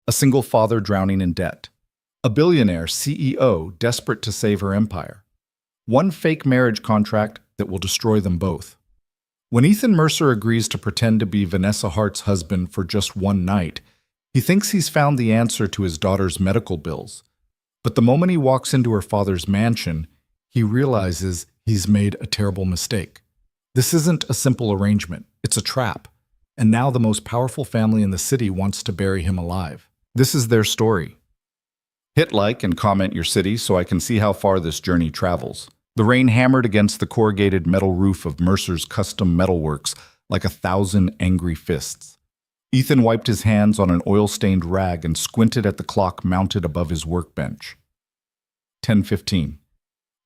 A single father drowning in debt. A billionaire CEO desperate to save her empire. One fake marriage contract that will destroy them both. When Ethan Mercer agrees to pretend to be Vanessa Hart's husband for just one night, he thinks he's found the answer to his daughter's medical bills. But the moment he walks into her father's mansion, he realizes he's made a terrible mistake. This isn't a simple arrangement, it's a trap. And now the most powerful family in the city wants to bury him alive. This is their story. Hit like and comment your city so I can see how far this journey travels. The rain hammered against the corrugated metal roof of Mercer's custom metalworks like 1,000 angry fists. Ethan wiped his hands on an oil-stained rag and squinted at the clock mounted above his workbench. 10:15.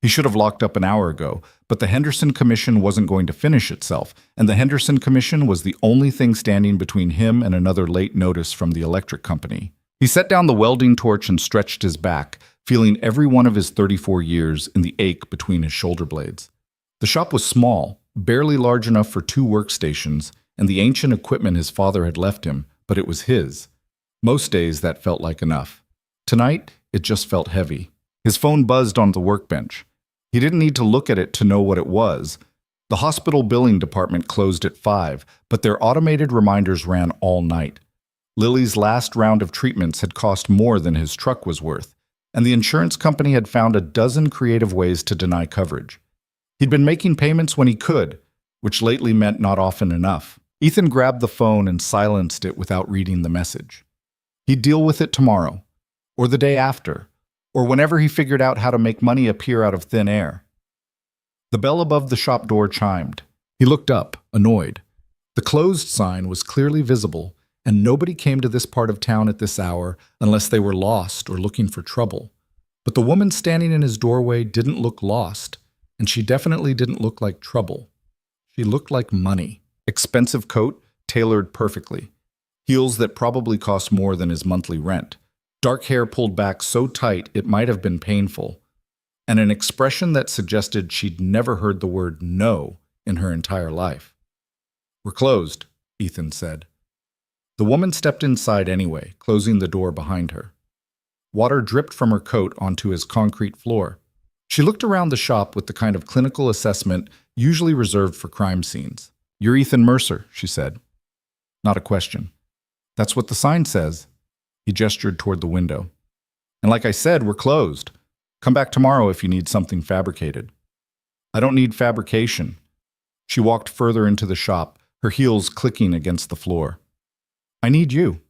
He should have locked up an hour ago, but the Henderson Commission wasn't going to finish itself, and the Henderson Commission was the only thing standing between him and another late notice from the electric company. He set down the welding torch and stretched his back, feeling every one of his 34 years in the ache between his shoulder blades. The shop was small, barely large enough for 2 workstations, and the ancient equipment his father had left him, but it was his. Most days that felt like enough. Tonight, it just felt heavy. His phone buzzed on the workbench. He didn't need to look at it to know what it was. The hospital billing department closed at 5, but their automated reminders ran all night. Lily's last round of treatments had cost more than his truck was worth, and the insurance company had found a dozen creative ways to deny coverage. He'd been making payments when he could, which lately meant not often enough. Ethan grabbed the phone and silenced it without reading the message. He'd deal with it tomorrow, or the day after, or whenever he figured out how to make money appear out of thin air. The bell above the shop door chimed. He looked up, annoyed. The closed sign was clearly visible, and nobody came to this part of town at this hour unless they were lost or looking for trouble. But the woman standing in his doorway didn't look lost, and she definitely didn't look like trouble. She looked like money. Expensive coat, tailored perfectly. Heels that probably cost more than his monthly rent. Dark hair pulled back so tight it might have been painful, and an expression that suggested she'd never heard the word no in her entire life. "We're closed," Ethan said. The woman stepped inside anyway, closing the door behind her. Water dripped from her coat onto his concrete floor. She looked around the shop with the kind of clinical assessment usually reserved for crime scenes. "You're Ethan Mercer," she said. Not a question. "That's what the sign says." He gestured toward the window. "And like I said, we're closed. Come back tomorrow if you need something fabricated." "I don't need fabrication." She walked further into the shop, her heels clicking against the floor. "I need you."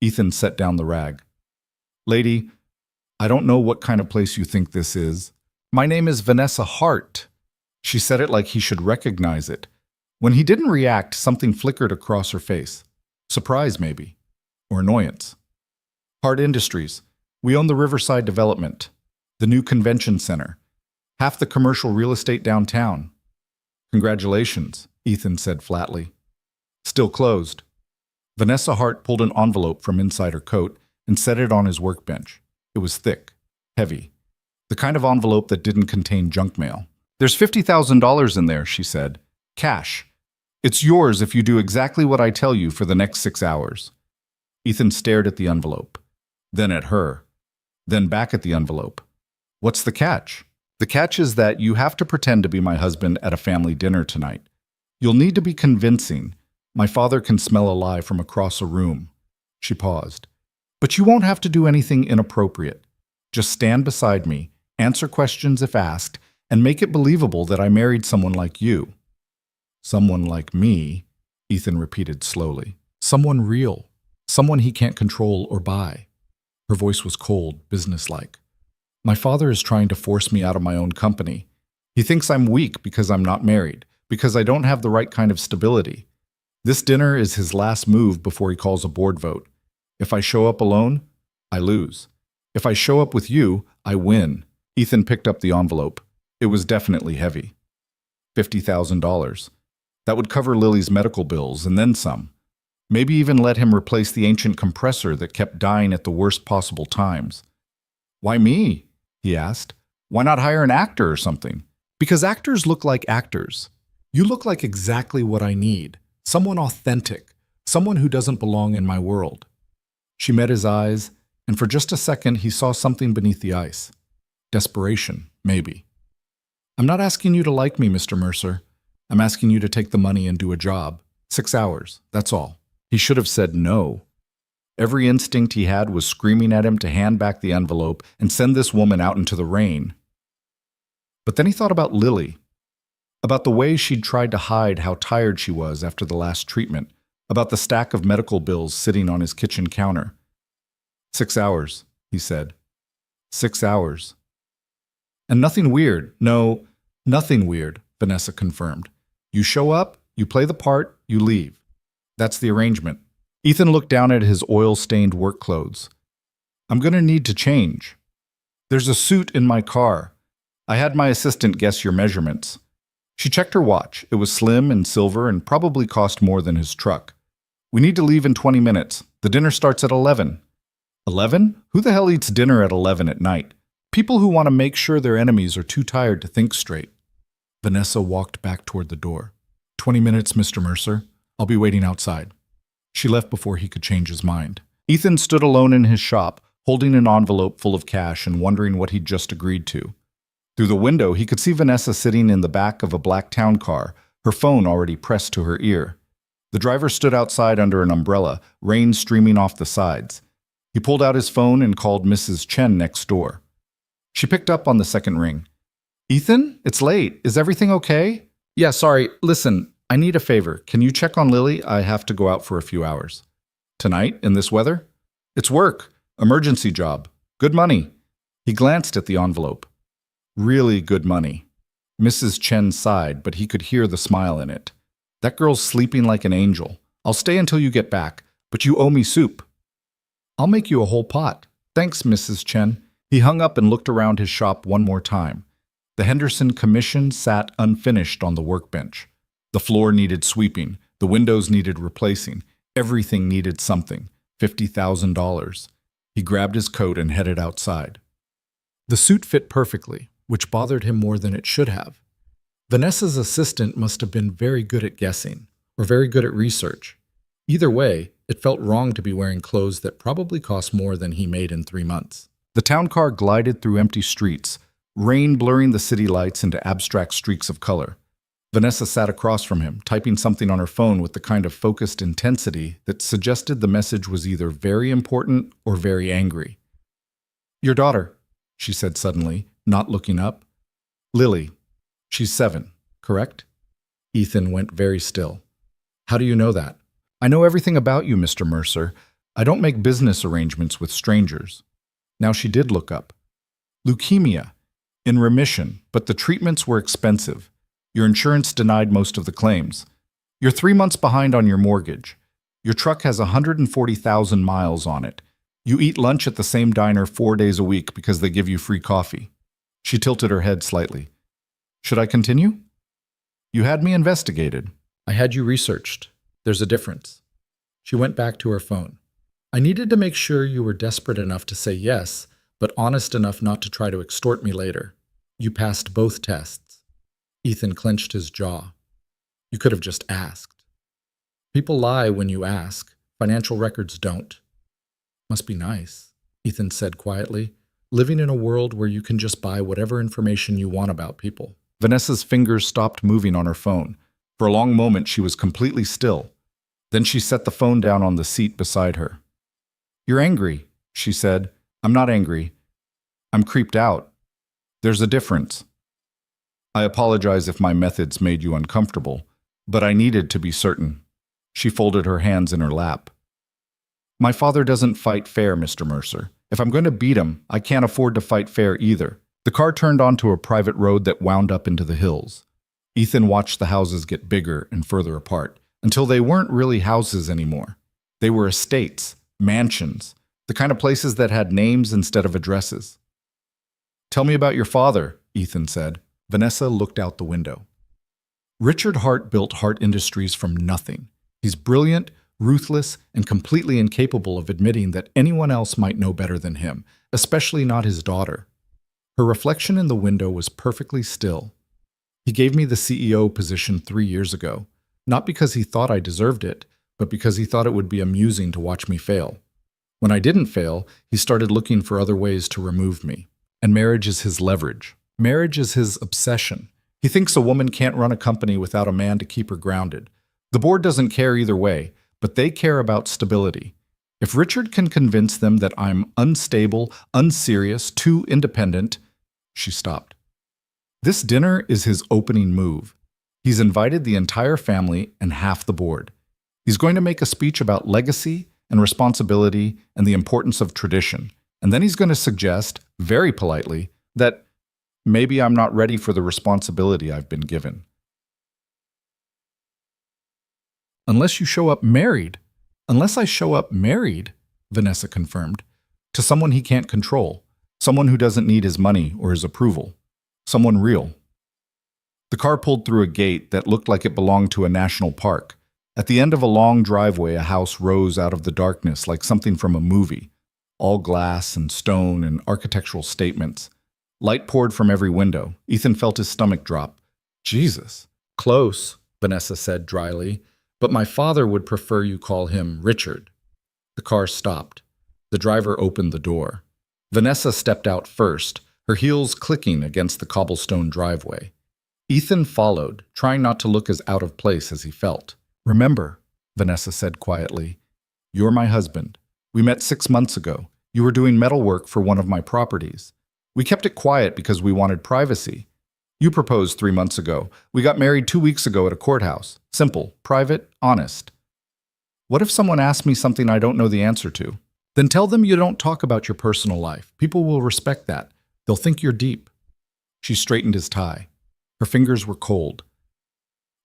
Ethan set down the rag. "Lady, I don't know what kind of place you think this is. My name is Vanessa Hart." She said it like he should recognize it. When he didn't react, something flickered across her face. Surprise, maybe. Or annoyance. "Hart Industries. We own the Riverside Development, the new convention center, half the commercial real estate downtown." "Congratulations," Ethan said flatly. "Still closed." Vanessa Hart pulled an envelope from inside her coat and set it on his workbench. It was thick, heavy, the kind of envelope that didn't contain junk mail. "There's $50,000 in there," she said. "Cash. It's yours if you do exactly what I tell you for the next 6 hours." Ethan stared at the envelope, then at her, then back at the envelope. "What's the catch?" "The catch is that you have to pretend to be my husband at a family dinner tonight. You'll need to be convincing. My father can smell a lie from across a room." She paused. "But you won't have to do anything inappropriate. Just stand beside me, answer questions if asked, and make it believable that I married someone like you." "Someone like me," Ethan repeated slowly. "Someone real. Someone he can't control or buy." Her voice was cold, businesslike. "My father is trying to force me out of my own company. He thinks I'm weak because I'm not married, because I don't have the right kind of stability. This dinner is his last move before he calls a board vote. If I show up alone, I lose. If I show up with you, I win." Ethan picked up the envelope. It was definitely heavy. $50,000. That would cover Lily's medical bills and then some. Maybe even let him replace the ancient compressor that kept dying at the worst possible times. "Why me?" he asked. "Why not hire an actor or something?" "Because actors look like actors. You look like exactly what I need. Someone authentic. Someone who doesn't belong in my world." She met his eyes, and for just a second he saw something beneath the ice. Desperation, maybe. I'm not asking you to like me, Mr. Mercer. I'm asking you to take the money and do a job. 6 hours, that's all. He should have said no. Every instinct he had was screaming at him to hand back the envelope and send this woman out into the rain. But then he thought about Lily, about the way she'd tried to hide how tired she was after the last treatment, about the stack of medical bills sitting on his kitchen counter. 6 hours, he said. 6 hours. And nothing weird. No, nothing weird, Vanessa confirmed. You show up, you play the part, you leave. That's the arrangement. Ethan looked down at his oil-stained work clothes. I'm going to need to change. There's a suit in my car. I had my assistant guess your measurements. She checked her watch. It was slim and silver and probably cost more than his truck. We need to leave in 20 minutes. The dinner starts at 11. 11? Who the hell eats dinner at 11 at night? People who want to make sure their enemies are too tired to think straight. Vanessa walked back toward the door. 20 minutes, Mr. Mercer. I'll be waiting outside. She left before he could change his mind. Ethan stood alone in his shop, holding an envelope full of cash and wondering what he'd just agreed to. Through the window, he could see Vanessa sitting in the back of a black town car, her phone already pressed to her ear. The driver stood outside under an umbrella, rain streaming off the sides. He pulled out his phone and called Mrs. Chen next door. She picked up on the second ring. Ethan, it's late. Is everything okay? Yeah, sorry. Listen, I need a favor. Can you check on Lily? I have to go out for a few hours. Tonight, in this weather? It's work. Emergency job. Good money. He glanced at the envelope. Really good money. Mrs. Chen sighed, but he could hear the smile in it. That girl's sleeping like an angel. I'll stay until you get back, but you owe me soup. I'll make you a whole pot. Thanks, Mrs. Chen. He hung up and looked around his shop one more time. The Henderson commission sat unfinished on the workbench. The floor needed sweeping. The windows needed replacing. Everything needed something. $50,000. He grabbed his coat and headed outside. The suit fit perfectly, which bothered him more than it should have. Vanessa's assistant must have been very good at guessing, or very good at research. Either way, it felt wrong to be wearing clothes that probably cost more than he made in 3 months. The town car glided through empty streets, rain blurring the city lights into abstract streaks of color. Vanessa sat across from him, typing something on her phone with the kind of focused intensity that suggested the message was either very important or very angry. Your daughter, she said suddenly, not looking up. Lily. She's 7, correct? Ethan went very still. How do you know that? I know everything about you, Mr. Mercer. I don't make business arrangements with strangers. Now she did look up. Leukemia. In remission, but the treatments were expensive. Your insurance denied most of the claims. You're 3 months behind on your mortgage. Your truck has 140,000 miles on it. You eat lunch at the same diner 4 days a week because they give you free coffee. She tilted her head slightly. Should I continue? You had me investigated. I had you researched. There's a difference. She went back to her phone. I needed to make sure you were desperate enough to say yes, but honest enough not to try to extort me later. You passed both tests. Ethan clenched his jaw. You could have just asked. People lie when you ask. Financial records don't. Must be nice, Ethan said quietly, living in a world where you can just buy whatever information you want about people. Vanessa's fingers stopped moving on her phone. For a long moment, she was completely still. Then she set the phone down on the seat beside her. You're angry, she said. I'm not angry. I'm creeped out. There's a difference. I apologize if my methods made you uncomfortable, but I needed to be certain. She folded her hands in her lap. My father doesn't fight fair, Mr. Mercer. If I'm going to beat him, I can't afford to fight fair either. The car turned onto a private road that wound up into the hills. Ethan watched the houses get bigger and further apart, until they weren't really houses anymore. They were estates, mansions, the kind of places that had names instead of addresses. Tell me about your father, Ethan said. Vanessa looked out the window. Richard Hart built Hart Industries from nothing. He's brilliant, ruthless, and completely incapable of admitting that anyone else might know better than him, especially not his daughter. Her reflection in the window was perfectly still. He gave me the CEO position 3 years ago, not because he thought I deserved it, but because he thought it would be amusing to watch me fail. When I didn't fail, he started looking for other ways to remove me. And marriage is his leverage. Marriage is his obsession. He thinks a woman can't run a company without a man to keep her grounded. The board doesn't care either way, but they care about stability. If Richard can convince them that I'm unstable, unserious, too independent, she stopped. This dinner is his opening move. He's invited the entire family and half the board. He's going to make a speech about legacy and responsibility and the importance of tradition. And then he's going to suggest, very politely, that maybe I'm not ready for the responsibility I've been given. Unless you show up married. Unless I show up married, Vanessa confirmed, to someone he can't control, someone who doesn't need his money or his approval, someone real. The car pulled through a gate that looked like it belonged to a national park. At the end of a long driveway, a house rose out of the darkness like something from a movie, all glass and stone and architectural statements. Light poured from every window. Ethan felt his stomach drop. Jesus. Close, Vanessa said dryly, but my father would prefer you call him Richard. The car stopped. The driver opened the door. Vanessa stepped out first, her heels clicking against the cobblestone driveway. Ethan followed, trying not to look as out of place as he felt. Remember, Vanessa said quietly, you're my husband. We met 6 months ago. You were doing metal work for one of my properties. We kept it quiet because we wanted privacy. You proposed 3 months ago. We got married 2 weeks ago at a courthouse. Simple, private, honest. What if someone asks me something I don't know the answer to? Then tell them you don't talk about your personal life. People will respect that. They'll think you're deep. She straightened his tie. Her fingers were cold.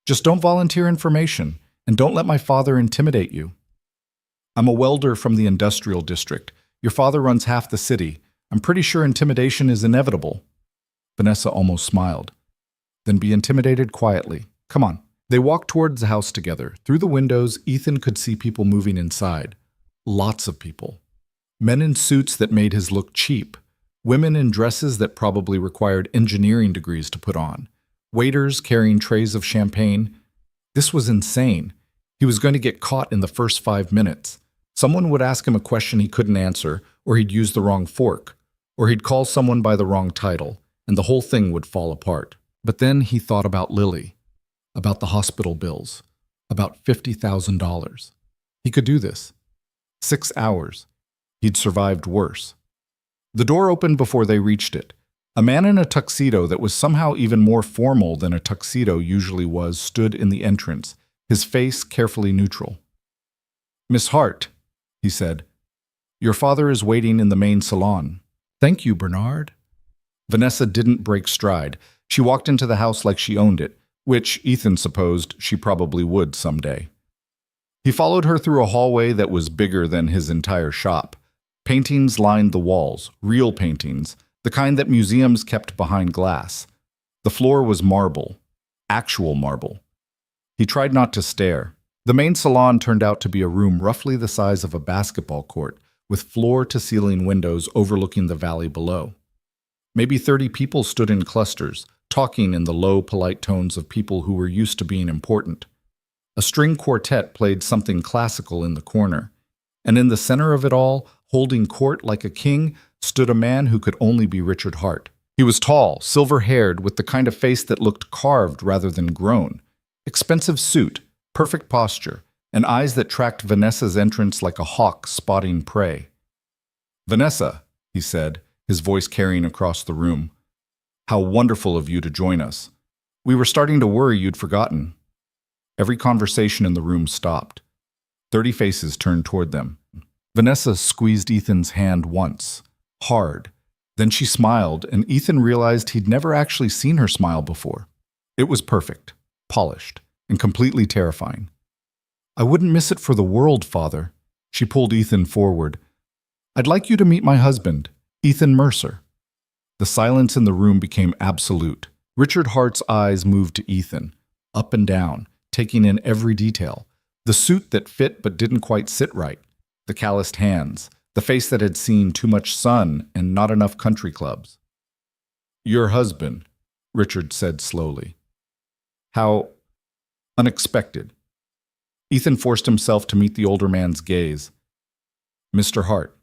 Just don't volunteer information, and don't let my father intimidate you. I'm a welder from the industrial district. Your father runs half the city. I'm pretty sure intimidation is inevitable. Vanessa almost smiled. Then be intimidated quietly. Come on. They walked towards the house together. Through the windows, Ethan could see people moving inside. Lots of people. Men in suits that made his look cheap. Women in dresses that probably required engineering degrees to put on. Waiters carrying trays of champagne. This was insane. He was going to get caught in the first 5 minutes. Someone would ask him a question he couldn't answer, or he'd use the wrong fork, or he'd call someone by the wrong title, and the whole thing would fall apart. But then he thought about Lily, about the hospital bills, about $50,000. He could do this. 6 hours. He'd survived worse. The door opened before they reached it. A man in a tuxedo that was somehow even more formal than a tuxedo usually was stood in the entrance, his face carefully neutral. Miss Hart, he said, your father is waiting in the main salon. Thank you, Bernard. Vanessa didn't break stride. She walked into the house like she owned it, which Ethan supposed she probably would someday. He followed her through a hallway that was bigger than his entire shop. Paintings lined the walls, real paintings, the kind that museums kept behind glass. The floor was marble, actual marble. He tried not to stare. The main salon turned out to be a room roughly the size of a basketball court, with floor-to-ceiling windows overlooking the valley below. Maybe 30 people stood in clusters, talking in the low, polite tones of people who were used to being important. A string quartet played something classical in the corner, and in the center of it all, holding court like a king, stood a man who could only be Richard Hart. He was tall, silver-haired, with the kind of face that looked carved rather than grown. Expensive suit, perfect posture, and eyes that tracked Vanessa's entrance like a hawk spotting prey. Vanessa, he said, his voice carrying across the room. How wonderful of you to join us. We were starting to worry you'd forgotten. Every conversation in the room stopped. 30 faces turned toward them. Vanessa squeezed Ethan's hand once, hard. Then she smiled, and Ethan realized he'd never actually seen her smile before. It was perfect, polished, and completely terrifying. I wouldn't miss it for the world, Father. She pulled Ethan forward. I'd like you to meet my husband, Ethan Mercer. The silence in the room became absolute. Richard Hart's eyes moved to Ethan, up and down, taking in every detail. The suit that fit but didn't quite sit right. The calloused hands. The face that had seen too much sun and not enough country clubs. Your husband, Richard said slowly. How unexpected. Ethan forced himself to meet the older man's gaze. Mr. Hart,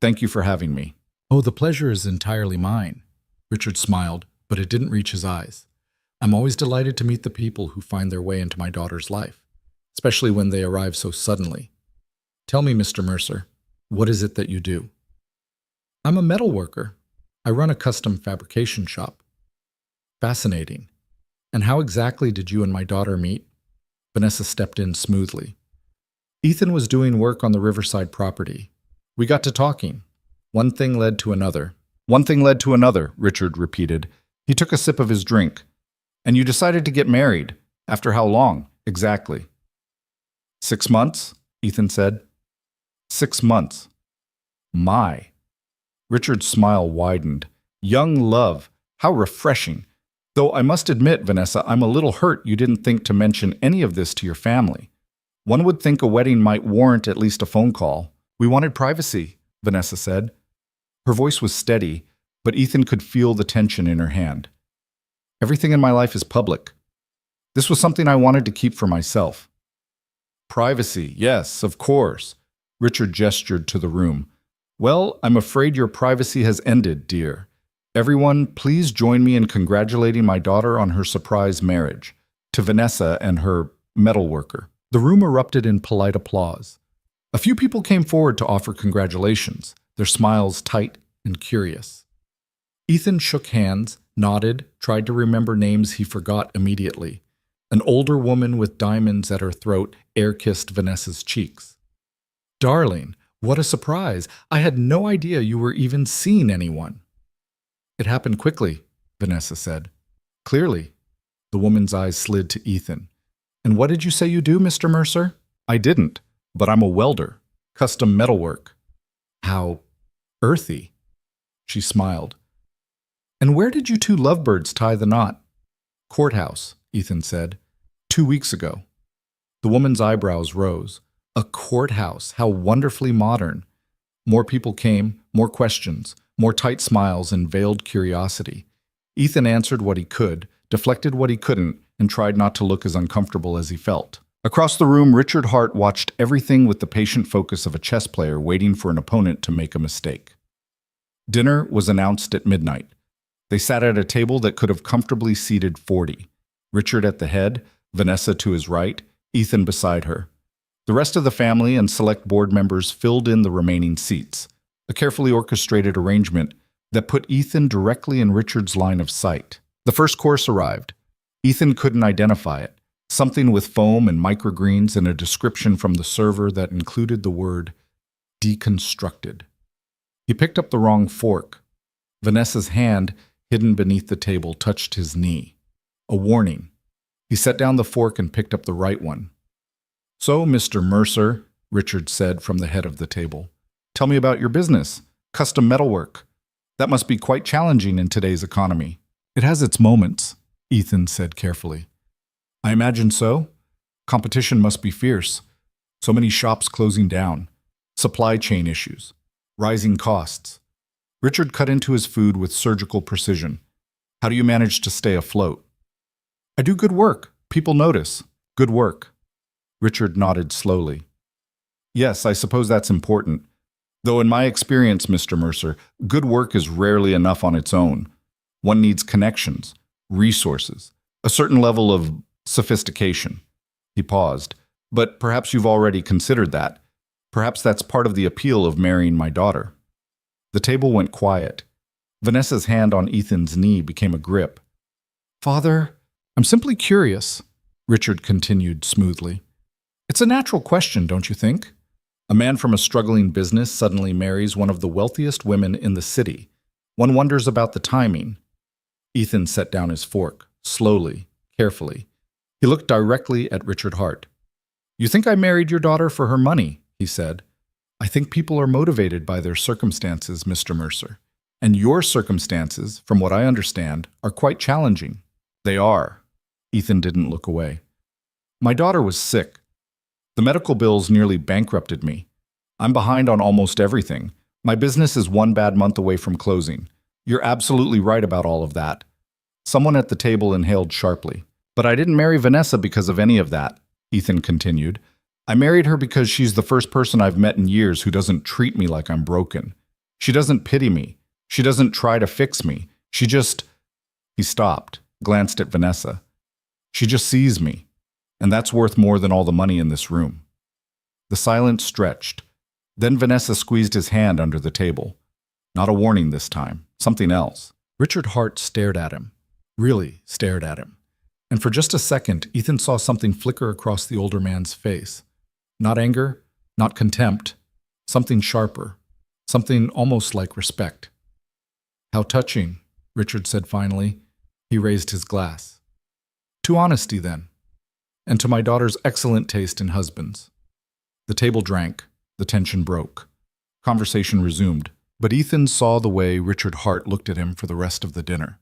thank you for having me. Oh, the pleasure is entirely mine. Richard smiled, but it didn't reach his eyes. I'm always delighted to meet the people who find their way into my daughter's life, especially when they arrive so suddenly. Tell me, Mr. Mercer, what is it that you do? I'm a metal worker. I run a custom fabrication shop. Fascinating. And how exactly did you and my daughter meet? Vanessa stepped in smoothly. Ethan was doing work on the Riverside property. We got to talking. One thing led to another. One thing led to another, Richard repeated. He took a sip of his drink. And you decided to get married. After how long, exactly? 6 months, Ethan said. 6 months. My. Richard's smile widened. Young love. How refreshing. Though I must admit, Vanessa, I'm a little hurt you didn't think to mention any of this to your family. One would think a wedding might warrant at least a phone call. We wanted privacy, Vanessa said. Her voice was steady, but Ethan could feel the tension in her hand. Everything in my life is public. This was something I wanted to keep for myself. Privacy, yes, of course. Richard gestured to the room. Well, I'm afraid your privacy has ended, dear. Everyone, please join me in congratulating my daughter on her surprise marriage to Vanessa and her metal worker. The room erupted in polite applause. A few people came forward to offer congratulations, their smiles tight and curious. Ethan shook hands, nodded, tried to remember names he forgot immediately. An older woman with diamonds at her throat air-kissed Vanessa's cheeks. Darling, what a surprise! I had no idea you were even seeing anyone. It happened quickly, Vanessa said. Clearly. The woman's eyes slid to Ethan. And what did you say you do, Mr. Mercer? I didn't, but I'm a welder. Custom metalwork. How earthy. She smiled. And where did you two lovebirds tie the knot? Courthouse, Ethan said. 2 weeks ago. The woman's eyebrows rose. A courthouse, how wonderfully modern. More people came, more questions, more tight smiles and veiled curiosity. Ethan answered what he could, deflected what he couldn't, and tried not to look as uncomfortable as he felt. Across the room, Richard Hart watched everything with the patient focus of a chess player waiting for an opponent to make a mistake. Dinner was announced at midnight. They sat at a table that could have comfortably seated 40. Richard at the head, Vanessa to his right, Ethan beside her. The rest of the family and select board members filled in the remaining seats, a carefully orchestrated arrangement that put Ethan directly in Richard's line of sight. The first course arrived. Ethan couldn't identify it, something with foam and microgreens and a description from the server that included the word deconstructed. He picked up the wrong fork. Vanessa's hand, hidden beneath the table, touched his knee. A warning. He set down the fork and picked up the right one. So, Mr. Mercer, Richard said from the head of the table, tell me about your business, custom metalwork. That must be quite challenging in today's economy. It has its moments, Ethan said carefully. I imagine so. Competition must be fierce. So many shops closing down. Supply chain issues. Rising costs. Richard cut into his food with surgical precision. How do you manage to stay afloat? I do good work. People notice. Good work. Richard nodded slowly. Yes, I suppose that's important. Though in my experience, Mr. Mercer, good work is rarely enough on its own. One needs connections, resources, a certain level of sophistication. He paused. But perhaps you've already considered that. Perhaps that's part of the appeal of marrying my daughter. The table went quiet. Vanessa's hand on Ethan's knee became a grip. Father, I'm simply curious, Richard continued smoothly. It's a natural question, don't you think? A man from a struggling business suddenly marries one of the wealthiest women in the city. One wonders about the timing. Ethan set down his fork, slowly, carefully. He looked directly at Richard Hart. You think I married your daughter for her money, he said. I think people are motivated by their circumstances, Mr. Mercer. And your circumstances, from what I understand, are quite challenging. They are. Ethan didn't look away. My daughter was sick. The medical bills nearly bankrupted me. I'm behind on almost everything. My business is one bad month away from closing. You're absolutely right about all of that. Someone at the table inhaled sharply. But I didn't marry Vanessa because of any of that, Ethan continued. I married her because she's the first person I've met in years who doesn't treat me like I'm broken. She doesn't pity me. She doesn't try to fix me. She just... He stopped, glanced at Vanessa. She just sees me, and that's worth more than all the money in this room. The silence stretched. Then Vanessa squeezed his hand under the table. Not a warning this time, something else. Richard Hart stared at him, really stared at him. And for just a second, Ethan saw something flicker across the older man's face. Not anger, not contempt, something sharper, something almost like respect. How touching, Richard said finally. He raised his glass. To honesty, then, and to my daughter's excellent taste in husbands. The table drank, the tension broke. Conversation resumed, but Ethan saw the way Richard Hart looked at him for the rest of the dinner.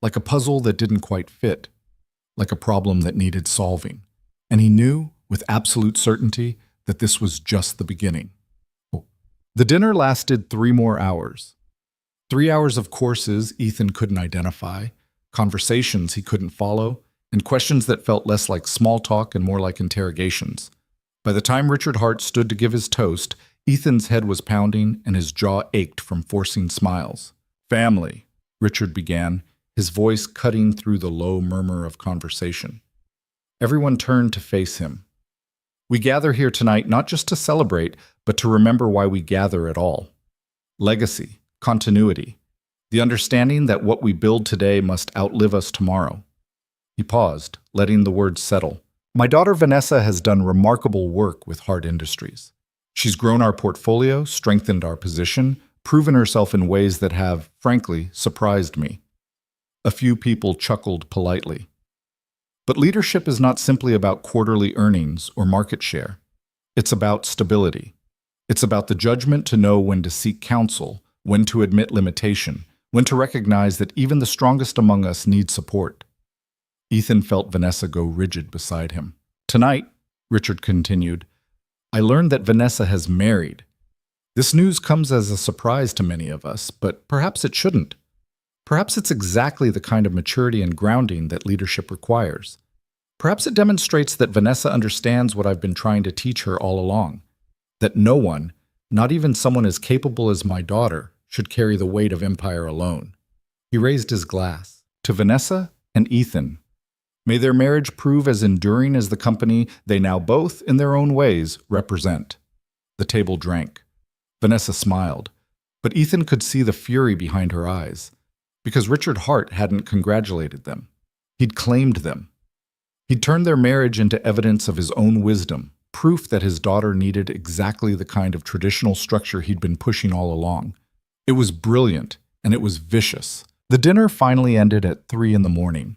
Like a puzzle that didn't quite fit, like a problem that needed solving. And he knew, with absolute certainty, that this was just the beginning. The dinner lasted 3 more hours. 3 hours of courses Ethan couldn't identify, conversations he couldn't follow, and questions that felt less like small talk and more like interrogations. By the time Richard Hart stood to give his toast, Ethan's head was pounding and his jaw ached from forcing smiles. Family, Richard began, his voice cutting through the low murmur of conversation. Everyone turned to face him. We gather here tonight not just to celebrate, but to remember why we gather at all. Legacy, continuity, the understanding that what we build today must outlive us tomorrow. He paused, letting the words settle. My daughter Vanessa has done remarkable work with Hart Industries. She's grown our portfolio, strengthened our position, proven herself in ways that have, frankly, surprised me. A few people chuckled politely. But leadership is not simply about quarterly earnings or market share. It's about stability. It's about the judgment to know when to seek counsel, when to admit limitation, when to recognize that even the strongest among us need support. Ethan felt Vanessa go rigid beside him. Tonight, Richard continued, I learned that Vanessa has married. This news comes as a surprise to many of us, but perhaps it shouldn't. Perhaps it's exactly the kind of maturity and grounding that leadership requires. Perhaps it demonstrates that Vanessa understands what I've been trying to teach her all along, that no one, not even someone as capable as my daughter, should carry the weight of empire alone. He raised his glass. To Vanessa and Ethan, may their marriage prove as enduring as the company they now both, in their own ways, represent. The table drank. Vanessa smiled, but Ethan could see the fury behind her eyes, because Richard Hart hadn't congratulated them. He'd claimed them. He'd turned their marriage into evidence of his own wisdom, proof that his daughter needed exactly the kind of traditional structure he'd been pushing all along. It was brilliant, and it was vicious. The dinner finally ended at 3 in the morning.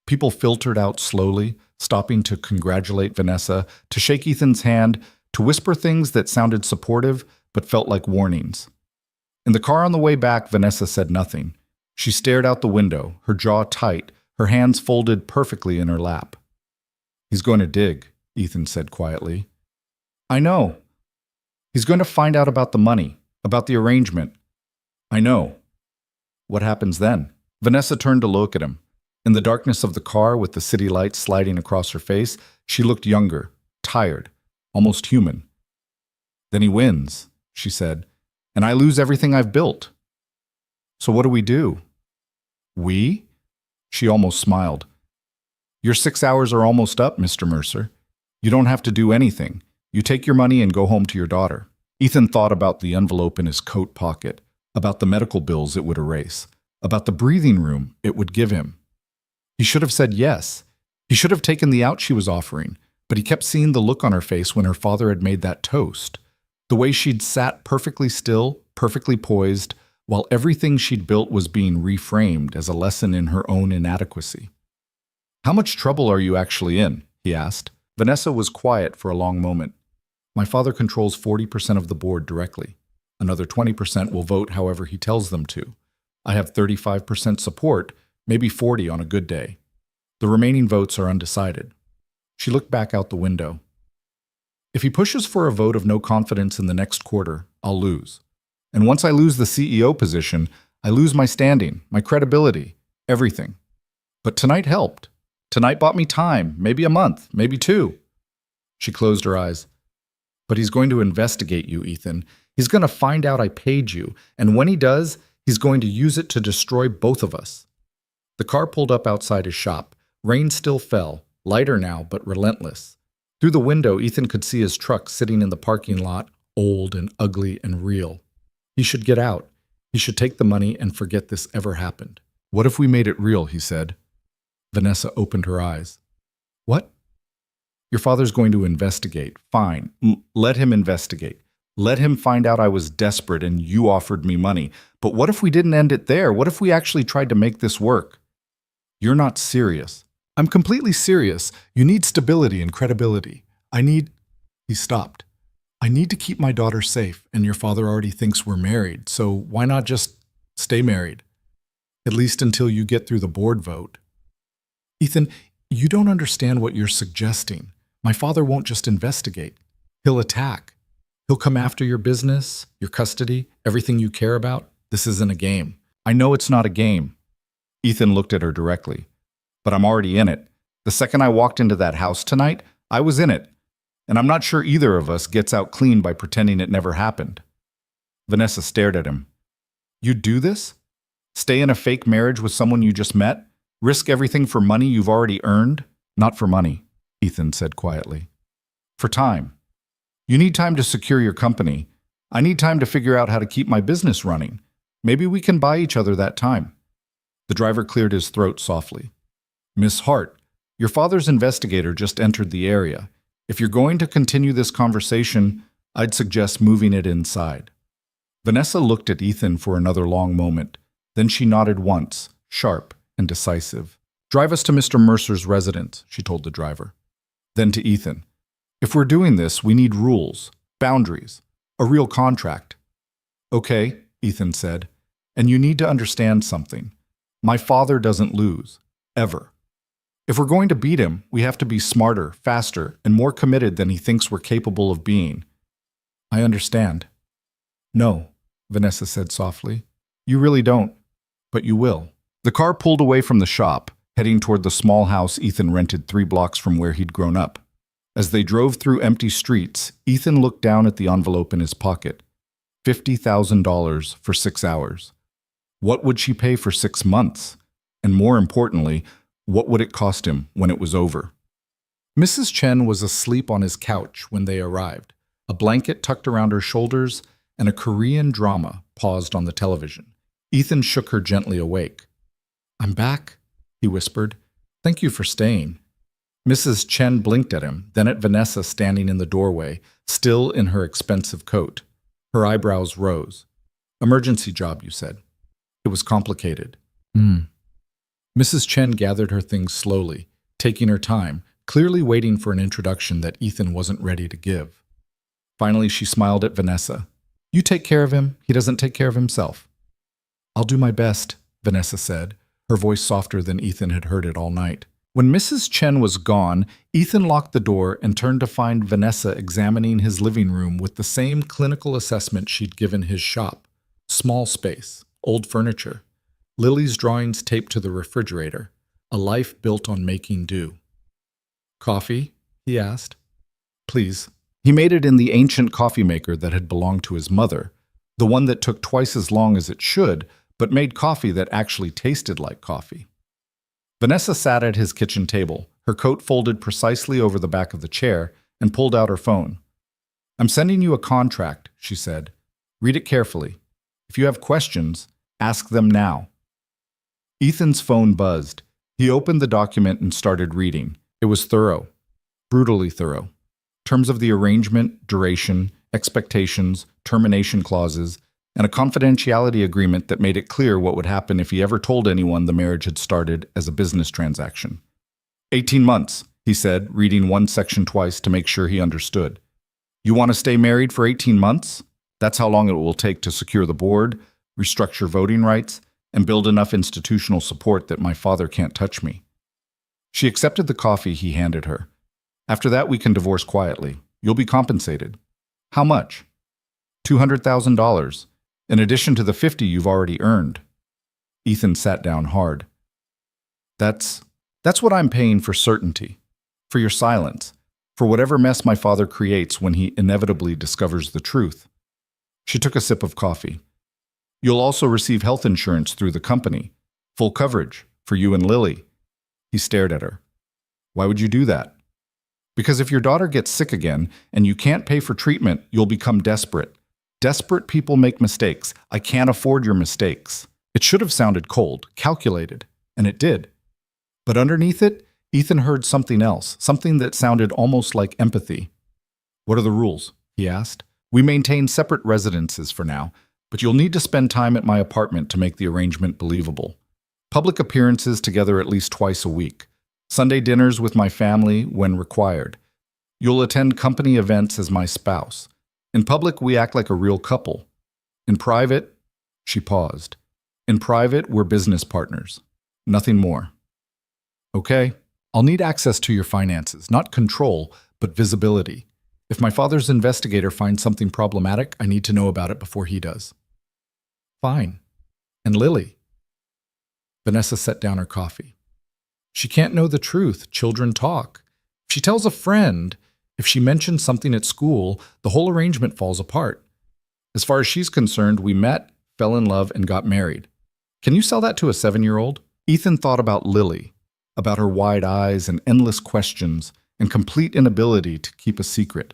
People filtered out slowly, stopping to congratulate Vanessa, to shake Ethan's hand, to whisper things that sounded supportive but felt like warnings. In the car on the way back, Vanessa said nothing. She stared out the window, her jaw tight, her hands folded perfectly in her lap. He's going to dig, Ethan said quietly. I know. He's going to find out about the money, about the arrangement. I know. What happens then? Vanessa turned to look at him. In the darkness of the car, with the city lights sliding across her face, she looked younger, tired, almost human. Then he wins, she said, and I lose everything I've built. So what do we do? We? She almost smiled. Your 6 hours are almost up, Mr. Mercer. You don't have to do anything. You take your money and go home to your daughter. Ethan thought about the envelope in his coat pocket, about the medical bills it would erase, about the breathing room it would give him. He should have said yes. He should have taken the out she was offering, but he kept seeing the look on her face when her father had made that toast. The way she'd sat perfectly still, perfectly poised, while everything she'd built was being reframed as a lesson in her own inadequacy. How much trouble are you actually in? He asked. Vanessa was quiet for a long moment. My father controls 40% of the board directly. Another 20% will vote however he tells them to. I have 35% support, maybe 40 on a good day. The remaining votes are undecided. She looked back out the window. If he pushes for a vote of no confidence in the next quarter, I'll lose. And once I lose the CEO position, I lose my standing, my credibility, everything. But tonight helped. Tonight bought me time, maybe a month, maybe 2. She closed her eyes. But he's going to investigate you, Ethan. He's going to find out I paid you, and when he does, he's going to use it to destroy both of us. The car pulled up outside his shop. Rain still fell, lighter now, but relentless. Through the window, Ethan could see his truck sitting in the parking lot, old and ugly and real. He should get out. He should take the money and forget this ever happened. What if we made it real, he said. Vanessa opened her eyes. What? Your father's going to investigate. Fine. Let him investigate. Let him find out I was desperate and you offered me money. But what if we didn't end it there? What if we actually tried to make this work? You're not serious. I'm completely serious. You need stability and credibility. He stopped. I need to keep my daughter safe, and your father already thinks we're married, so why not just stay married? At least until you get through the board vote. Ethan, you don't understand what you're suggesting. My father won't just investigate. He'll attack. He'll come after your business, your custody, everything you care about. This isn't a game. I know it's not a game. Ethan looked at her directly. But I'm already in it. The second I walked into that house tonight, I was in it. And I'm not sure either of us gets out clean by pretending it never happened. Vanessa stared at him. You'd do this? Stay in a fake marriage with someone you just met? Risk everything for money you've already earned? Not for money, Ethan said quietly. For time. You need time to secure your company. I need time to figure out how to keep my business running. Maybe we can buy each other that time. The driver cleared his throat softly. Miss Hart, your father's investigator just entered the area. If you're going to continue this conversation, I'd suggest moving it inside. Vanessa looked at Ethan for another long moment. Then she nodded once, sharp and decisive. Drive us to Mr. Mercer's residence, she told the driver. Then to Ethan. If we're doing this, we need rules, boundaries, a real contract. Okay, Ethan said, and you need to understand something. My father doesn't lose, ever. If we're going to beat him, we have to be smarter, faster, and more committed than he thinks we're capable of being. I understand. No, Vanessa said softly. You really don't, but you will. The car pulled away from the shop, heading toward the small house Ethan rented 3 blocks from where he'd grown up. As they drove through empty streets, Ethan looked down at the envelope in his pocket. $50,000 for 6 hours. What would she pay for 6 months? And more importantly, what would it cost him when it was over? Mrs. Chen was asleep on his couch when they arrived, a blanket tucked around her shoulders, and a Korean drama paused on the television. Ethan shook her gently awake. I'm back, he whispered. Thank you for staying. Mrs. Chen blinked at him, then at Vanessa standing in the doorway, still in her expensive coat. Her eyebrows rose. Emergency job, you said. It was complicated. Mrs. Chen gathered her things slowly, taking her time, clearly waiting for an introduction that Ethan wasn't ready to give. Finally, she smiled at Vanessa. You take care of him, he doesn't take care of himself. I'll do my best, Vanessa said, her voice softer than Ethan had heard it all night. When Mrs. Chen was gone, Ethan locked the door and turned to find Vanessa examining his living room with the same clinical assessment she'd given his shop. Small space, old furniture, Lily's drawings taped to the refrigerator, a life built on making do. Coffee? He asked. Please. He made it in the ancient coffee maker that had belonged to his mother, the one that took twice as long as it should, but made coffee that actually tasted like coffee. Vanessa sat at his kitchen table, her coat folded precisely over the back of the chair, and pulled out her phone. I'm sending you a contract, she said. Read it carefully. If you have questions, ask them now. Ethan's phone buzzed. He opened the document and started reading. It was thorough, brutally thorough. Terms of the arrangement, duration, expectations, termination clauses, and a confidentiality agreement that made it clear what would happen if he ever told anyone the marriage had started as a business transaction. 18 months, he said, reading one section twice to make sure he understood. You want to stay married for 18 months? That's how long it will take to secure the board, restructure voting rights, and build enough institutional support that my father can't touch me. She accepted the coffee he handed her. After that, we can divorce quietly. You'll be compensated. How much? $200,000, in addition to the $50,000 you've already earned. Ethan sat down hard. That's what I'm paying for certainty, for your silence, for whatever mess my father creates when he inevitably discovers the truth. She took a sip of coffee. You'll also receive health insurance through the company. Full coverage for you and Lily. He stared at her. Why would you do that? Because if your daughter gets sick again and you can't pay for treatment, you'll become desperate. Desperate people make mistakes. I can't afford your mistakes. It should have sounded cold, calculated, and it did. But underneath it, Ethan heard something else, something that sounded almost like empathy. What are the rules? He asked. We maintain separate residences for now, but you'll need to spend time at my apartment to make the arrangement believable. Public appearances together at least twice a week. Sunday dinners with my family when required. You'll attend company events as my spouse. In public, we act like a real couple. In private, she paused. In private, we're business partners. Nothing more. Okay, I'll need access to your finances, not control, but visibility. If my father's investigator finds something problematic, I need to know about it before he does. Fine. And Lily? Vanessa set down her coffee. She can't know the truth. Children talk. If she tells a friend, if she mentions something at school, the whole arrangement falls apart. As far as she's concerned, we met, fell in love, and got married. Can you sell that to a 7-year-old? Ethan thought about Lily, about her wide eyes and endless questions and complete inability to keep a secret.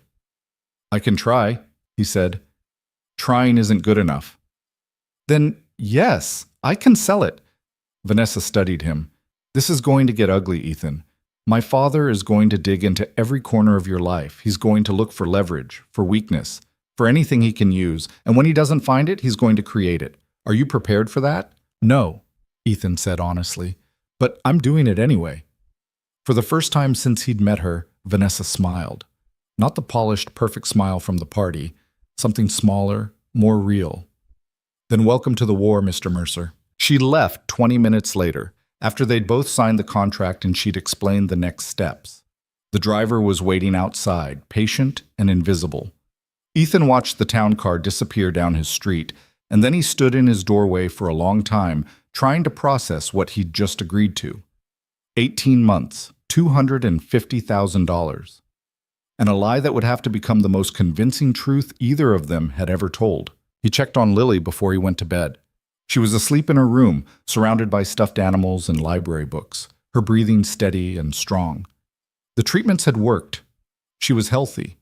I can try, he said. Trying isn't good enough. Then, yes, I can sell it. Vanessa studied him. This is going to get ugly, Ethan. My father is going to dig into every corner of your life. He's going to look for leverage, for weakness, for anything he can use, and when he doesn't find it, he's going to create it. Are you prepared for that? No, Ethan said honestly, but I'm doing it anyway. For the first time since he'd met her, Vanessa smiled. Not the polished, perfect smile from the party, something smaller, more real. Then welcome to the war, Mr. Mercer. She left 20 minutes later, after they'd both signed the contract and she'd explained the next steps. The driver was waiting outside, patient and invisible. Ethan watched the town car disappear down his street, and then he stood in his doorway for a long time, trying to process what he'd just agreed to. 18 months, $250,000. And a lie that would have to become the most convincing truth either of them had ever told. He checked on Lily before he went to bed. She was asleep in her room, surrounded by stuffed animals and library books, her breathing steady and strong. The treatments had worked. She was healthy.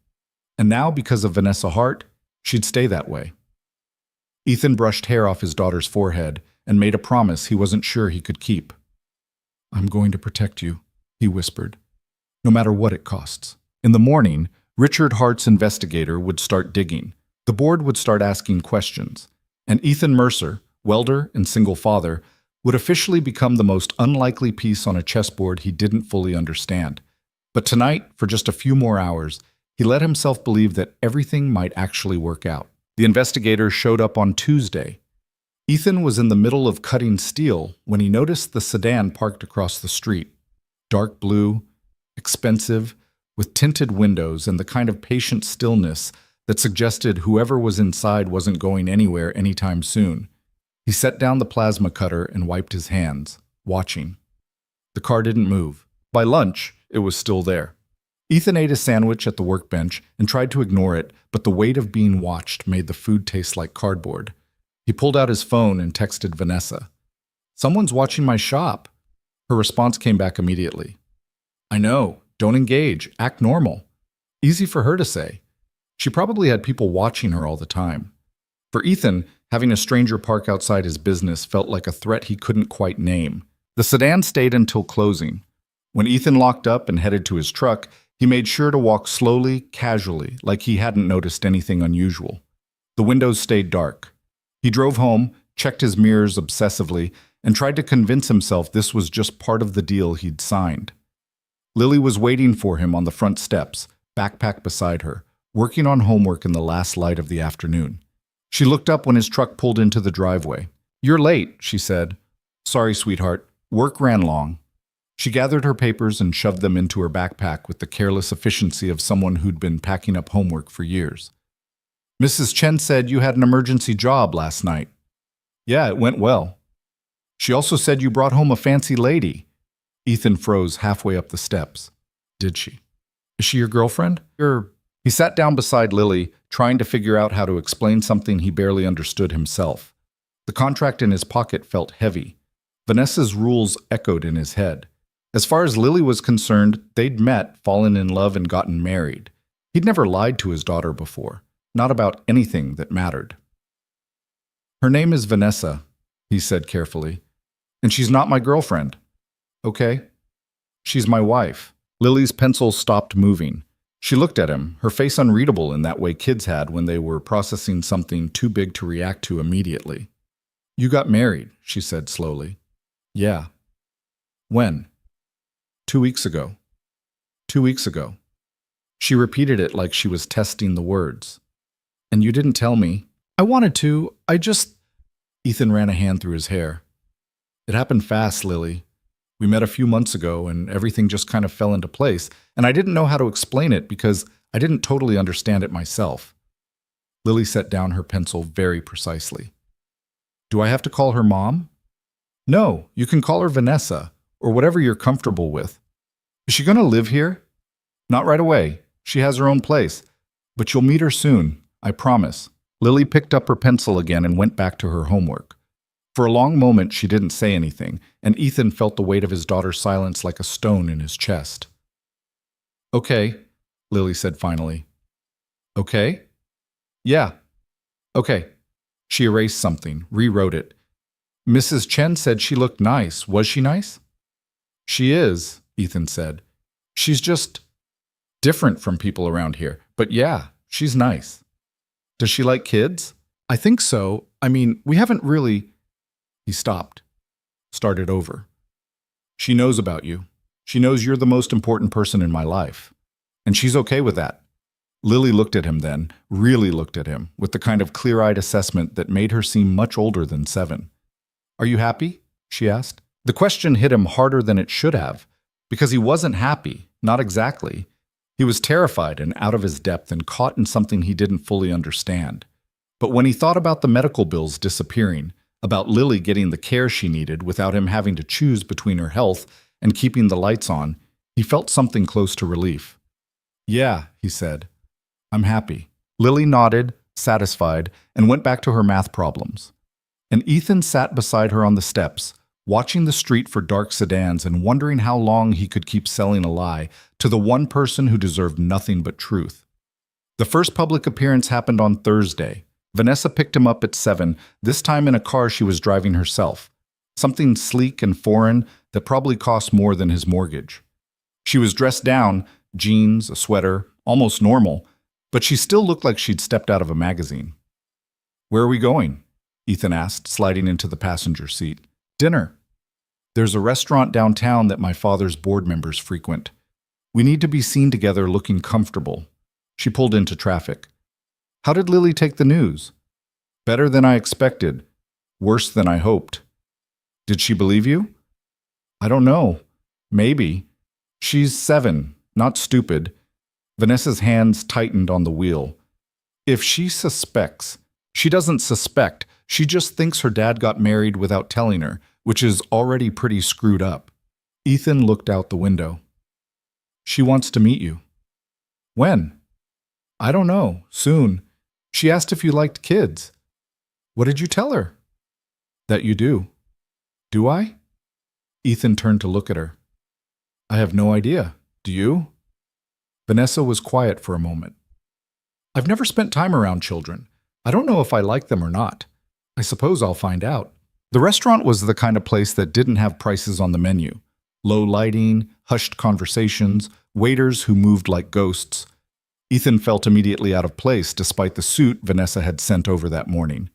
And now, because of Vanessa Hart, she'd stay that way. Ethan brushed hair off his daughter's forehead and made a promise he wasn't sure he could keep. I'm going to protect you, he whispered, no matter what it costs. In the morning, Richard Hart's investigator would start digging. The board would start asking questions. And Ethan Mercer, welder and single father, would officially become the most unlikely piece on a chessboard he didn't fully understand. But tonight, for just a few more hours, he let himself believe that everything might actually work out. The investigator showed up on Tuesday. Ethan was in the middle of cutting steel when he noticed the sedan parked across the street. Dark blue, expensive, with tinted windows and the kind of patient stillness that suggested whoever was inside wasn't going anywhere anytime soon. He set down the plasma cutter and wiped his hands, watching. The car didn't move. By lunch, it was still there. Ethan ate a sandwich at the workbench and tried to ignore it, but the weight of being watched made the food taste like cardboard. He pulled out his phone and texted Vanessa. Someone's watching my shop. Her response came back immediately. I know, don't engage, act normal. Easy for her to say. She probably had people watching her all the time. For Ethan, having a stranger park outside his business felt like a threat he couldn't quite name. The sedan stayed until closing. When Ethan locked up and headed to his truck, he made sure to walk slowly, casually, like he hadn't noticed anything unusual. The windows stayed dark. He drove home, checked his mirrors obsessively, and tried to convince himself this was just part of the deal he'd signed. Lily was waiting for him on the front steps, backpack beside her, working on homework in the last light of the afternoon. She looked up when his truck pulled into the driveway. You're late, she said. Sorry, sweetheart. Work ran long. She gathered her papers and shoved them into her backpack with the careless efficiency of someone who'd been packing up homework for years. Mrs. Chen said you had an emergency job last night. Yeah, it went well. She also said you brought home a fancy lady. Ethan froze halfway up the steps. Did she? Is she your girlfriend? He sat down beside Lily, trying to figure out how to explain something he barely understood himself. The contract in his pocket felt heavy. Vanessa's rules echoed in his head. As far as Lily was concerned, they'd met, fallen in love, and gotten married. He'd never lied to his daughter before, not about anything that mattered. Her name is Vanessa, he said carefully, and she's not my girlfriend. Okay? She's my wife. Lily's pencil stopped moving. She looked at him, her face unreadable in that way kids had when they were processing something too big to react to immediately. You got married, she said slowly. Yeah. When? 2 weeks ago. 2 weeks ago. She repeated it like she was testing the words. And you didn't tell me. I wanted to. Ethan ran a hand through his hair. It happened fast, Lily. We met a few months ago and everything just kind of fell into place, and I didn't know how to explain it because I didn't totally understand it myself. Lily set down her pencil very precisely. Do I have to call her Mom? No, you can call her Vanessa, or whatever you're comfortable with. Is she going to live here? Not right away. She has her own place. But you'll meet her soon, I promise. Lily picked up her pencil again and went back to her homework. For a long moment, she didn't say anything, and Ethan felt the weight of his daughter's silence like a stone in his chest. Okay, Lily said finally. Okay? Yeah. Okay. She erased something, rewrote it. Mrs. Chen said she looked nice. Was she nice? She is, Ethan said. She's just different from people around here. But yeah, she's nice. Does she like kids? I think so. We haven't really... He stopped, started over. She knows about you. She knows you're the most important person in my life. And she's okay with that. Lily looked at him then, really looked at him, with the kind of clear-eyed assessment that made her seem much older than 7. Are you happy? She asked. The question hit him harder than it should have, because he wasn't happy, not exactly. He was terrified and out of his depth and caught in something he didn't fully understand. But when he thought about the medical bills disappearing, about Lily getting the care she needed without him having to choose between her health and keeping the lights on, he felt something close to relief. Yeah, he said. I'm happy. Lily nodded, satisfied, and went back to her math problems. And Ethan sat beside her on the steps, watching the street for dark sedans and wondering how long he could keep selling a lie to the one person who deserved nothing but truth. The first public appearance happened on Thursday. Vanessa picked him up at 7, this time in a car she was driving herself. Something sleek and foreign that probably cost more than his mortgage. She was dressed down, jeans, a sweater, almost normal, but she still looked like she'd stepped out of a magazine. Where are we going? Ethan asked, sliding into the passenger seat. Dinner. There's a restaurant downtown that my father's board members frequent. We need to be seen together looking comfortable. She pulled into traffic. How did Lily take the news? Better than I expected. Worse than I hoped. Did she believe you? I don't know. Maybe. She's 7, not stupid. Vanessa's hands tightened on the wheel. If she suspects, she doesn't suspect. She just thinks her dad got married without telling her, which is already pretty screwed up. Ethan looked out the window. She wants to meet you. When? I don't know. Soon. She asked if you liked kids. What did you tell her? That you do. Do I? Ethan turned to look at her. I have no idea. Do you? Vanessa was quiet for a moment. I've never spent time around children. I don't know if I like them or not. I suppose I'll find out. The restaurant was the kind of place that didn't have prices on the menu. Low lighting, hushed conversations, waiters who moved like ghosts. Ethan felt immediately out of place despite the suit Vanessa had sent over that morning.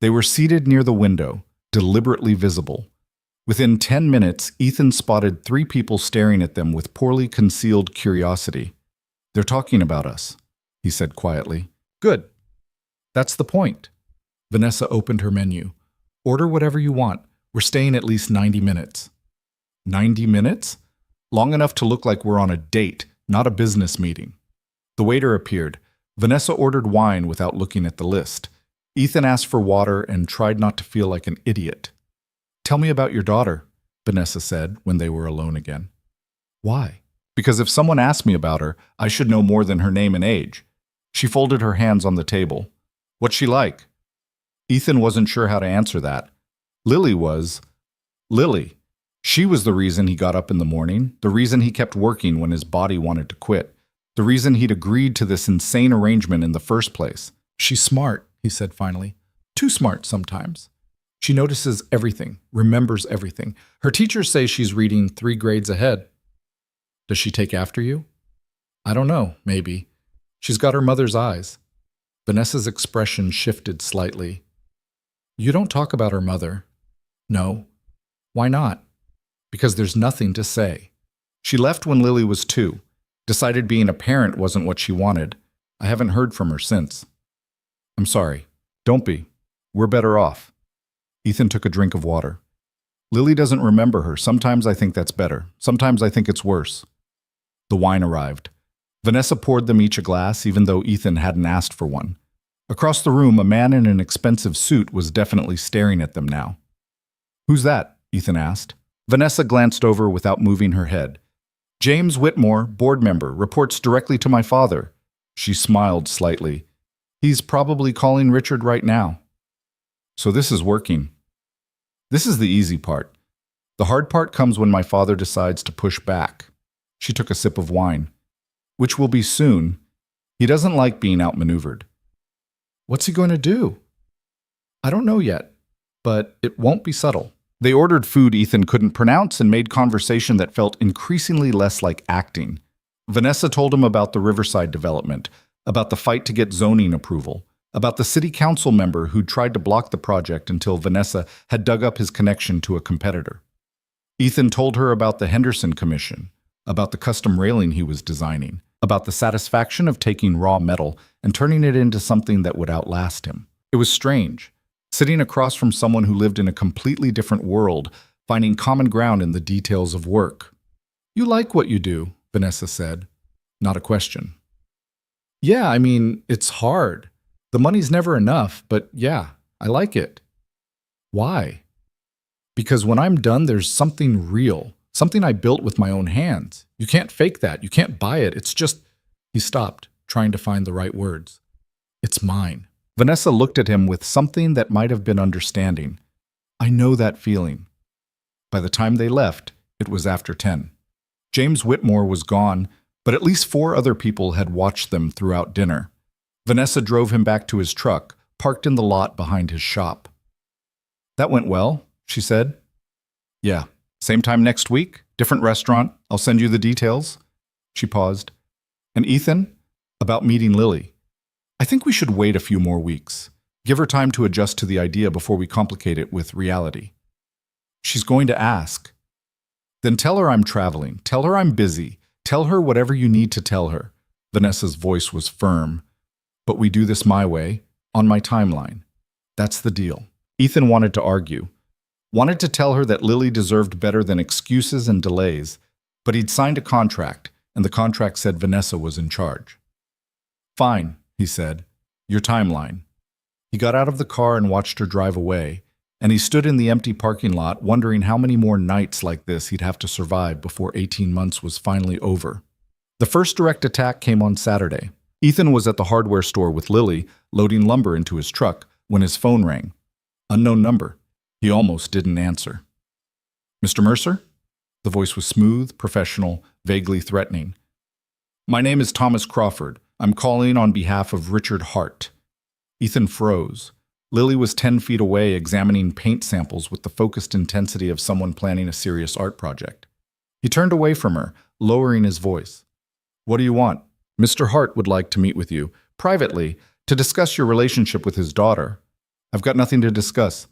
They were seated near the window, deliberately visible. Within 10 minutes, Ethan spotted 3 people staring at them with poorly concealed curiosity. They're talking about us, he said quietly. Good. That's the point. Vanessa opened her menu. Order whatever you want. We're staying at least 90 minutes. 90 minutes? Long enough to look like we're on a date, not a business meeting. The waiter appeared. Vanessa ordered wine without looking at the list. Ethan asked for water and tried not to feel like an idiot. Tell me about your daughter, Vanessa said when they were alone again. Why? Because if someone asked me about her, I should know more than her name and age. She folded her hands on the table. What's she like? Ethan wasn't sure how to answer that. Lily was. Lily. She was the reason he got up in the morning, the reason he kept working when his body wanted to quit, the reason he'd agreed to this insane arrangement in the first place. She's smart, he said finally. Too smart sometimes. She notices everything, remembers everything. Her teachers say she's reading 3 grades ahead. Does she take after you? I don't know, maybe. She's got her mother's eyes. Vanessa's expression shifted slightly. You don't talk about her mother. No. Why not? Because there's nothing to say. She left when Lily was 2, decided being a parent wasn't what she wanted. I haven't heard from her since. I'm sorry. Don't be. We're better off. Ethan took a drink of water. Lily doesn't remember her. Sometimes I think that's better. Sometimes I think it's worse. The wine arrived. Vanessa poured them each a glass, even though Ethan hadn't asked for one. Across the room, a man in an expensive suit was definitely staring at them now. Who's that? Ethan asked. Vanessa glanced over without moving her head. James Whitmore, board member, reports directly to my father. She smiled slightly. He's probably calling Richard right now. So this is working. This is the easy part. The hard part comes when my father decides to push back. She took a sip of wine. Which will be soon. He doesn't like being outmaneuvered. What's he going to do? I don't know yet, but it won't be subtle. They ordered food Ethan couldn't pronounce and made conversation that felt increasingly less like acting. Vanessa told him about the Riverside development, about the fight to get zoning approval, about the city council member who'd tried to block the project until Vanessa had dug up his connection to a competitor. Ethan told her about the Henderson Commission, about the custom railing he was designing, about the satisfaction of taking raw metal and turning it into something that would outlast him. It was strange, sitting across from someone who lived in a completely different world, finding common ground in the details of work. You like what you do, Vanessa said. Not a question. Yeah, I mean, it's hard. The money's never enough, but yeah, I like it. Why? Because when I'm done, there's something real, something I built with my own hands. You can't fake that. You can't buy it. It's just... He stopped, trying to find the right words. It's mine. Vanessa looked at him with something that might have been understanding. I know that feeling. By the time they left, it was after 10. James Whitmore was gone, but at least 4 other people had watched them throughout dinner. Vanessa drove him back to his truck, parked in the lot behind his shop. That went well, she said. Yeah. Same time next week? Different restaurant? I'll send you the details. She paused. And Ethan? About meeting Lily. I think we should wait a few more weeks. Give her time to adjust to the idea before we complicate it with reality. She's going to ask. Then tell her I'm traveling. Tell her I'm busy. Tell her whatever you need to tell her. Vanessa's voice was firm. But we do this my way, on my timeline. That's the deal. Ethan wanted to argue. Wanted to tell her that Lily deserved better than excuses and delays, but he'd signed a contract, and the contract said Vanessa was in charge. Fine, he said. Your timeline. He got out of the car and watched her drive away, and he stood in the empty parking lot wondering how many more nights like this he'd have to survive before 18 months was finally over. The first direct attack came on Saturday. Ethan was at the hardware store with Lily, loading lumber into his truck, when his phone rang. Unknown number. He almost didn't answer. Mr. Mercer? The voice was smooth, professional, vaguely threatening. My name is Thomas Crawford. I'm calling on behalf of Richard Hart. Ethan froze. Lily was 10 feet away examining paint samples with the focused intensity of someone planning a serious art project. He turned away from her, lowering his voice. What do you want? Mr. Hart would like to meet with you, privately, to discuss your relationship with his daughter. I've got nothing to discuss.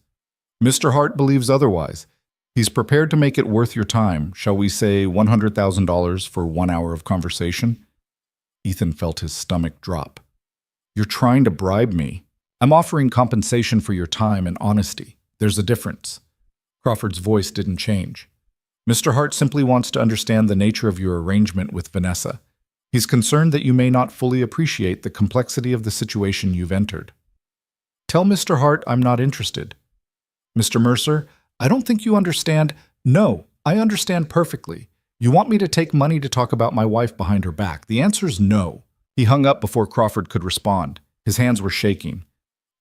Mr. Hart believes otherwise. He's prepared to make it worth your time, shall we say $100,000 for 1 hour of conversation? Ethan felt his stomach drop. You're trying to bribe me. I'm offering compensation for your time and honesty. There's a difference. Crawford's voice didn't change. Mr. Hart simply wants to understand the nature of your arrangement with Vanessa. He's concerned that you may not fully appreciate the complexity of the situation you've entered. Tell Mr. Hart I'm not interested. Mr. Mercer, I don't think you understand. No, I understand perfectly. You want me to take money to talk about my wife behind her back? The answer's no. He hung up before Crawford could respond. His hands were shaking.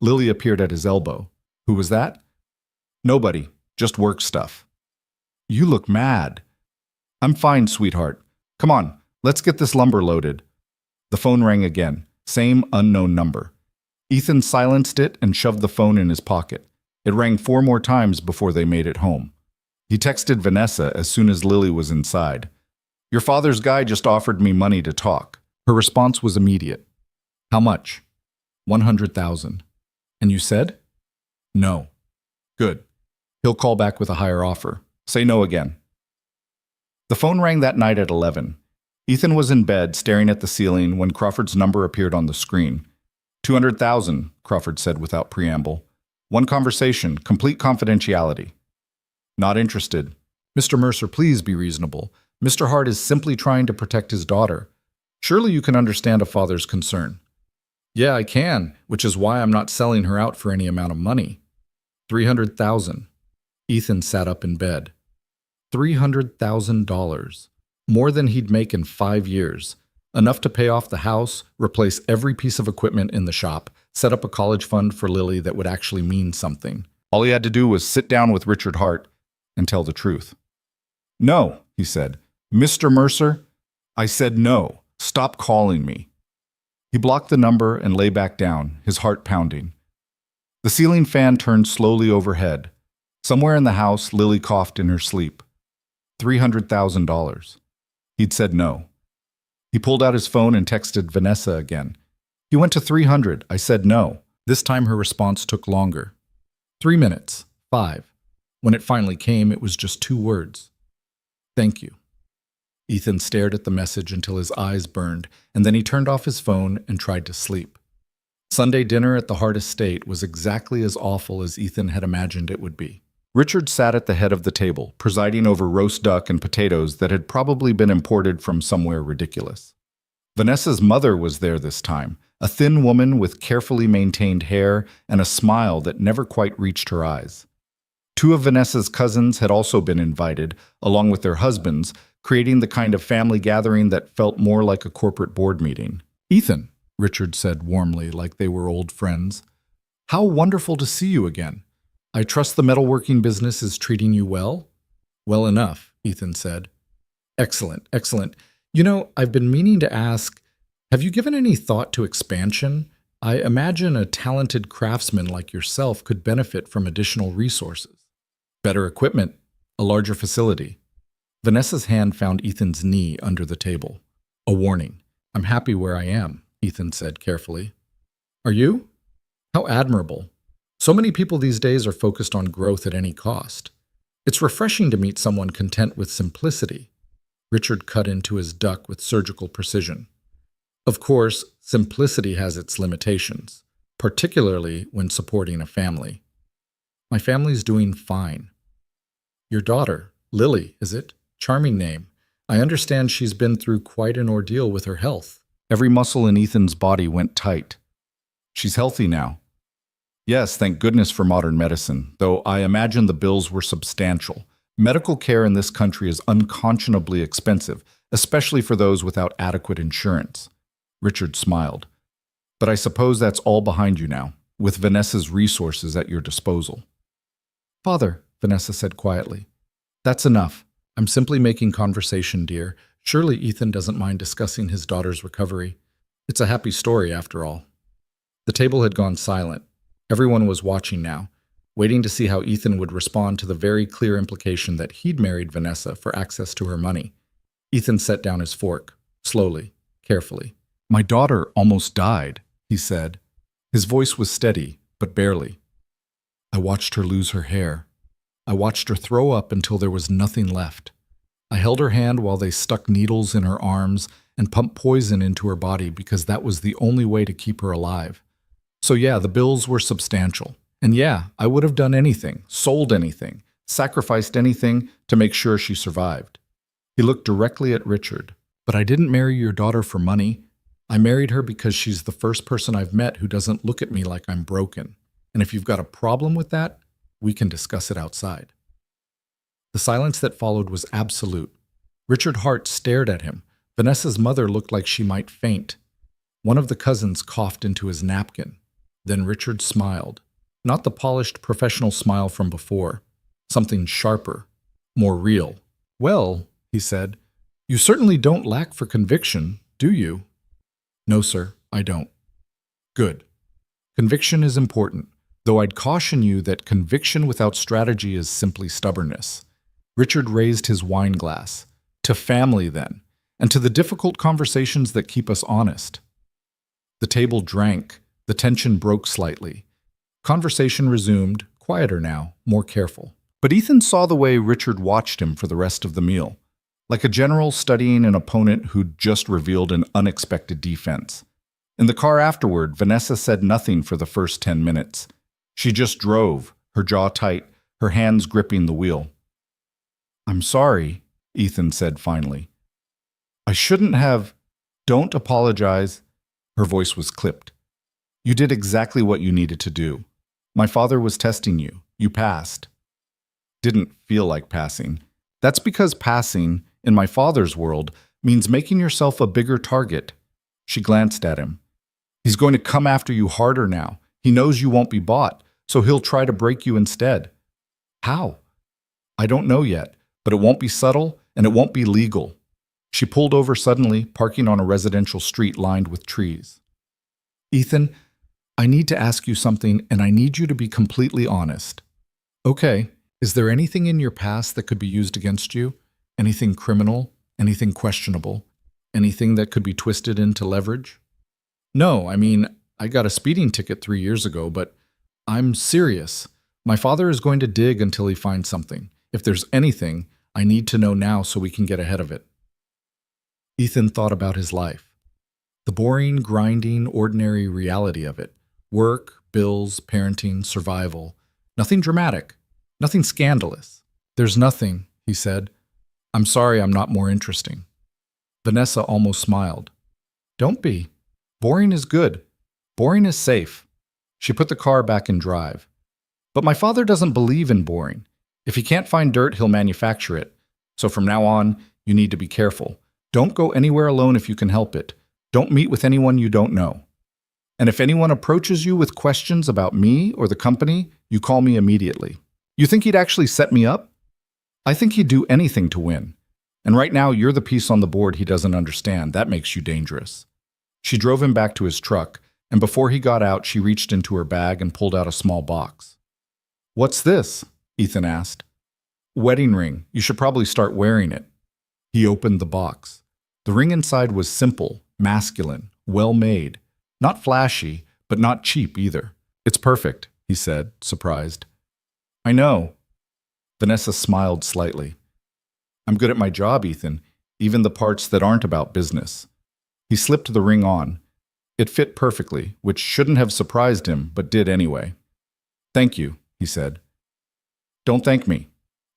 Lily appeared at his elbow. Who was that? Nobody, just work stuff. You look mad. I'm fine, sweetheart. Come on, let's get this lumber loaded. The phone rang again, same unknown number. Ethan silenced it and shoved the phone in his pocket. It rang 4 more times before they made it home. He texted Vanessa as soon as Lily was inside. Your father's guy just offered me money to talk. Her response was immediate. How much? 100,000. And you said? No. Good. He'll call back with a higher offer. Say no again. The phone rang that night at 11. Ethan was in bed staring at the ceiling when Crawford's number appeared on the screen. 200,000, Crawford said without preamble. One conversation, complete confidentiality. Not interested. Mr. Mercer, please be reasonable. Mr. Hart is simply trying to protect his daughter. Surely you can understand a father's concern. Yeah, I can, which is why I'm not selling her out for any amount of money. 300,000. Ethan sat up in bed. $300,000. More than he'd make in 5 years. Enough to pay off the house, replace every piece of equipment in the shop, set up a college fund for Lily that would actually mean something. All he had to do was sit down with Richard Hart and tell the truth. No, he said. Mr. Mercer, I said no. Stop calling me. He blocked the number and lay back down, his heart pounding. The ceiling fan turned slowly overhead. Somewhere in the house, Lily coughed in her sleep. $300,000. He'd said no. He pulled out his phone and texted Vanessa again. He went to 300. I said no. This time her response took longer. 3 minutes. 5. When it finally came, it was just 2 words. Thank you. Ethan stared at the message until his eyes burned, and then he turned off his phone and tried to sleep. Sunday dinner at the Hart estate was exactly as awful as Ethan had imagined it would be. Richard sat at the head of the table, presiding over roast duck and potatoes that had probably been imported from somewhere ridiculous. Vanessa's mother was there this time, a thin woman with carefully maintained hair and a smile that never quite reached her eyes. 2 of Vanessa's cousins had also been invited, along with their husbands, creating the kind of family gathering that felt more like a corporate board meeting. Ethan, Richard said warmly, like they were old friends. How wonderful to see you again. I trust the metalworking business is treating you well? Well enough, Ethan said. Excellent, excellent. You know, I've been meaning to ask, have you given any thought to expansion? I imagine a talented craftsman like yourself could benefit from additional resources. Better equipment, a larger facility. Vanessa's hand found Ethan's knee under the table. A warning. I'm happy where I am, Ethan said carefully. Are you? How admirable. So many people these days are focused on growth at any cost. It's refreshing to meet someone content with simplicity. Richard cut into his duck with surgical precision. Of course, simplicity has its limitations, particularly when supporting a family. My family's doing fine. Your daughter, Lily, is it? Charming name. I understand she's been through quite an ordeal with her health. Every muscle in Ethan's body went tight. She's healthy now. Yes, thank goodness for modern medicine, though I imagine the bills were substantial. Medical care in this country is unconscionably expensive, especially for those without adequate insurance. Richard smiled. But I suppose that's all behind you now, with Vanessa's resources at your disposal. Father, Vanessa said quietly, that's enough. I'm simply making conversation, dear. Surely Ethan doesn't mind discussing his daughter's recovery. It's a happy story, after all. The table had gone silent. Everyone was watching now, waiting to see how Ethan would respond to the very clear implication that he'd married Vanessa for access to her money. Ethan set down his fork, slowly, carefully. My daughter almost died, he said. His voice was steady, but barely. I watched her lose her hair. I watched her throw up until there was nothing left. I held her hand while they stuck needles in her arms and pumped poison into her body because that was the only way to keep her alive. So yeah, the bills were substantial. And yeah, I would have done anything, sold anything, sacrificed anything to make sure she survived. He looked directly at Richard. But I didn't marry your daughter for money. I married her because she's the first person I've met who doesn't look at me like I'm broken. And if you've got a problem with that, we can discuss it outside. The silence that followed was absolute. Richard Hart stared at him. Vanessa's mother looked like she might faint. One of the cousins coughed into his napkin. Then Richard smiled. Not the polished professional smile from before. Something sharper, more real. "Well," he said, "you certainly don't lack for conviction, do you?" "No, sir, I don't." "Good. Conviction is important, though I'd caution you that conviction without strategy is simply stubbornness." Richard raised his wine glass. "To family, then, and to the difficult conversations that keep us honest." The table drank. The tension broke slightly. Conversation resumed, quieter now, more careful. But Ethan saw the way Richard watched him for the rest of the meal, like a general studying an opponent who'd just revealed an unexpected defense. In the car afterward, Vanessa said nothing for the first 10 minutes. She just drove, her jaw tight, her hands gripping the wheel. "I'm sorry," Ethan said finally. "I shouldn't have—" "Don't apologize." Her voice was clipped. "You did exactly what you needed to do. My father was testing you. You passed." "Didn't feel like passing." "That's because passing, in my father's world, means making yourself a bigger target." She glanced at him. "He's going to come after you harder now. He knows you won't be bought, so he'll try to break you instead." "How?" "I don't know yet, but it won't be subtle and it won't be legal." She pulled over suddenly, parking on a residential street lined with trees. "Ethan, I need to ask you something, and I need you to be completely honest." "Okay. Is there anything in your past that could be used against you? Anything criminal? Anything questionable? Anything that could be twisted into leverage?" "No, I mean, I got a speeding ticket 3 years ago, but I'm serious. My father is going to dig until he finds something. If there's anything, I need to know now so we can get ahead of it." Ethan thought about his life. The boring, grinding, ordinary reality of it. Work, bills, parenting, survival. Nothing dramatic. Nothing scandalous. "There's nothing," he said. "I'm sorry I'm not more interesting." Vanessa almost smiled. "Don't be. Boring is good. Boring is safe." She put the car back in drive. "But my father doesn't believe in boring. If he can't find dirt, he'll manufacture it. So from now on, you need to be careful. Don't go anywhere alone if you can help it. Don't meet with anyone you don't know. And if anyone approaches you with questions about me or the company, you call me immediately." "You think he'd actually set me up?" "I think he'd do anything to win. And right now, you're the piece on the board he doesn't understand. That makes you dangerous." She drove him back to his truck, and before he got out, she reached into her bag and pulled out a small box. "What's this?" Ethan asked. "Wedding ring. You should probably start wearing it." He opened the box. The ring inside was simple, masculine, well-made. Not flashy, but not cheap either. "It's perfect," he said, surprised. "I know." Vanessa smiled slightly. "I'm good at my job, Ethan, even the parts that aren't about business." He slipped the ring on. It fit perfectly, which shouldn't have surprised him, but did anyway. "Thank you," he said. "Don't thank me.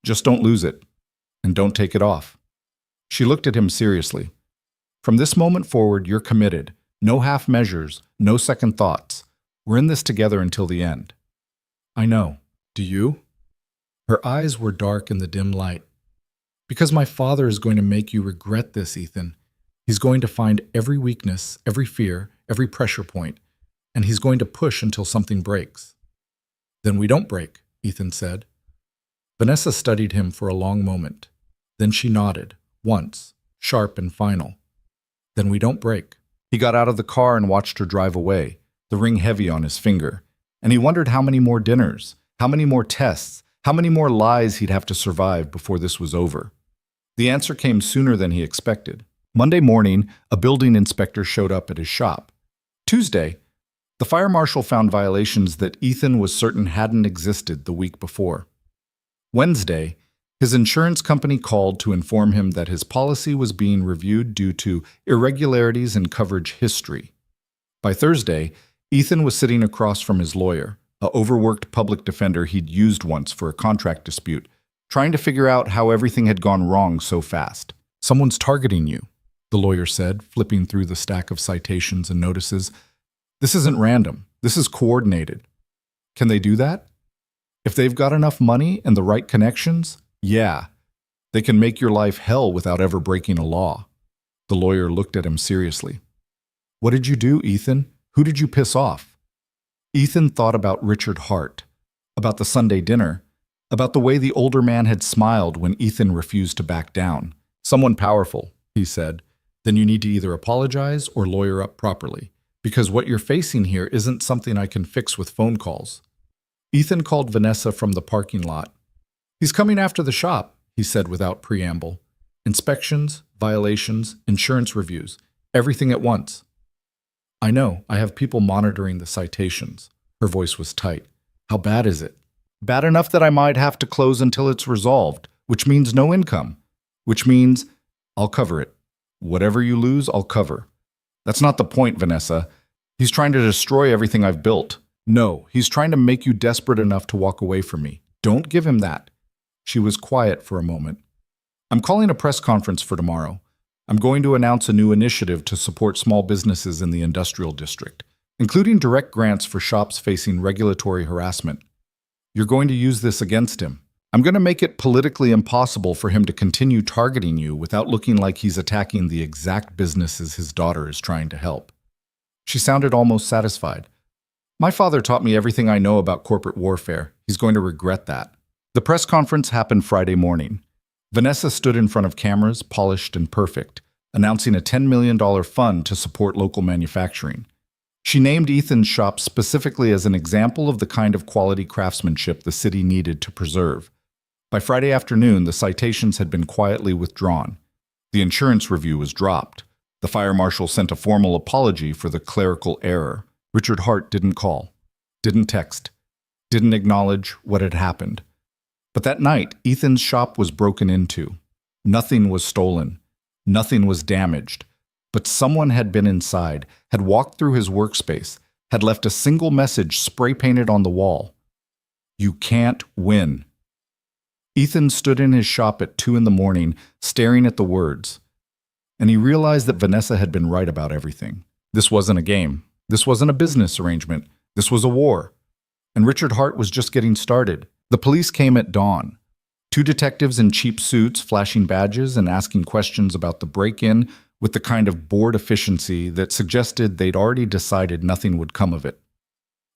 Just don't lose it. And don't take it off." She looked at him seriously. "From this moment forward, you're committed. No half measures, no second thoughts. We're in this together until the end." "I know. Do you?" Her eyes were dark in the dim light. "Because my father is going to make you regret this, Ethan. He's going to find every weakness, every fear, every pressure point, and he's going to push until something breaks." "Then we don't break," Ethan said. Vanessa studied him for a long moment. Then she nodded, once, sharp and final. "Then we don't break." He got out of the car and watched her drive away, the ring heavy on his finger, and he wondered how many more dinners, how many more tests, how many more lies he'd have to survive before this was over. The answer came sooner than he expected. Monday morning, a building inspector showed up at his shop. Tuesday, the fire marshal found violations that Ethan was certain hadn't existed the week before. Wednesday, his insurance company called to inform him that his policy was being reviewed due to irregularities in coverage history. By Thursday, Ethan was sitting across from his lawyer, a overworked public defender he'd used once for a contract dispute, trying to figure out how everything had gone wrong so fast. "Someone's targeting you," the lawyer said, flipping through the stack of citations and notices. "This isn't random. This is coordinated." "Can they do that?" "If they've got enough money and the right connections, yeah." They can make your life hell without ever breaking a law. The lawyer looked at him seriously. What did you do, Ethan? Who did you piss off? Ethan thought about Richard Hart, about the Sunday dinner, about the way the older man had smiled when Ethan refused to back down. Someone powerful, he said. Then you need to either apologize or lawyer up properly, because what you're facing here isn't something I can fix with phone calls. Ethan called Vanessa from the parking lot. He's coming after the shop, he said without preamble. Inspections, violations, insurance reviews, everything at once. I know, I have people monitoring the citations. Her voice was tight. How bad is it? Bad enough that I might have to close until it's resolved, which means no income, which means I'll cover it. Whatever you lose, I'll cover. That's not the point, Vanessa. He's trying to destroy everything I've built. No, he's trying to make you desperate enough to walk away from me. Don't give him that. She was quiet for a moment. I'm calling a press conference for tomorrow. I'm going to announce a new initiative to support small businesses in the industrial district, including direct grants for shops facing regulatory harassment. You're going to use this against him. I'm going to make it politically impossible for him to continue targeting you without looking like he's attacking the exact businesses his daughter is trying to help. She sounded almost satisfied. My father taught me everything I know about corporate warfare. He's going to regret that. The press conference happened Friday morning. Vanessa stood in front of cameras, polished and perfect, announcing a $10 million fund to support local manufacturing. She named Ethan's shop specifically as an example of the kind of quality craftsmanship the city needed to preserve. By Friday afternoon, the citations had been quietly withdrawn. The insurance review was dropped. The fire marshal sent a formal apology for the clerical error. Richard Hart didn't call, didn't text, didn't acknowledge what had happened. But that night, Ethan's shop was broken into. Nothing was stolen. Nothing was damaged. But someone had been inside, had walked through his workspace, had left a single message spray-painted on the wall. You can't win. Ethan stood in his shop at 2 a.m, staring at the words. And he realized that Vanessa had been right about everything. This wasn't a game. This wasn't a business arrangement. This was a war. And Richard Hart was just getting started. The police came at dawn. 2 detectives in cheap suits, flashing badges and asking questions about the break-in with the kind of bored efficiency that suggested they'd already decided nothing would come of it.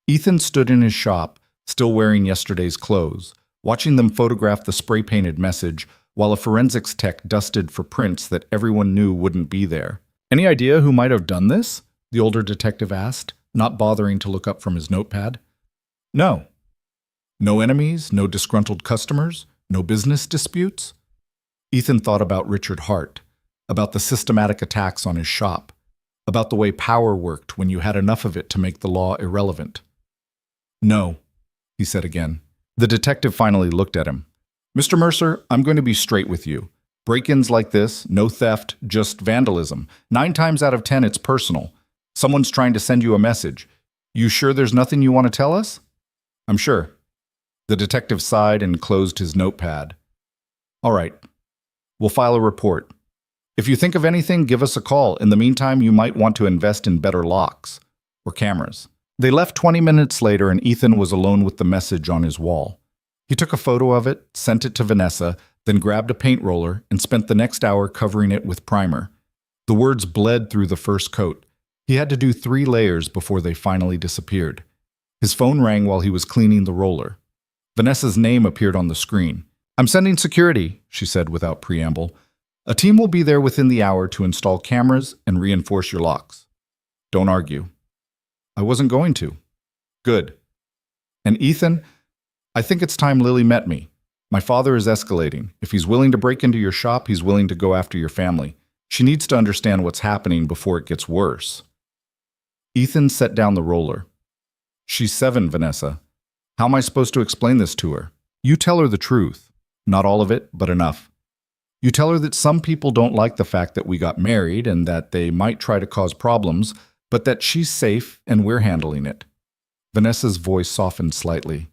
Ethan stood in his shop, still wearing yesterday's clothes, watching them photograph the spray-painted message while a forensics tech dusted for prints that everyone knew wouldn't be there. Any idea who might have done this? The older detective asked, not bothering to look up from his notepad. No. No enemies, no disgruntled customers, no business disputes? Ethan thought about Richard Hart, about the systematic attacks on his shop, about the way power worked when you had enough of it to make the law irrelevant. No, he said again. The detective finally looked at him. Mr. Mercer, I'm going to be straight with you. Break-ins like this, no theft, just vandalism. 9 times out of 10, it's personal. Someone's trying to send you a message. You sure there's nothing you want to tell us? I'm sure. The detective sighed and closed his notepad. All right. We'll file a report. If you think of anything, give us a call. In the meantime, you might want to invest in better locks or cameras. They left 20 minutes later and Ethan was alone with the message on his wall. He took a photo of it, sent it to Vanessa, then grabbed a paint roller and spent the next hour covering it with primer. The words bled through the first coat. He had to do 3 layers before they finally disappeared. His phone rang while he was cleaning the roller. Vanessa's name appeared on the screen. I'm sending security, she said without preamble. A team will be there within the hour to install cameras and reinforce your locks. Don't argue. I wasn't going to. Good. And Ethan, I think it's time Lily met me. My father is escalating. If he's willing to break into your shop, he's willing to go after your family. She needs to understand what's happening before it gets worse. Ethan set down the roller. She's 7, Vanessa. How am I supposed to explain this to her? You tell her the truth. Not all of it, but enough. You tell her that some people don't like the fact that we got married and that they might try to cause problems, but that she's safe and we're handling it. Vanessa's voice softened slightly.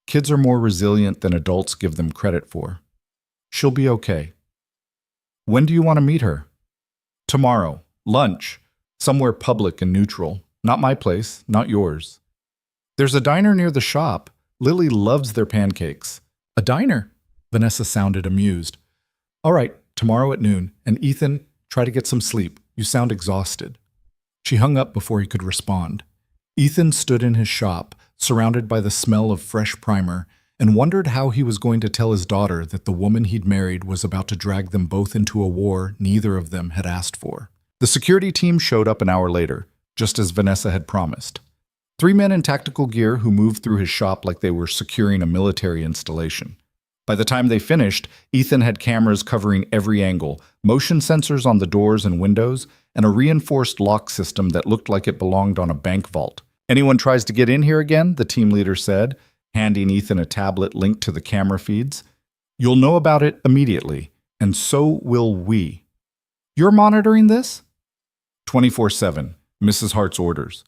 Kids are more resilient than adults give them credit for. She'll be okay. When do you want to meet her? Tomorrow. Lunch. Somewhere public and neutral. Not my place, not yours. There's a diner near the shop. Lily loves their pancakes. A diner? Vanessa sounded amused. All right, tomorrow at noon. And Ethan, try to get some sleep. You sound exhausted. She hung up before he could respond. Ethan stood in his shop, surrounded by the smell of fresh primer, and wondered how he was going to tell his daughter that the woman he'd married was about to drag them both into a war neither of them had asked for. The security team showed up an hour later, just as Vanessa had promised. 3 men in tactical gear who moved through his shop like they were securing a military installation. By the time they finished, Ethan had cameras covering every angle, motion sensors on the doors and windows, and a reinforced lock system that looked like it belonged on a bank vault. Anyone tries to get in here again, the team leader said, handing Ethan a tablet linked to the camera feeds. You'll know about it immediately, and so will we. You're monitoring this? 24/7, Mrs. Hart's orders.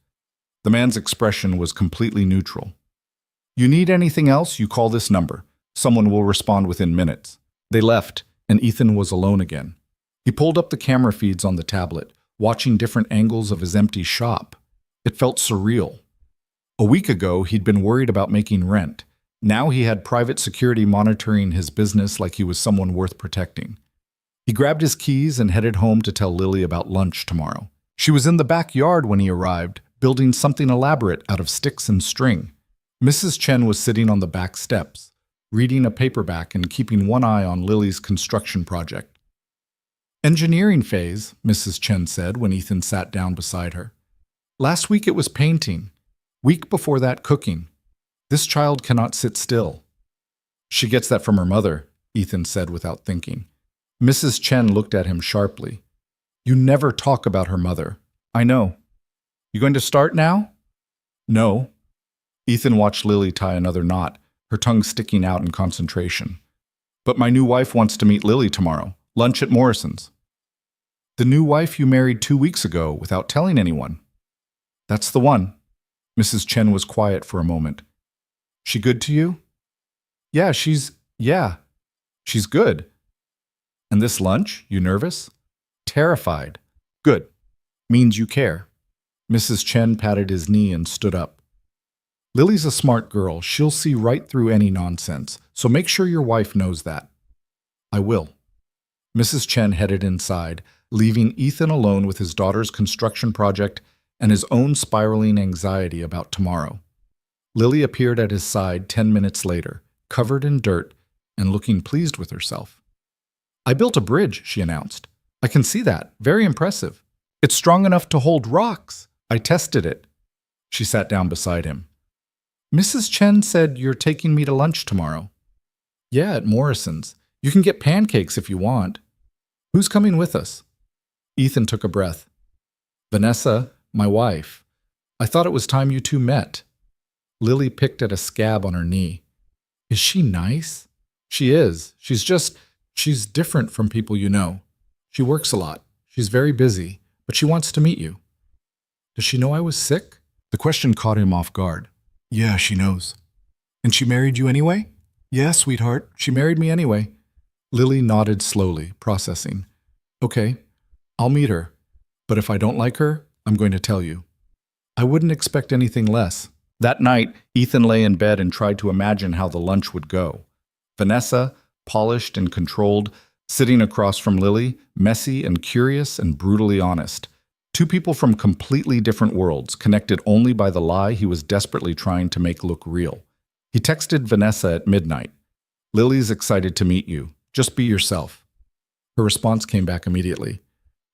The man's expression was completely neutral. You need anything else, you call this number. Someone will respond within minutes. They left, and Ethan was alone again. He pulled up the camera feeds on the tablet, watching different angles of his empty shop. It felt surreal. A week ago, he'd been worried about making rent. Now he had private security monitoring his business like he was someone worth protecting. He grabbed his keys and headed home to tell Lily about lunch tomorrow. She was in the backyard when he arrived, building something elaborate out of sticks and string. Mrs. Chen was sitting on the back steps, reading a paperback and keeping one eye on Lily's construction project. Engineering phase, Mrs. Chen said when Ethan sat down beside her. Last week it was painting. Week before that, cooking. This child cannot sit still. She gets that from her mother, Ethan said without thinking. Mrs. Chen looked at him sharply. You never talk about her mother. I know. You going to start now? No. Ethan watched Lily tie another knot, her tongue sticking out in concentration. But my new wife wants to meet Lily tomorrow. Lunch at Morrison's. The new wife you married 2 weeks ago without telling anyone. That's the one. Mrs. Chen was quiet for a moment. She good to you? Yeah, she's good. And this lunch, you nervous? Terrified. Good. Means you care. Mrs. Chen patted his knee and stood up. Lily's a smart girl. She'll see right through any nonsense, so make sure your wife knows that. I will. Mrs. Chen headed inside, leaving Ethan alone with his daughter's construction project and his own spiraling anxiety about tomorrow. Lily appeared at his side 10 minutes later, covered in dirt and looking pleased with herself. I built a bridge, she announced. I can see that. Very impressive. It's strong enough to hold rocks. I tested it. She sat down beside him. Mrs. Chen said you're taking me to lunch tomorrow. Yeah, at Morrison's. You can get pancakes if you want. Who's coming with us? Ethan took a breath. Vanessa, my wife. I thought it was time you two met. Lily picked at a scab on her knee. Is she nice? She is. She's different from people you know. She works a lot. She's very busy, but she wants to meet you. Does she know I was sick? The question caught him off guard. Yeah, she knows. And she married you anyway? Yeah, sweetheart. She married me anyway. Lily nodded slowly, processing. Okay, I'll meet her. But if I don't like her, I'm going to tell you. I wouldn't expect anything less. That night, Ethan lay in bed and tried to imagine how the lunch would go. Vanessa, polished and controlled, sitting across from Lily, messy and curious and brutally honest. Two people from completely different worlds, connected only by the lie he was desperately trying to make look real. He texted Vanessa at midnight. Lily's excited to meet you. Just be yourself. Her response came back immediately.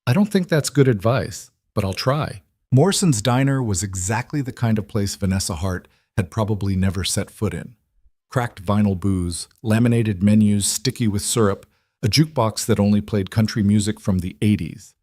I don't think that's good advice, but I'll try. Morrison's Diner was exactly the kind of place Vanessa Hart had probably never set foot in. Cracked vinyl booze, laminated menus sticky with syrup, a jukebox that only played country music from the 80s.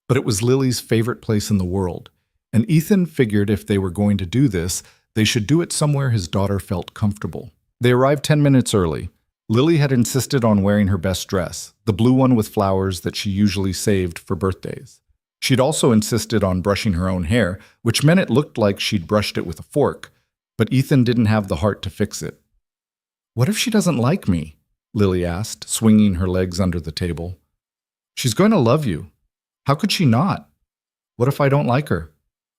But it was Lily's favorite place in the world, and Ethan figured if they were going to do this, they should do it somewhere his daughter felt comfortable. They arrived 10 minutes early. Lily had insisted on wearing her best dress, the blue one with flowers that she usually saved for birthdays. She'd also insisted on brushing her own hair, which meant it looked like she'd brushed it with a fork, but Ethan didn't have the heart to fix it. What if she doesn't like me? Lily asked, swinging her legs under the table. She's going to love you. How could she not? What if I don't like her?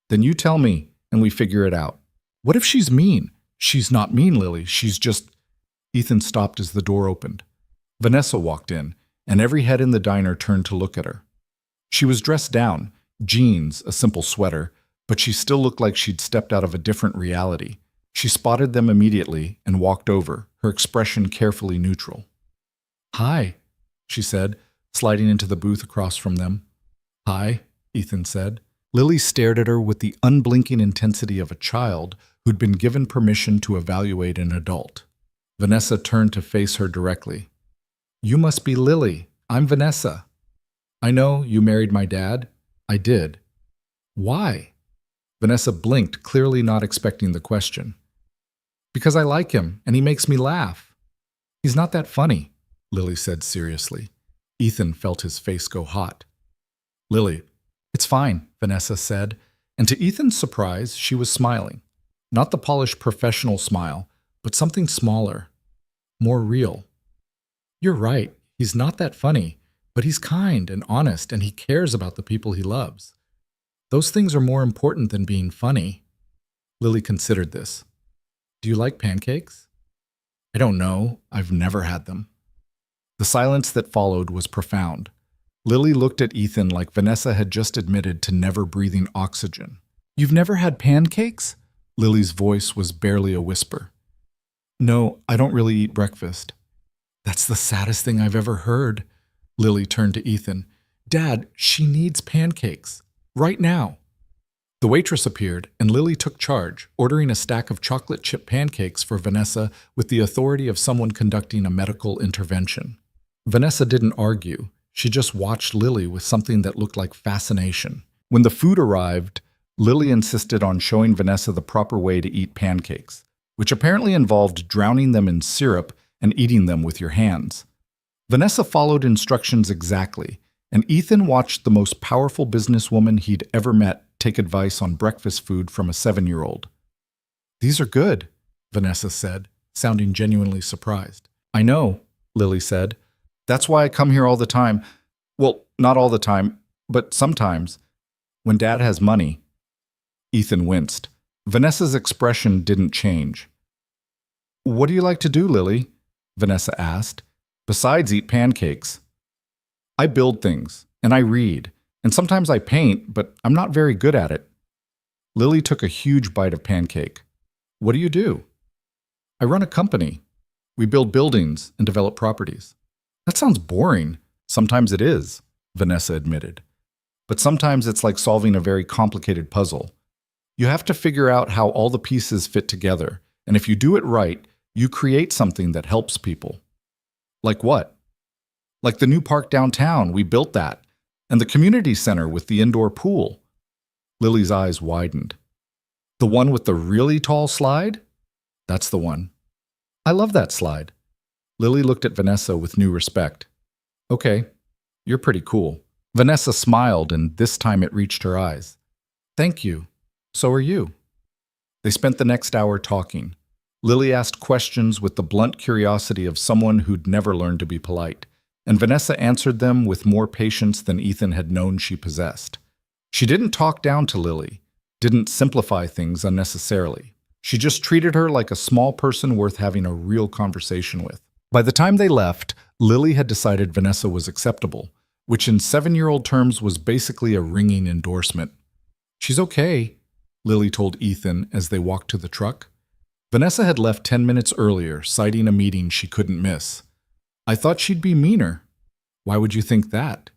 Then you tell me, and we figure it out. What if she's mean? She's not mean, Lily. She's just... Ethan stopped as the door opened. Vanessa walked in, and every head in the diner turned to look at her. She was dressed down, jeans, a simple sweater, but she still looked like she'd stepped out of a different reality. She spotted them immediately and walked over, her expression carefully neutral. "Hi," she said, sliding into the booth across from them. "Hi," Ethan said. Lily stared at her with the unblinking intensity of a child who'd been given permission to evaluate an adult. Vanessa turned to face her directly. "You must be Lily. I'm Vanessa." "I know you married my dad." "I did." "Why?" Vanessa blinked, clearly not expecting the question. "Because I like him, and he makes me laugh." "He's not that funny," Lily said seriously. Ethan felt his face go hot. "Lily, it's fine," Vanessa said, and to Ethan's surprise, she was smiling. Not the polished professional smile, but something smaller, more real. "You're right, he's not that funny, but he's kind and honest, and he cares about the people he loves. Those things are more important than being funny." Lily considered this. "Do you like pancakes?" "I don't know. I've never had them." The silence that followed was profound. Lily looked at Ethan like Vanessa had just admitted to never breathing oxygen. "You've never had pancakes?" Lily's voice was barely a whisper. "No, I don't really eat breakfast." "That's the saddest thing I've ever heard." Lily turned to Ethan. "Dad, she needs pancakes. Right now." The waitress appeared, and Lily took charge, ordering a stack of chocolate chip pancakes for Vanessa with the authority of someone conducting a medical intervention. Vanessa didn't argue. She just watched Lily with something that looked like fascination. When the food arrived, Lily insisted on showing Vanessa the proper way to eat pancakes, which apparently involved drowning them in syrup and eating them with your hands. Vanessa followed instructions exactly, and Ethan watched the most powerful businesswoman he'd ever met take advice on breakfast food from a 7-year-old. "These are good," Vanessa said, sounding genuinely surprised. "I know," Lily said. "That's why I come here all the time. Well, not all the time, but sometimes. When Dad has money." Ethan winced. Vanessa's expression didn't change. "What do you like to do, Lily?" Vanessa asked. "Besides eat pancakes." "I build things, and I read, and sometimes I paint, but I'm not very good at it." Lily took a huge bite of pancake. "What do you do?" "I run a company. We build buildings and develop properties." "That sounds boring." "Sometimes it is," Vanessa admitted. "But sometimes it's like solving a very complicated puzzle. You have to figure out how all the pieces fit together, and if you do it right, you create something that helps people." "Like what?" "Like the new park downtown, we built that, and the community center with the indoor pool." Lily's eyes widened. "The one with the really tall slide?" "That's the one." "I love that slide." Lily looked at Vanessa with new respect. "Okay, you're pretty cool." Vanessa smiled, and this time it reached her eyes. "Thank you. So are you." They spent the next hour talking. Lily asked questions with the blunt curiosity of someone who'd never learned to be polite, and Vanessa answered them with more patience than Ethan had known she possessed. She didn't talk down to Lily, didn't simplify things unnecessarily. She just treated her like a small person worth having a real conversation with. By the time they left, Lily had decided Vanessa was acceptable, which in 7-year-old terms was basically a ringing endorsement. "She's okay," Lily told Ethan as they walked to the truck. Vanessa had left 10 minutes earlier, citing a meeting she couldn't miss. "I thought she'd be meaner." "Why would you think that?"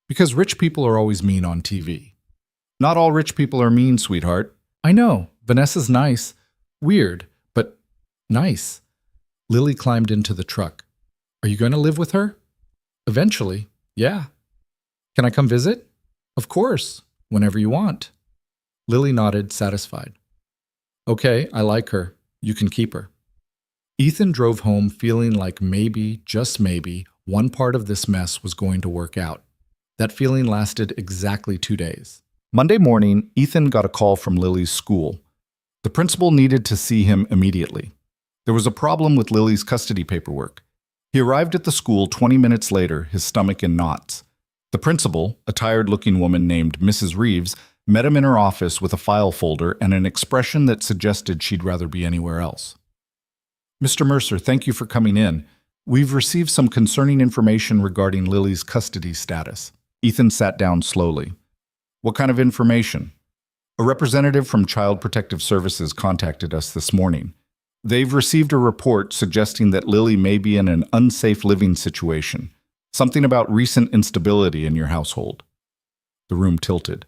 "Because rich people are always mean on TV." "Not all rich people are mean, sweetheart." "I know. Vanessa's nice. Weird, but nice." Lily climbed into the truck. "Are you going to live with her?" "Eventually, yeah." "Can I come visit?" "Of course, whenever you want." Lily nodded, satisfied. "Okay, I like her. You can keep her." Ethan drove home feeling like maybe, just maybe, one part of this mess was going to work out. That feeling lasted exactly 2 days. Monday morning, Ethan got a call from Lily's school. The principal needed to see him immediately. There was a problem with Lily's custody paperwork. He arrived at the school 20 minutes later, his stomach in knots. The principal, a tired-looking woman named Mrs. Reeves, met him in her office with a file folder and an expression that suggested she'd rather be anywhere else. "Mr. Mercer, thank you for coming in. We've received some concerning information regarding Lily's custody status. Ethan sat down slowly. What kind of information? A representative from Child Protective Services contacted us this morning. They've received a report suggesting that Lily may be in an unsafe living situation. Something about recent instability in your household. The room tilted.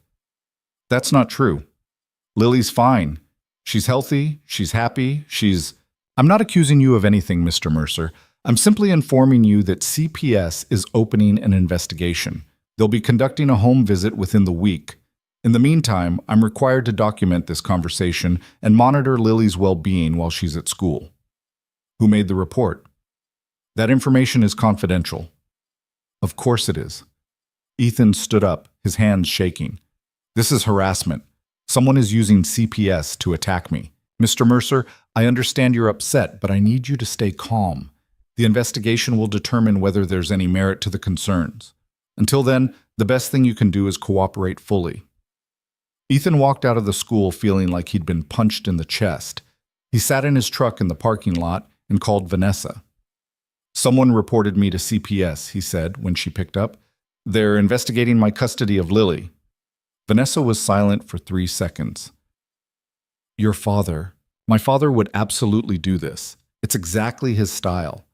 That's not true. Lily's fine. She's healthy. She's happy. I'm not accusing you of anything, Mr. Mercer. I'm simply informing you that CPS is opening an investigation. They'll be conducting a home visit within the week. In the meantime, I'm required to document this conversation and monitor Lily's well-being while she's at school. Who made the report? That information is confidential. Of course it is. Ethan stood up, his hands shaking. This is harassment. Someone is using CPS to attack me. Mr. Mercer, I understand you're upset, but I need you to stay calm. The investigation will determine whether there's any merit to the concerns. Until then, the best thing you can do is cooperate fully. Ethan walked out of the school feeling like he'd been punched in the chest. He sat in his truck in the parking lot and called Vanessa. Someone reported me to CPS, he said when she picked up. They're investigating my custody of Lily. Vanessa was silent for 3 seconds. Your father. My father would absolutely do this. It's exactly his style.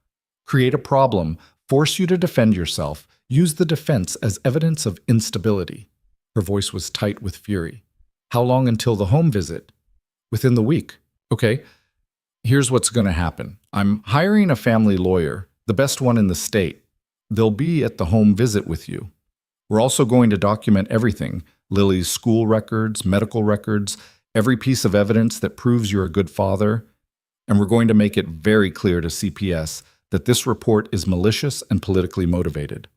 Create a problem, force you to defend yourself, use the defense as evidence of instability. Her voice was tight with fury. How long until the home visit? Within the week. Okay, here's what's going to happen. I'm hiring a family lawyer, the best one in the state. They'll be at the home visit with you. We're also going to document everything, Lily's school records, medical records, every piece of evidence that proves you're a good father. And we're going to make it very clear to CPS that this report is malicious and politically motivated.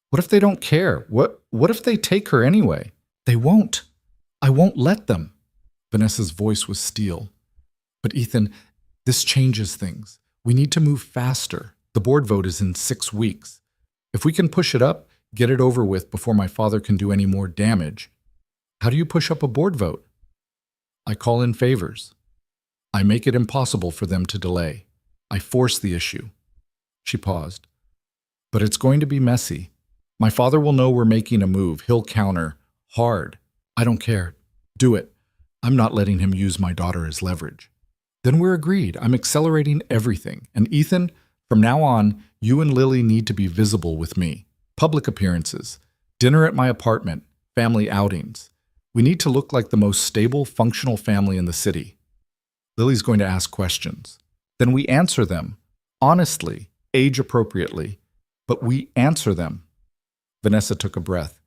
What if they don't care? What if they take her anyway? They won't. I won't let them. Vanessa's voice was steel. But Ethan, this changes things. We need to move faster. The board vote is in 6 weeks. If we can push it up, get it over with before my father can do any more damage. How do you push up a board vote? I call in favors. I make it impossible for them to delay. I force the issue. She paused. But it's going to be messy. My father will know we're making a move. He'll counter. Hard. I don't care. Do it. I'm not letting him use my daughter as leverage. Then we're agreed. I'm accelerating everything. And Ethan, from now on, you and Lily need to be visible with me. Public appearances, dinner at my apartment, family outings. We need to look like the most stable, functional family in the city. Lily's going to ask questions. Then we answer them. Honestly, age-appropriately. But we answer them. Vanessa took a breath.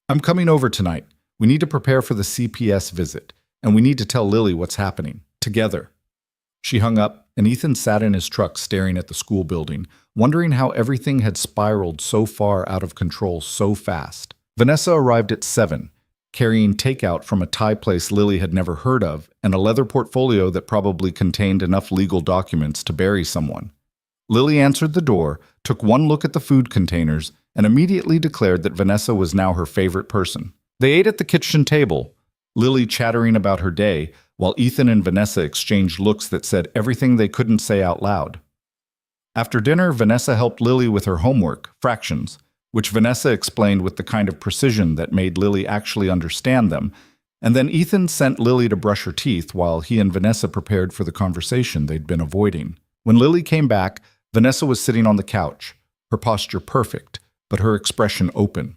I'm coming over tonight. We need to prepare for the CPS visit, and we need to tell Lily what's happening, together. She hung up, and Ethan sat in his truck staring at the school building, wondering how everything had spiraled so far out of control so fast. Vanessa arrived at 7, carrying takeout from a Thai place Lily had never heard of and a leather portfolio that probably contained enough legal documents to bury someone. Lily answered the door, took one look at the food containers, and immediately declared that Vanessa was now her favorite person. They ate at the kitchen table, Lily chattering about her day, while Ethan and Vanessa exchanged looks that said everything they couldn't say out loud. After dinner, Vanessa helped Lily with her homework, fractions, which Vanessa explained with the kind of precision that made Lily actually understand them, and then Ethan sent Lily to brush her teeth while he and Vanessa prepared for the conversation they'd been avoiding. When Lily came back, Vanessa was sitting on the couch, her posture perfect, but her expression open.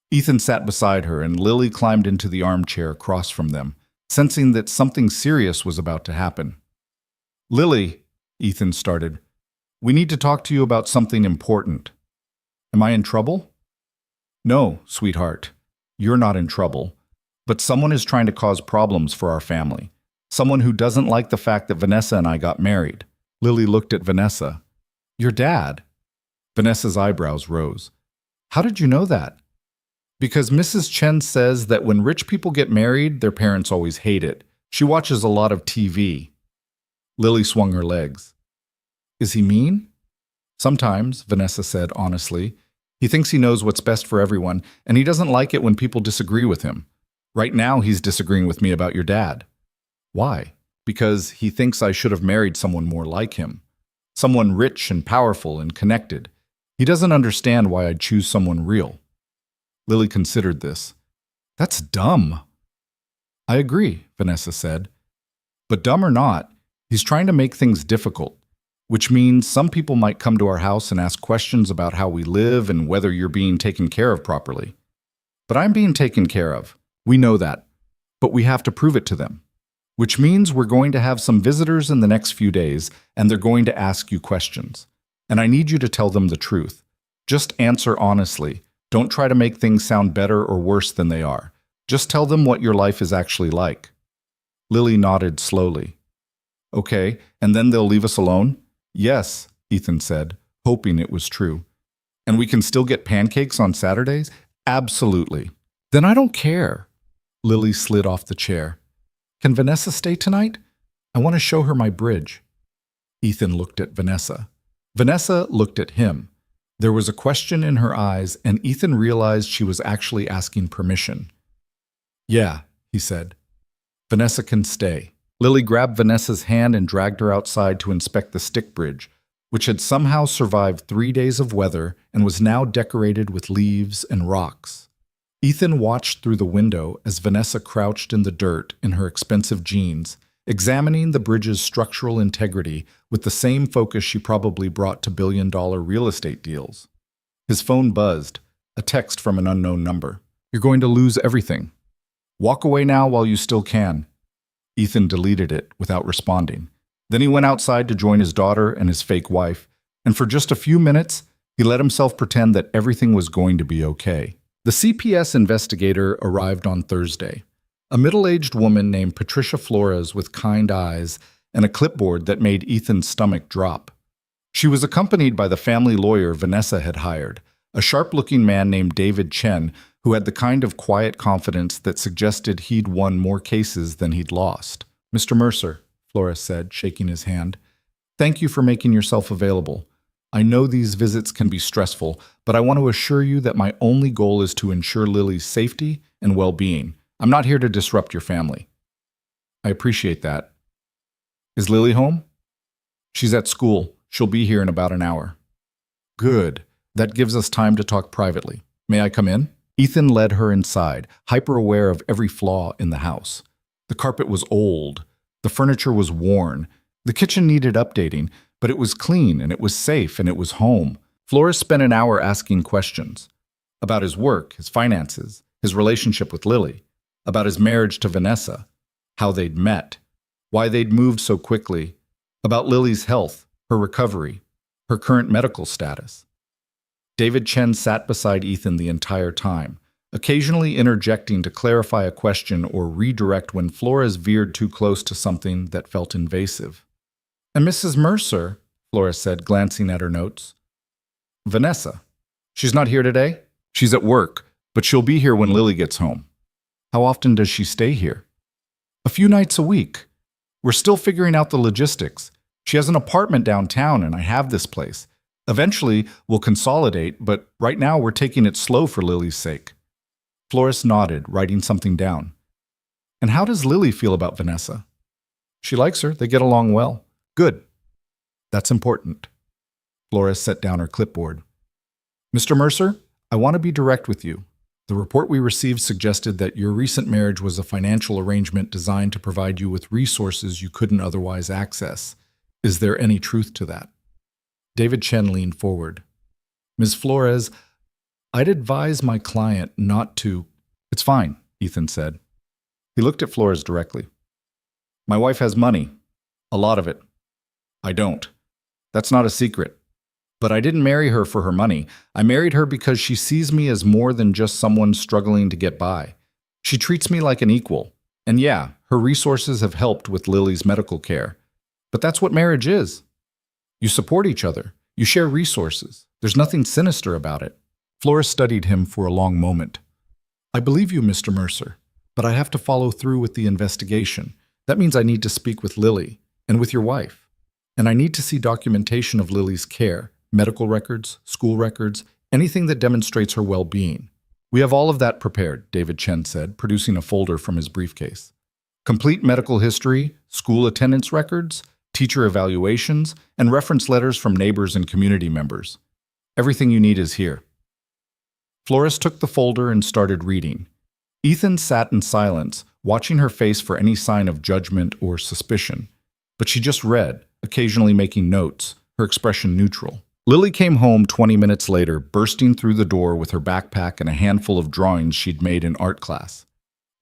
Ethan sat beside her, and Lily climbed into the armchair across from them, sensing that something serious was about to happen. Lily, Ethan started, we need to talk to you about something important. Am I in trouble? No, sweetheart, you're not in trouble, but someone is trying to cause problems for our family. Someone who doesn't like the fact that Vanessa and I got married. Lily looked at Vanessa. Your dad? Vanessa's eyebrows rose. How did you know that? Because Mrs. Chen says that when rich people get married, their parents always hate it. She watches a lot of TV. Lily swung her legs. Is he mean? Sometimes, Vanessa said honestly. He thinks he knows what's best for everyone, and he doesn't like it when people disagree with him. Right now, he's disagreeing with me about your dad. Why? Because he thinks I should have married someone more like him. someone rich and powerful and connected. He doesn't understand why I'd choose someone real. Lily considered this. That's dumb. I agree, Vanessa said. But dumb or not, he's trying to make things difficult, which means some people might come to our house and ask questions about how we live and whether you're being taken care of properly. But I'm being taken care of. We know that. But we have to prove it to them. Which means we're going to have some visitors in the next few days, and they're going to ask you questions. And I need you to tell them the truth. Just answer honestly. Don't try to make things sound better or worse than they are. Just tell them what your life is actually like. Lily nodded slowly. Okay, and then they'll leave us alone? Yes, Ethan said, hoping it was true. And we can still get pancakes on Saturdays? Absolutely. Then I don't care. Lily slid off the chair. Can Vanessa stay tonight? I want to show her my bridge. Ethan looked at Vanessa. Vanessa looked at him. There was a question in her eyes, and Ethan realized she was actually asking permission. Yeah, he said. Vanessa can stay. Lily grabbed Vanessa's hand and dragged her outside to inspect the stick bridge, which had somehow survived 3 days of weather and was now decorated with leaves and rocks. Ethan watched through the window as Vanessa crouched in the dirt in her expensive jeans, examining the bridge's structural integrity with the same focus she probably brought to billion-dollar real estate deals. His phone buzzed, a text from an unknown number. You're going to lose everything. Walk away now while you still can. Ethan deleted it without responding. Then he went outside to join his daughter and his fake wife, and for just a few minutes, he let himself pretend that everything was going to be okay. The CPS investigator arrived on Thursday, a middle-aged woman named Patricia Flores with kind eyes and a clipboard that made Ethan's stomach drop. She was accompanied by the family lawyer Vanessa had hired, a sharp-looking man named David Chen, who had the kind of quiet confidence that suggested he'd won more cases than he'd lost. Mr. Mercer, Flores said, shaking his hand, thank you for making yourself available. I know these visits can be stressful, but I want to assure you that my only goal is to ensure Lily's safety and well-being. I'm not here to disrupt your family. I appreciate that. Is Lily home? She's at school. She'll be here in about an hour. Good. That gives us time to talk privately. May I come in? Ethan led her inside, hyper-aware of every flaw in the house. The carpet was old. The furniture was worn. The kitchen needed updating, but it was clean and it was safe and it was home. Flores spent an hour asking questions about his work, his finances, his relationship with Lily, about his marriage to Vanessa, how they'd met, why they'd moved so quickly, about Lily's health, her recovery, her current medical status. David Chen sat beside Ethan the entire time, occasionally interjecting to clarify a question or redirect when Flores veered too close to something that felt invasive. And Mrs. Mercer, Flores said, glancing at her notes. Vanessa. She's not here today? She's at work, but she'll be here when Lily gets home. How often does she stay here? A few nights a week. We're still figuring out the logistics. She has an apartment downtown and I have this place. Eventually, we'll consolidate, but right now we're taking it slow for Lily's sake. Flores nodded, writing something down. And how does Lily feel about Vanessa? She likes her. They get along well. Good. That's important. Flores set down her clipboard. Mr. Mercer, I want to be direct with you. The report we received suggested that your recent marriage was a financial arrangement designed to provide you with resources you couldn't otherwise access. Is there any truth to that? David Chen leaned forward. Ms. Flores, I'd advise my client not to. It's fine, Ethan said. He looked at Flores directly. My wife has money. A lot of it. I don't. That's not a secret. But I didn't marry her for her money. I married her because she sees me as more than just someone struggling to get by. She treats me like an equal. And yeah, her resources have helped with Lily's medical care. But that's what marriage is. You support each other. You share resources. There's nothing sinister about it. Flores studied him for a long moment. I believe you, Mr. Mercer, but I have to follow through with the investigation. That means I need to speak with Lily and with your wife. And I need to see documentation of Lily's care, medical records, school records, anything that demonstrates her well-being. We have all of that prepared, David Chen said, producing a folder from his briefcase. Complete medical history, school attendance records, teacher evaluations, and reference letters from neighbors and community members. Everything you need is here. Flores took the folder and started reading. Ethan sat in silence, watching her face for any sign of judgment or suspicion. But she just read, occasionally making notes, her expression neutral. Lily came home 20 minutes later, bursting through the door with her backpack and a handful of drawings she'd made in art class.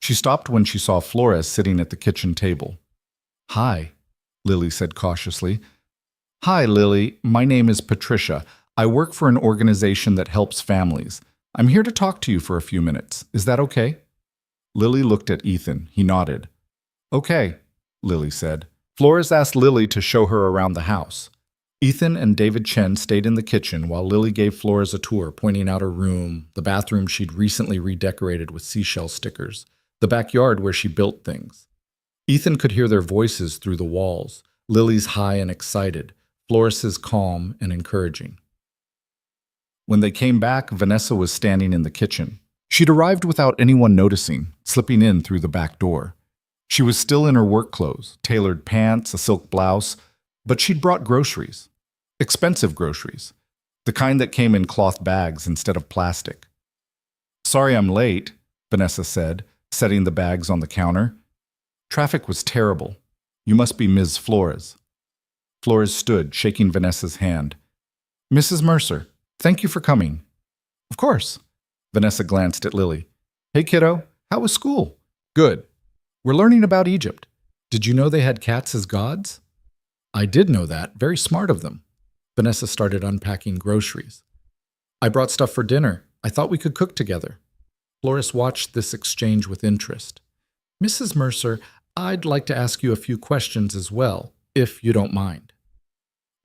She stopped when she saw Flores sitting at the kitchen table. "Hi," Lily said cautiously. "Hi, Lily. My name is Patricia. I work for an organization that helps families. I'm here to talk to you for a few minutes. Is that okay?" Lily looked at Ethan. He nodded. "Okay," Lily said. Flores asked Lily to show her around the house. Ethan and David Chen stayed in the kitchen while Lily gave Flores a tour, pointing out her room, the bathroom she'd recently redecorated with seashell stickers, the backyard where she built things. Ethan could hear their voices through the walls, Lily's high and excited, Flores's calm and encouraging. When they came back, Vanessa was standing in the kitchen. She'd arrived without anyone noticing, slipping in through the back door. She was still in her work clothes, tailored pants, a silk blouse, but she'd brought groceries. Expensive groceries. The kind that came in cloth bags instead of plastic. "Sorry I'm late," Vanessa said, setting the bags on the counter. "Traffic was terrible. You must be Ms. Flores." Flores stood, shaking Vanessa's hand. "Mrs. Mercer, thank you for coming." "Of course." Vanessa glanced at Lily. "Hey, kiddo, how was school?" "Good. We're learning about Egypt. Did you know they had cats as gods?" "I did know that. Very smart of them." Vanessa started unpacking groceries. "I brought stuff for dinner. I thought we could cook together." Flores watched this exchange with interest. "Mrs. Mercer, I'd like to ask you a few questions as well, if you don't mind."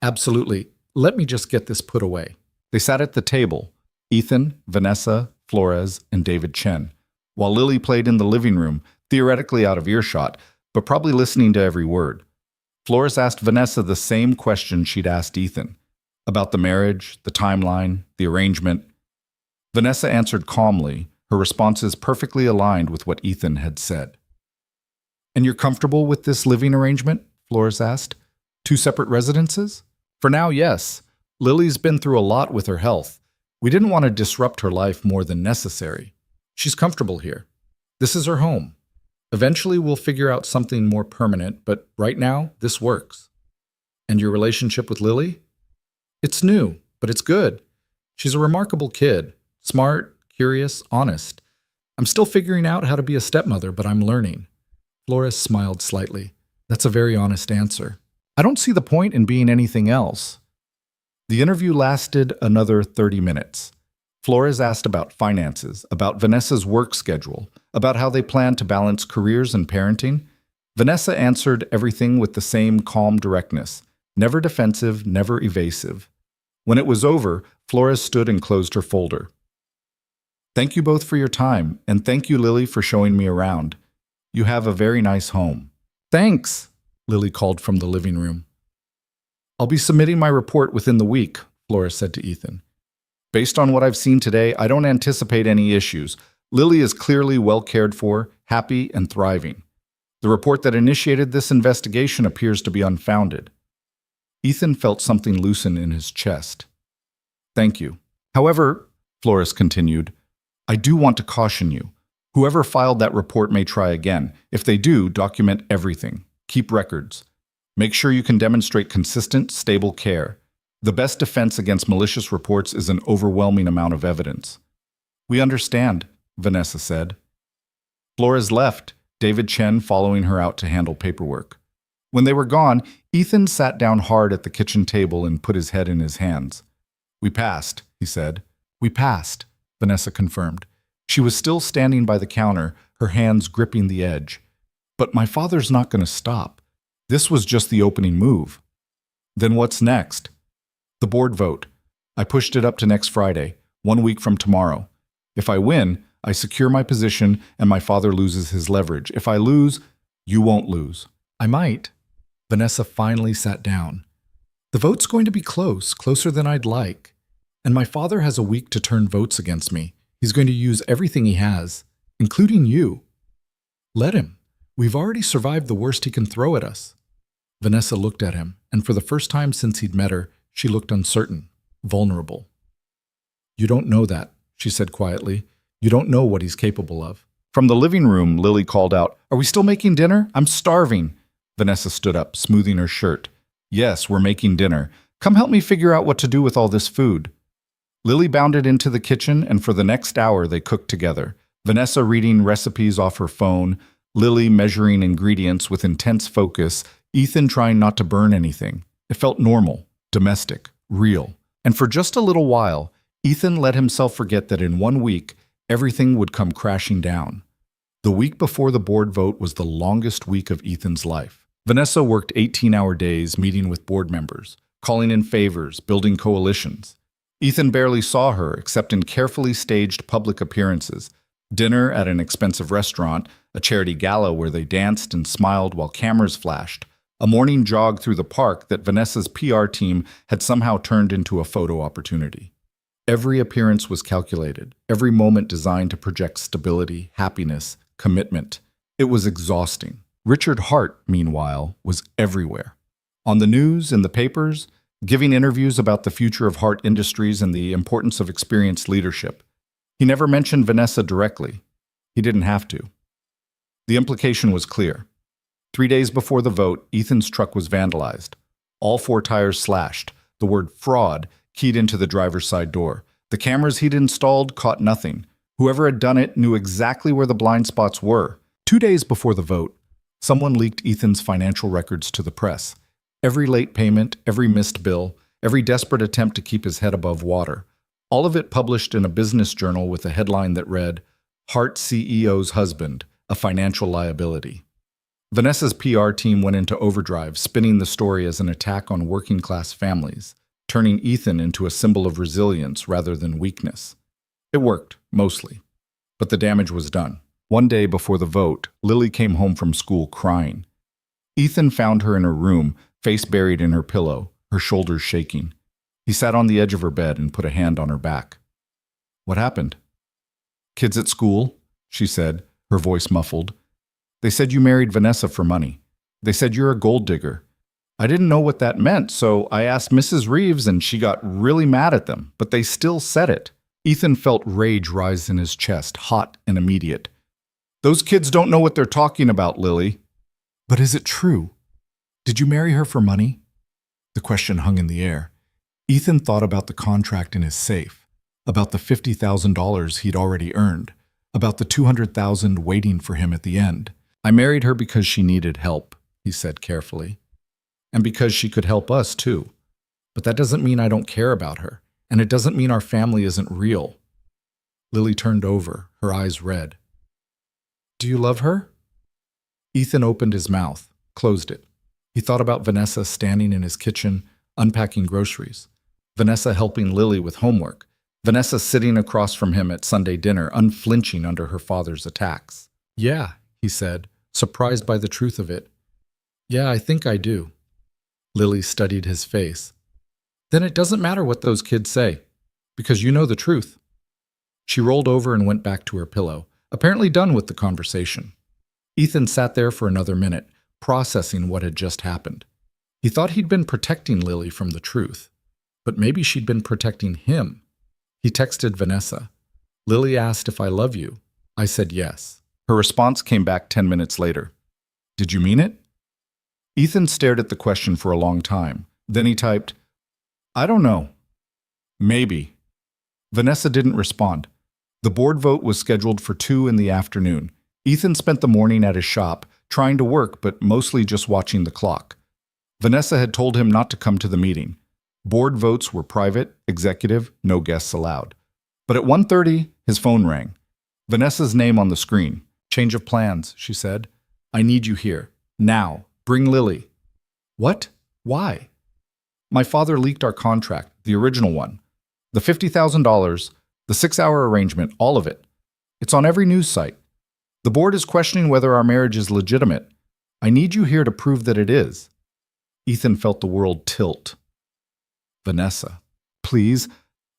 "Absolutely. Let me just get this put away." They sat at the table, Ethan, Vanessa, Flores, and David Chen, while Lily played in the living room, theoretically out of earshot, but probably listening to every word. Flores asked Vanessa the same question she'd asked Ethan, about the marriage, the timeline, the arrangement. Vanessa answered calmly, her responses perfectly aligned with what Ethan had said. "And you're comfortable with this living arrangement?" Flores asked. "Two separate residences?" "For now, yes. Lily's been through a lot with her health. We didn't want to disrupt her life more than necessary. She's comfortable here. This is her home. Eventually we'll figure out something more permanent, but right now, this works." "And your relationship with Lily?" "It's new, but it's good. She's a remarkable kid. Smart, curious, honest. I'm still figuring out how to be a stepmother, but I'm learning." Flores smiled slightly. "That's a very honest answer. I don't see the point in being anything else." The interview lasted another 30 minutes. Flores asked about finances, about Vanessa's work schedule, about how they plan to balance careers and parenting. Vanessa answered everything with the same calm directness, never defensive, never evasive. When it was over, Flores stood and closed her folder. "Thank you both for your time, and thank you, Lily, for showing me around. You have a very nice home." "Thanks," Lily called from the living room. "I'll be submitting my report within the week," Flores said to Ethan. "Based on what I've seen today, I don't anticipate any issues. Lily is clearly well cared for, happy, and thriving. The report that initiated this investigation appears to be unfounded." Ethan felt something loosen in his chest. "Thank you. However," Flores continued, "I do want to caution you. Whoever filed that report may try again. If they do, document everything. Keep records. Make sure you can demonstrate consistent, stable care. The best defense against malicious reports is an overwhelming amount of evidence." "We understand," Vanessa said. Flores left, David Chen following her out to handle paperwork. When they were gone, Ethan sat down hard at the kitchen table and put his head in his hands. "We passed," he said. "We passed," Vanessa confirmed. She was still standing by the counter, her hands gripping the edge. "But my father's not going to stop. This was just the opening move." "Then what's next?" "The board vote. I pushed it up to next Friday, 1 week from tomorrow. If I win, I secure my position and my father loses his leverage. If I lose, you won't lose." "I might." Vanessa finally sat down. "The vote's going to be close, closer than I'd like. And my father has a week to turn votes against me. He's going to use everything he has, including you. Let him. We've already survived the worst he can throw at us." Vanessa looked at him, and for the first time since he'd met her, she looked uncertain, vulnerable. "You don't know that," she said quietly. "You don't know what he's capable of." From the living room, Lily called out, "Are we still making dinner? I'm starving." Vanessa stood up, smoothing her shirt. "Yes, we're making dinner. Come help me figure out what to do with all this food." Lily bounded into the kitchen, and for the next hour they cooked together. Vanessa reading recipes off her phone, Lily measuring ingredients with intense focus, Ethan trying not to burn anything. It felt normal, domestic, real. And for just a little while, Ethan let himself forget that in 1 week, everything would come crashing down. The week before the board vote was the longest week of Ethan's life. Vanessa worked 18-hour days meeting with board members, calling in favors, building coalitions. Ethan barely saw her except in carefully staged public appearances, dinner at an expensive restaurant, a charity gala where they danced and smiled while cameras flashed, a morning jog through the park that Vanessa's PR team had somehow turned into a photo opportunity. Every appearance was calculated, every moment designed to project stability, happiness, commitment. It was exhausting. Richard Hart, meanwhile, was everywhere. On the news, in the papers, giving interviews about the future of Hart Industries and the importance of experienced leadership. He never mentioned Vanessa directly. He didn't have to. The implication was clear. 3 days before the vote, Ethan's truck was vandalized. All 4 tires slashed. The word fraud keyed into the driver's side door. The cameras he'd installed caught nothing. Whoever had done it knew exactly where the blind spots were. 2 days before the vote, someone leaked Ethan's financial records to the press. Every late payment, every missed bill, every desperate attempt to keep his head above water. All of it published in a business journal with a headline that read, "Hart CEO's husband, a financial liability." Vanessa's PR team went into overdrive, spinning the story as an attack on working-class families, turning Ethan into a symbol of resilience rather than weakness. It worked, mostly. But the damage was done. One day before the vote, Lily came home from school crying. Ethan found her in her room, face buried in her pillow, her shoulders shaking. He sat on the edge of her bed and put a hand on her back. "What happened?" "Kids at school," she said, her voice muffled. "They said you married Vanessa for money. They said you're a gold digger. I didn't know what that meant, so I asked Mrs. Reeves and she got really mad at them, but they still said it." Ethan felt rage rise in his chest, hot and immediate. "Those kids don't know what they're talking about, Lily." "But is it true? Did you marry her for money?" The question hung in the air. Ethan thought about the contract in his safe, about the $50,000 he'd already earned, about the $200,000 waiting for him at the end. "I married her because she needed help," he said carefully. "And because she could help us, too. But that doesn't mean I don't care about her, and it doesn't mean our family isn't real." Lily turned over, her eyes red. "Do you love her?" Ethan opened his mouth, closed it. He thought about Vanessa standing in his kitchen, unpacking groceries. Vanessa helping Lily with homework. Vanessa sitting across from him at Sunday dinner, unflinching under her father's attacks. "Yeah," he said, surprised by the truth of it. "Yeah, I think I do." Lily studied his face. "Then it doesn't matter what those kids say, because you know the truth." She rolled over and went back to her pillow, apparently done with the conversation. Ethan sat there for another minute, processing what had just happened. He thought he'd been protecting Lily from the truth, but maybe she'd been protecting him. He texted Vanessa. "Lily asked if I love you. I said yes." Her response came back 10 minutes later. "Did you mean it?" Ethan stared at the question for a long time. Then he typed, "I don't know. Maybe." Vanessa didn't respond. The board vote was scheduled for 2 in the afternoon. Ethan spent the morning at his shop, trying to work but mostly just watching the clock. Vanessa had told him not to come to the meeting. Board votes were private, executive, no guests allowed. But at 1:30, his phone rang. Vanessa's name on the screen. "Change of plans," she said. "I need you here. Now. Bring Lily." "What? Why?" "My father leaked our contract, the original one. The $50,000, the 6-hour arrangement, all of it. It's on every news site. The board is questioning whether our marriage is legitimate. I need you here to prove that it is." Ethan felt the world tilt. "Vanessa, please.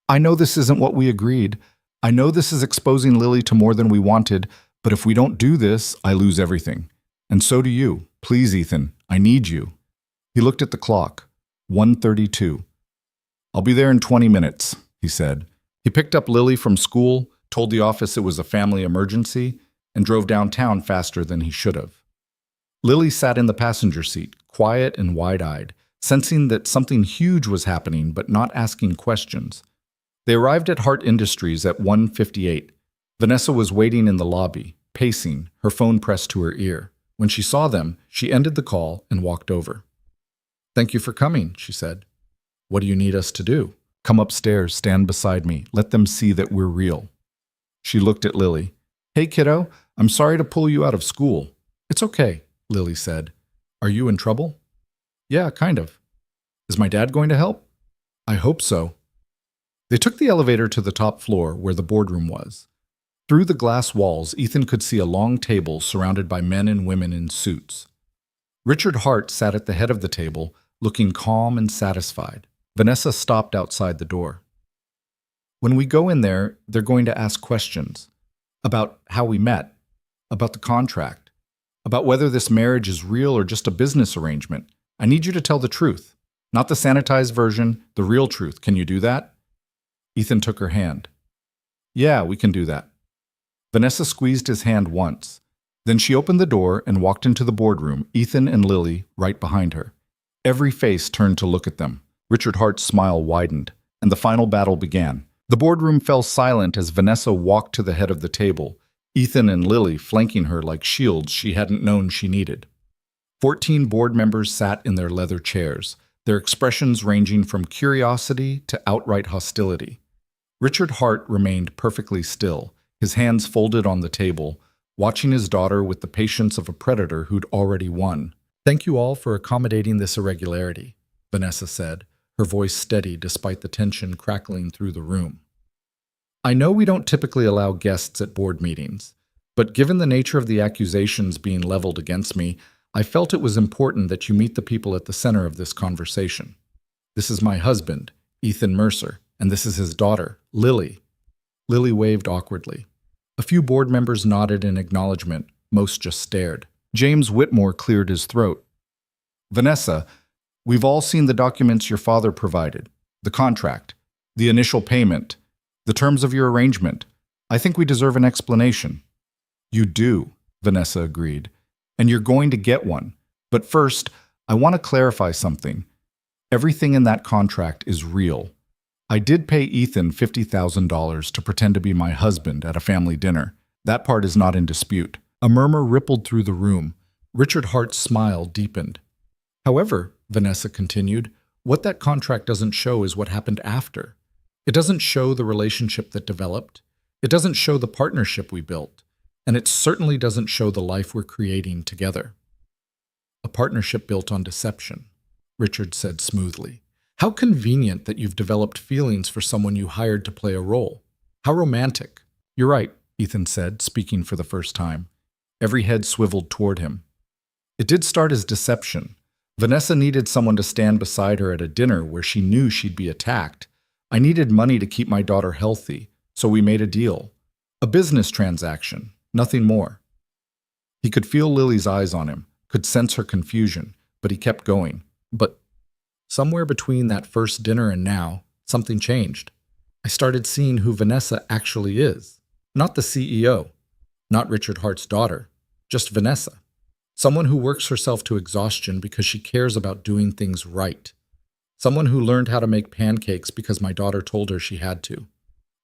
I know this isn't what we agreed. I know this is exposing Lily to more than we wanted, but if we don't do this, I lose everything. And so do you. Please, Ethan, I need you." He looked at the clock. 1:32. "I'll be there in 20 minutes, he said. He picked up Lily from school, told the office it was a family emergency, and drove downtown faster than he should have. Lily sat in the passenger seat, quiet and wide-eyed, sensing that something huge was happening but not asking questions. They arrived at Hart Industries at 1:58. Vanessa was waiting in the lobby, pacing, her phone pressed to her ear. When she saw them, she ended the call and walked over. "Thank you for coming," she said. "What do you need us to do?" "Come upstairs, stand beside me, let them see that we're real." She looked at Lily. "Hey, kiddo, I'm sorry to pull you out of school." "It's okay," Lily said. "Are you in trouble?" "Yeah, kind of." "Is my dad going to help?" "I hope so." They took the elevator to the top floor where the boardroom was. Through the glass walls, Ethan could see a long table surrounded by men and women in suits. Richard Hart sat at the head of the table, looking calm and satisfied. Vanessa stopped outside the door. "When we go in there, they're going to ask questions about how we met, about the contract, about whether this marriage is real or just a business arrangement. I need you to tell the truth, not the sanitized version, the real truth. Can you do that?" Ethan took her hand. "Yeah, we can do that." Vanessa squeezed his hand once. Then she opened the door and walked into the boardroom, Ethan and Lily right behind her. Every face turned to look at them. Richard Hart's smile widened, and the final battle began. The boardroom fell silent as Vanessa walked to the head of the table, Ethan and Lily flanking her like shields she hadn't known she needed. 14 board members sat in their leather chairs, their expressions ranging from curiosity to outright hostility. Richard Hart remained perfectly still, his hands folded on the table, watching his daughter with the patience of a predator who'd already won. "Thank you all for accommodating this irregularity," Vanessa said, her voice steady despite the tension crackling through the room. "I know we don't typically allow guests at board meetings, but given the nature of the accusations being leveled against me, I felt it was important that you meet the people at the center of this conversation. This is my husband, Ethan Mercer, and this is his daughter, Lily." Lily waved awkwardly. A few board members nodded in acknowledgement, most just stared. James Whitmore cleared his throat. "Vanessa, we've all seen the documents your father provided, the contract, the initial payment, the terms of your arrangement. I think we deserve an explanation." "You do," Vanessa agreed, "and you're going to get one. But first, I want to clarify something. Everything in that contract is real. I did pay Ethan $50,000 to pretend to be my husband at a family dinner. That part is not in dispute." A murmur rippled through the room. Richard Hart's smile deepened. "However," Vanessa continued, "what that contract doesn't show is what happened after. It doesn't show the relationship that developed. It doesn't show the partnership we built. And it certainly doesn't show the life we're creating together." "A partnership built on deception," Richard said smoothly. "How convenient that you've developed feelings for someone you hired to play a role. How romantic." "You're right," Ethan said, speaking for the first time. Every head swiveled toward him. "It did start as deception. Vanessa needed someone to stand beside her at a dinner where she knew she'd be attacked. I needed money to keep my daughter healthy, so we made a deal. A business transaction, nothing more." He could feel Lily's eyes on him, could sense her confusion, but he kept going. "But somewhere between that first dinner and now, something changed. I started seeing who Vanessa actually is. Not the CEO, not Richard Hart's daughter, just Vanessa. Someone who works herself to exhaustion because she cares about doing things right. Someone who learned how to make pancakes because my daughter told her she had to.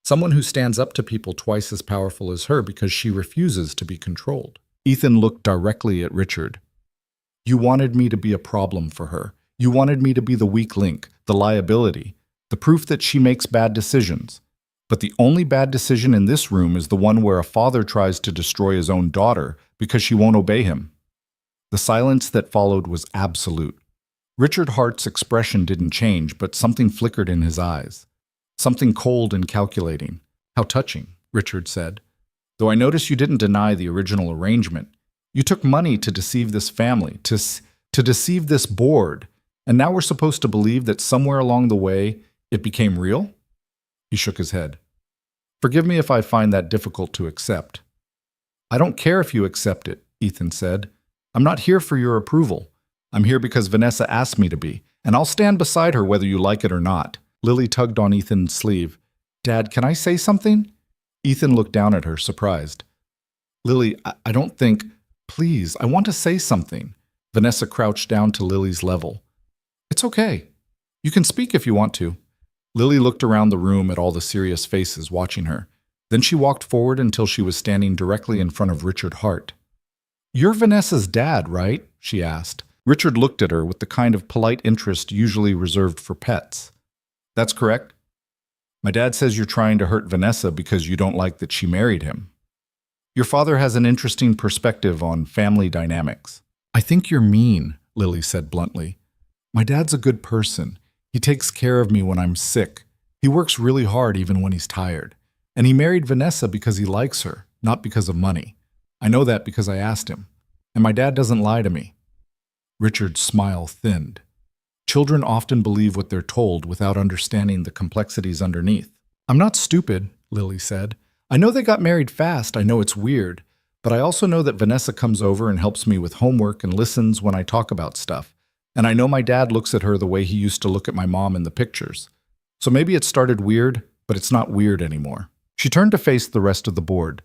Someone who stands up to people twice as powerful as her because she refuses to be controlled." Ethan looked directly at Richard. "You wanted me to be a problem for her. You wanted me to be the weak link, the liability, the proof that she makes bad decisions. But the only bad decision in this room is the one where a father tries to destroy his own daughter because she won't obey him." The silence that followed was absolute. Richard Hart's expression didn't change, but something flickered in his eyes. Something cold and calculating. "How touching," Richard said. "Though I notice you didn't deny the original arrangement. You took money to deceive this family, to deceive this board. And now we're supposed to believe that somewhere along the way, it became real?" He shook his head. "Forgive me if I find that difficult to accept." "I don't care if you accept it," Ethan said. "I'm not here for your approval. I'm here because Vanessa asked me to be, and I'll stand beside her whether you like it or not. Lily tugged on Ethan's sleeve. Dad, can I say something? Ethan looked down at her, surprised. Lily, I don't think… Please, I want to say something. Vanessa crouched down to Lily's level. It's okay. You can speak if you want to. Lily looked around the room at all the serious faces watching her. Then she walked forward until she was standing directly in front of Richard Hart. You're Vanessa's dad, right? She asked. Richard looked at her with the kind of polite interest usually reserved for pets. That's correct. My dad says you're trying to hurt Vanessa because you don't like that she married him. Your father has an interesting perspective on family dynamics. I think you're mean, Lily said bluntly. My dad's a good person. He takes care of me when I'm sick. He works really hard even when he's tired. And he married Vanessa because he likes her, not because of money. I know that because I asked him. And my dad doesn't lie to me. Richard's smile thinned. Children often believe what they're told without understanding the complexities underneath. I'm not stupid, Lily said. I know they got married fast. I know it's weird. But I also know that Vanessa comes over and helps me with homework and listens when I talk about stuff. And I know my dad looks at her the way he used to look at my mom in the pictures. So maybe it started weird, but it's not weird anymore. She turned to face the rest of the board.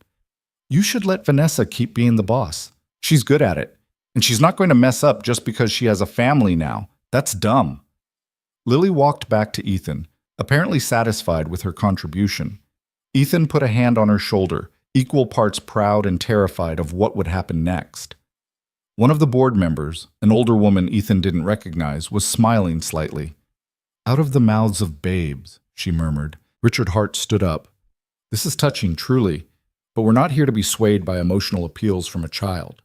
You should let Vanessa keep being the boss. She's good at it. And she's not going to mess up just because she has a family now. That's dumb. Lily walked back to Ethan, apparently satisfied with her contribution. Ethan put a hand on her shoulder, equal parts proud and terrified of what would happen next. One of the board members, an older woman Ethan didn't recognize, was smiling slightly. Out of the mouths of babes, she murmured. Richard Hart stood up. This is touching, truly, but we're not here to be swayed by emotional appeals from a child.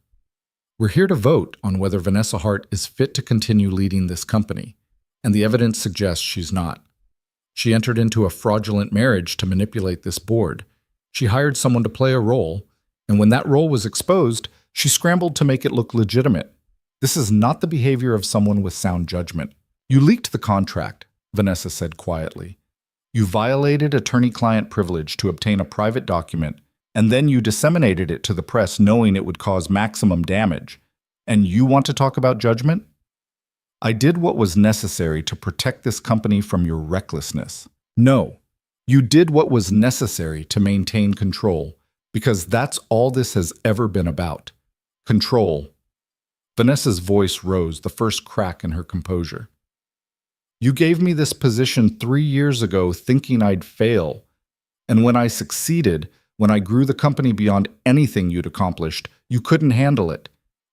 We're here to vote on whether Vanessa Hart is fit to continue leading this company, and the evidence suggests she's not. She entered into a fraudulent marriage to manipulate this board. She hired someone to play a role, and when that role was exposed, she scrambled to make it look legitimate. This is not the behavior of someone with sound judgment. You leaked the contract, Vanessa said quietly. You violated attorney-client privilege to obtain a private document, and then you disseminated it to the press knowing it would cause maximum damage. And you want to talk about judgment? I did what was necessary to protect this company from your recklessness. No, you did what was necessary to maintain control, because that's all this has ever been about. Control. Vanessa's voice rose, the first crack in her composure. You gave me this position 3 years ago thinking I'd fail. And when I succeeded, when I grew the company beyond anything you'd accomplished, you couldn't handle it.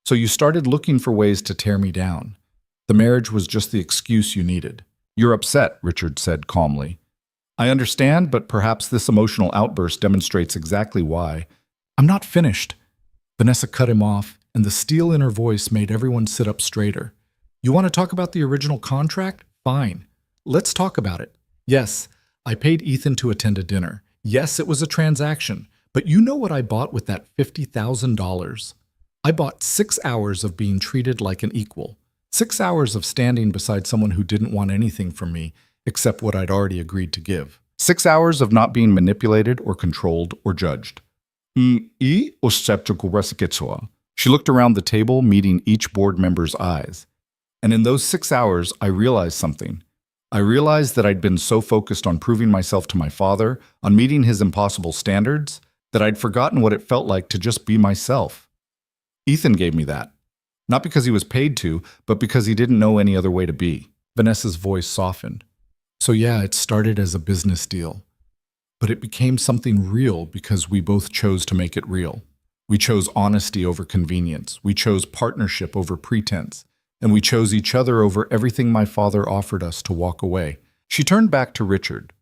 So you started looking for ways to tear me down. The marriage was just the excuse you needed. You're upset, Richard said calmly. I understand, but perhaps this emotional outburst demonstrates exactly why. I'm not finished. Vanessa cut him off, and the steel in her voice made everyone sit up straighter. You want to talk about the original contract? Fine. Let's talk about it. Yes, I paid Ethan to attend a dinner. Yes, it was a transaction, but you know what I bought with that $50,000? I bought 6 hours of being treated like an equal. 6 hours of standing beside someone who didn't want anything from me except what I'd already agreed to give. 6 hours of not being manipulated or controlled or judged. She looked around the table, meeting each board member's eyes. And in those 6 hours, I realized something. I realized that I'd been so focused on proving myself to my father, on meeting his impossible standards, that I'd forgotten what it felt like to just be myself. Ethan gave me that. Not because he was paid to, but because he didn't know any other way to be. Vanessa's voice softened. So yeah, it started as a business deal. But it became something real because we both chose to make it real. We chose honesty over convenience. We chose partnership over pretense. And we chose each other over everything my father offered us to walk away. She turned back to Richard.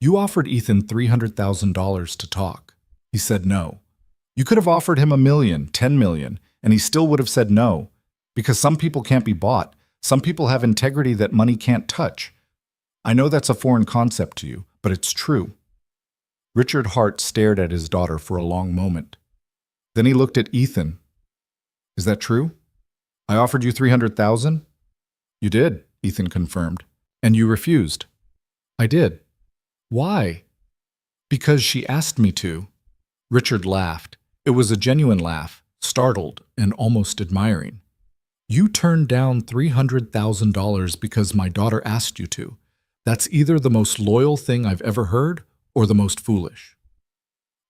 You offered Ethan $300,000 to talk. He said no. You could have offered him $1 million, $10 million, and he still would have said no. Because some people can't be bought. Some people have integrity that money can't touch. I know that's a foreign concept to you, but it's true. Richard Hart stared at his daughter for a long moment. Then he looked at Ethan. Is that true? I offered you $300,000? You did, Ethan confirmed. And you refused. I did. Why? Because she asked me to. Richard laughed. It was a genuine laugh, startled and almost admiring. You turned down $300,000 because my daughter asked you to. That's either the most loyal thing I've ever heard or the most foolish.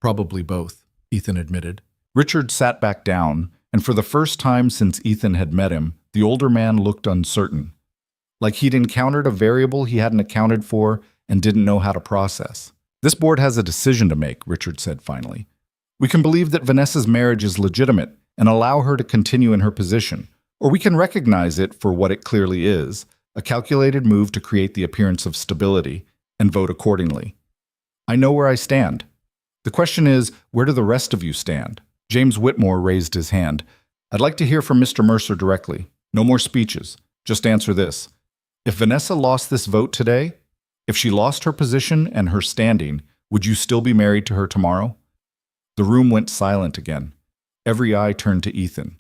Probably both, Ethan admitted. Richard sat back down, and for the first time since Ethan had met him, the older man looked uncertain, like he'd encountered a variable he hadn't accounted for and didn't know how to process. This board has a decision to make, Richard said finally. We can believe that Vanessa's marriage is legitimate and allow her to continue in her position, or we can recognize it for what it clearly is, a calculated move to create the appearance of stability, and vote accordingly. I know where I stand. The question is, where do the rest of you stand? James Whitmore raised his hand. I'd like to hear from Mr. Mercer directly. No more speeches. Just answer this. If Vanessa lost this vote today, if she lost her position and her standing, would you still be married to her tomorrow? The room went silent again. Every eye turned to Ethan.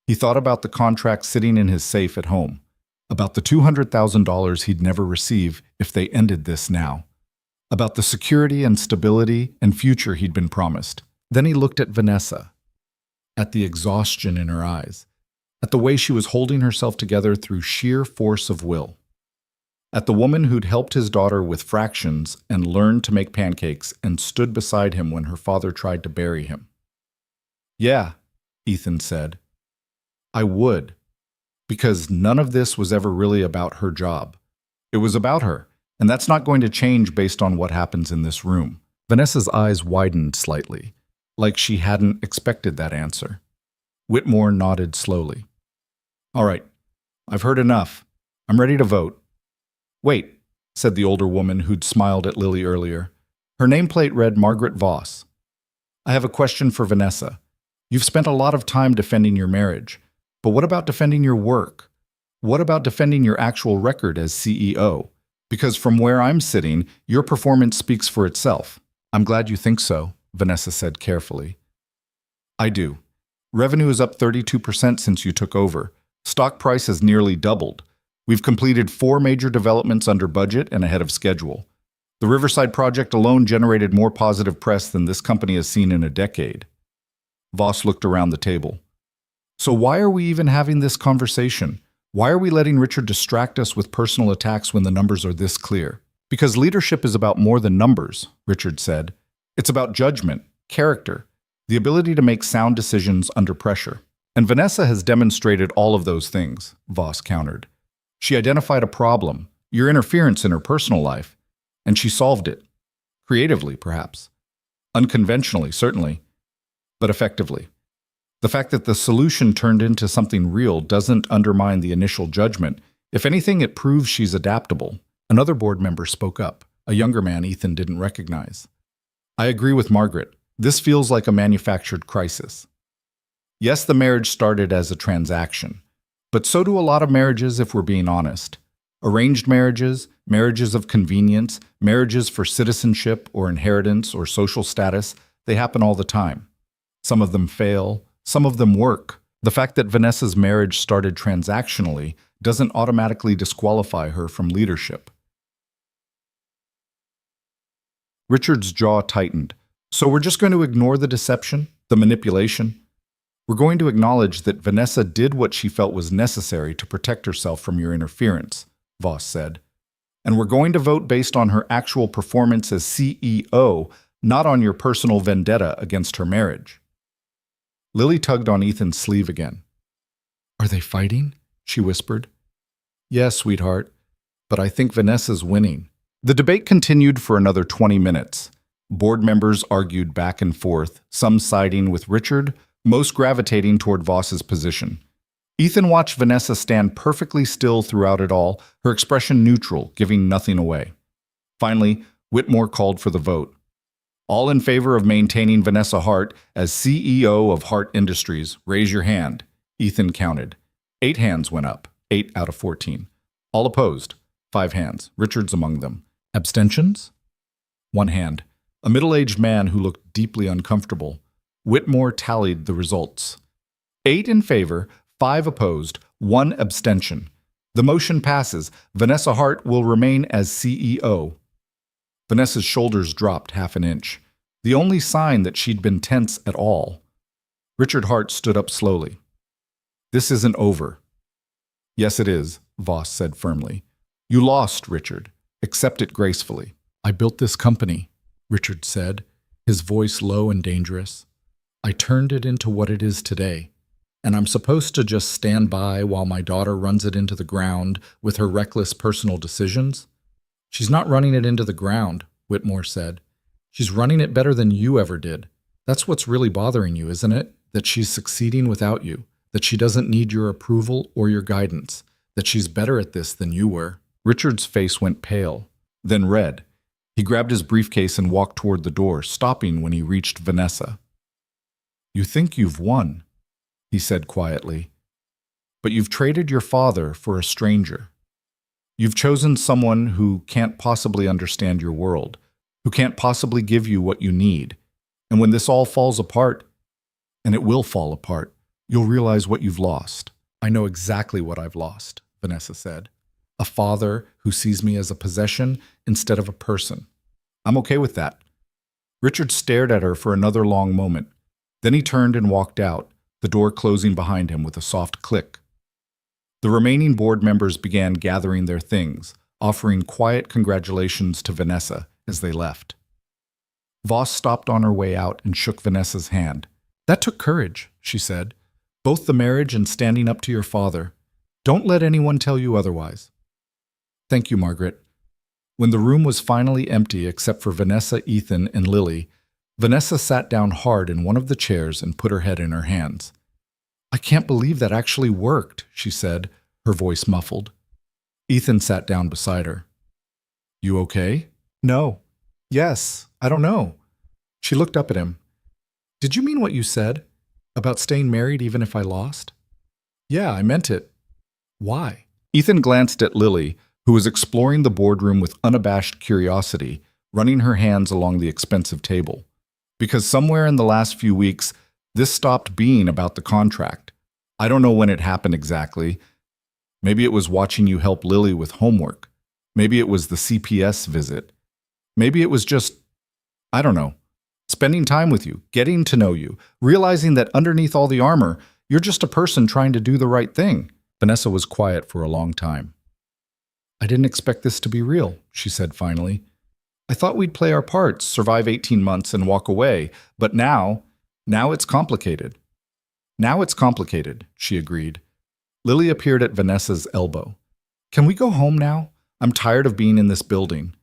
He thought about the contract sitting in his safe at home, about the $200,000 he'd never receive if they ended this now, about the security and stability and future he'd been promised. Then he looked at Vanessa, at the exhaustion in her eyes, at the way she was holding herself together through sheer force of will, at the woman who'd helped his daughter with fractions and learned to make pancakes and stood beside him when her father tried to bury him. Yeah, Ethan said. I would, because none of this was ever really about her job. It was about her, and that's not going to change based on what happens in this room. Vanessa's eyes widened slightly, like she hadn't expected that answer. Whitmore nodded slowly. All right, I've heard enough. I'm ready to vote. Wait, said the older woman who'd smiled at Lily earlier. Her nameplate read Margaret Voss. I have a question for Vanessa. You've spent a lot of time defending your marriage, but what about defending your work? What about defending your actual record as CEO? Because from where I'm sitting, your performance speaks for itself. I'm glad you think so, Vanessa said carefully. I do. Revenue is up 32% since you took over. Stock price has nearly doubled. We've completed 4 major developments under budget and ahead of schedule. The Riverside project alone generated more positive press than this company has seen in a decade. Voss looked around the table. So why are we even having this conversation? Why are we letting Richard distract us with personal attacks when the numbers are this clear? Because leadership is about more than numbers, Richard said. It's about judgment, character, the ability to make sound decisions under pressure. And Vanessa has demonstrated all of those things, Voss countered. She identified a problem, your interference in her personal life, and she solved it. Creatively, perhaps. Unconventionally, certainly, but effectively. The fact that the solution turned into something real doesn't undermine the initial judgment. If anything, it proves she's adaptable. Another board member spoke up, a younger man Ethan didn't recognize. I agree with Margaret. This feels like a manufactured crisis. Yes, the marriage started as a transaction, but so do a lot of marriages if we're being honest. Arranged marriages, marriages of convenience, marriages for citizenship or inheritance or social status, they happen all the time. Some of them fail, some of them work. The fact that Vanessa's marriage started transactionally doesn't automatically disqualify her from leadership. Richard's jaw tightened. So we're just going to ignore the deception, the manipulation? We're going to acknowledge that Vanessa did what she felt was necessary to protect herself from your interference, Voss said. And we're going to vote based on her actual performance as CEO, not on your personal vendetta against her marriage. Lily tugged on Ethan's sleeve again. Are they fighting? She whispered. Yes, sweetheart, but I think Vanessa's winning. The debate continued for another 20 minutes. Board members argued back and forth, some siding with Richard, most gravitating toward Voss's position. Ethan watched Vanessa stand perfectly still throughout it all, her expression neutral, giving nothing away. Finally, Whitmore called for the vote. All in favor of maintaining Vanessa Hart as CEO of Hart Industries, raise your hand. Ethan counted. 8 hands went up, 8 out of 14. All opposed, 5 hands, Richard's among them. Abstentions? 1 hand. A middle-aged man who looked deeply uncomfortable. Whitmore tallied the results. 8 in favor, 5 opposed, 1 abstention. The motion passes. Vanessa Hart will remain as CEO. Vanessa's shoulders dropped half an inch, the only sign that she'd been tense at all. Richard Hart stood up slowly. This isn't over. Yes, it is, Voss said firmly. You lost, Richard. Accept it gracefully. I built this company, Richard said, his voice low and dangerous. I turned it into what it is today. And I'm supposed to just stand by while my daughter runs it into the ground with her reckless personal decisions? She's not running it into the ground, Whitmore said. She's running it better than you ever did. That's what's really bothering you, isn't it? That she's succeeding without you, that she doesn't need your approval or your guidance, that she's better at this than you were. Richard's face went pale, then red. He grabbed his briefcase and walked toward the door, stopping when he reached Vanessa. You think you've won, he said quietly, but you've traded your father for a stranger. You've chosen someone who can't possibly understand your world, who can't possibly give you what you need. And when this all falls apart, and it will fall apart, you'll realize what you've lost. I know exactly what I've lost, Vanessa said. A father who sees me as a possession instead of a person. I'm okay with that. Richard stared at her for another long moment. Then he turned and walked out, the door closing behind him with a soft click. The remaining board members began gathering their things, offering quiet congratulations to Vanessa as they left. Voss stopped on her way out and shook Vanessa's hand. That took courage, she said. Both the marriage and standing up to your father. Don't let anyone tell you otherwise. Thank you, Margaret. When the room was finally empty except for Vanessa, Ethan, and Lily, Vanessa sat down hard in one of the chairs and put her head in her hands. I can't believe that actually worked, she said, her voice muffled. Ethan sat down beside her. You okay? No. Yes, I don't know. She looked up at him. Did you mean what you said? About staying married even if I lost? Yeah, I meant it. Why? Ethan glanced at Lily, who was exploring the boardroom with unabashed curiosity, running her hands along the expensive table. Because somewhere in the last few weeks, this stopped being about the contract. I don't know when it happened exactly. Maybe it was watching you help Lily with homework. Maybe it was the CPS visit. Maybe it was just, I don't know, spending time with you, getting to know you, realizing that underneath all the armor, you're just a person trying to do the right thing. Vanessa was quiet for a long time. I didn't expect this to be real, she said finally. I thought we'd play our parts, survive 18 months, and walk away. But now it's complicated. Now it's complicated, she agreed. Lily appeared at Vanessa's elbow. Can we go home now? I'm tired of being in this building.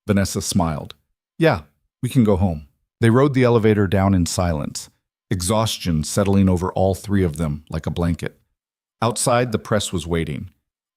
Vanessa smiled. Yeah, we can go home. They rode the elevator down in silence, exhaustion settling over all three of them like a blanket. Outside, the press was waiting.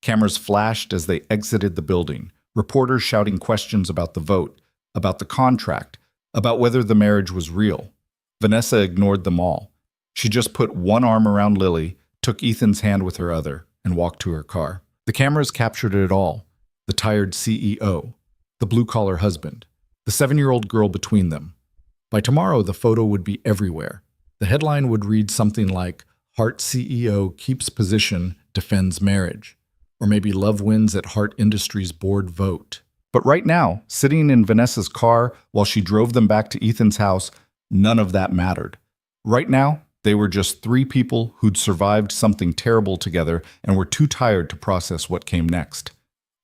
Cameras flashed as they exited the building, reporters shouting questions about the vote, about the contract, about whether the marriage was real. Vanessa ignored them all. She just put one arm around Lily, took Ethan's hand with her other, and walked to her car. The cameras captured it all. The tired CEO, the blue-collar husband, the 7-year-old girl between them. By tomorrow, the photo would be everywhere. The headline would read something like, Hart CEO keeps position, defends marriage. Or maybe love wins at Hart Industries board vote. But right now, sitting in Vanessa's car while she drove them back to Ethan's house, none of that mattered. Right now, they were just three people who'd survived something terrible together and were too tired to process what came next.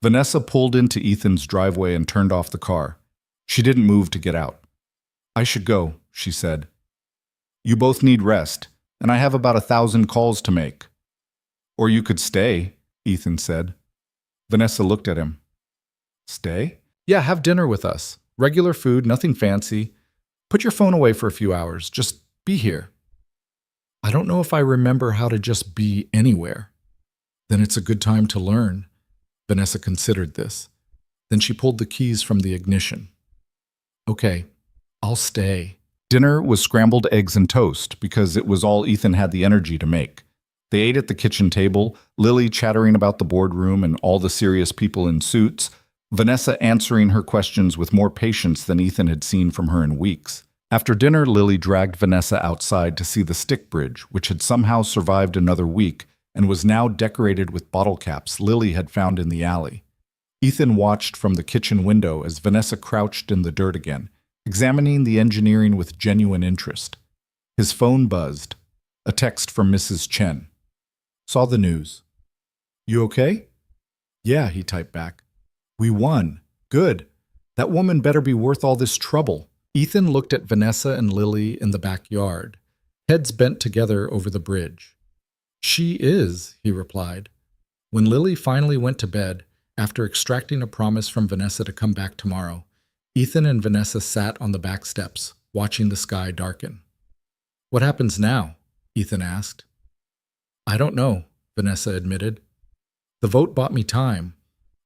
Vanessa pulled into Ethan's driveway and turned off the car. She didn't move to get out. I should go, she said. You both need rest, and I have about 1,000 calls to make. Or you could stay, Ethan said. Vanessa looked at him. Stay? Yeah, have dinner with us. Regular food, nothing fancy. Put your phone away for a few hours. Just be here. I don't know if I remember how to just be anywhere. Then it's a good time to learn. Vanessa considered this. Then she pulled the keys from the ignition. Okay, I'll stay. Dinner was scrambled eggs and toast because it was all Ethan had the energy to make. They ate at the kitchen table, Lily chattering about the boardroom and all the serious people in suits, Vanessa answering her questions with more patience than Ethan had seen from her in weeks. After dinner, Lily dragged Vanessa outside to see the stick bridge, which had somehow survived another week and was now decorated with bottle caps Lily had found in the alley. Ethan watched from the kitchen window as Vanessa crouched in the dirt again, examining the engineering with genuine interest. His phone buzzed. A text from Mrs. Chen. Saw the news. You okay? Yeah, he typed back. We won. Good. That woman better be worth all this trouble. Ethan looked at Vanessa and Lily in the backyard, heads bent together over the bridge. She is, he replied. When Lily finally went to bed, after extracting a promise from Vanessa to come back tomorrow, Ethan and Vanessa sat on the back steps, watching the sky darken. What happens now? Ethan asked. I don't know, Vanessa admitted. The vote bought me time.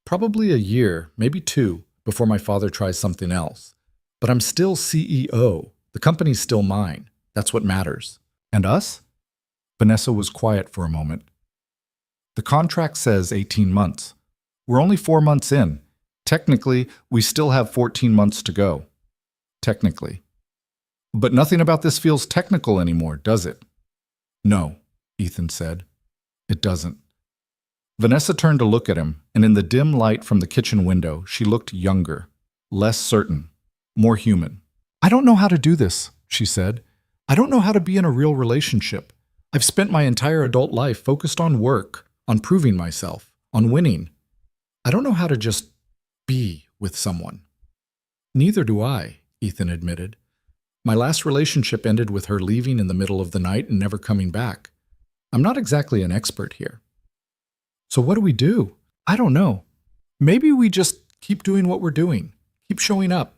Probably a year, maybe 2, before my father tries something else. But I'm still CEO. The company's still mine. That's what matters. And us? Vanessa was quiet for a moment. The contract says 18 months. We're only 4 months in. Technically, we still have 14 months to go. Technically. But nothing about this feels technical anymore, does it? No, Ethan said. It doesn't. Vanessa turned to look at him, and in the dim light from the kitchen window, she looked younger, less certain, more human. I don't know how to do this, she said. I don't know how to be in a real relationship. I've spent my entire adult life focused on work, on proving myself, on winning. I don't know how to just be with someone. Neither do I, Ethan admitted. My last relationship ended with her leaving in the middle of the night and never coming back. I'm not exactly an expert here. So what do we do? I don't know. Maybe we just keep doing what we're doing, keep showing up,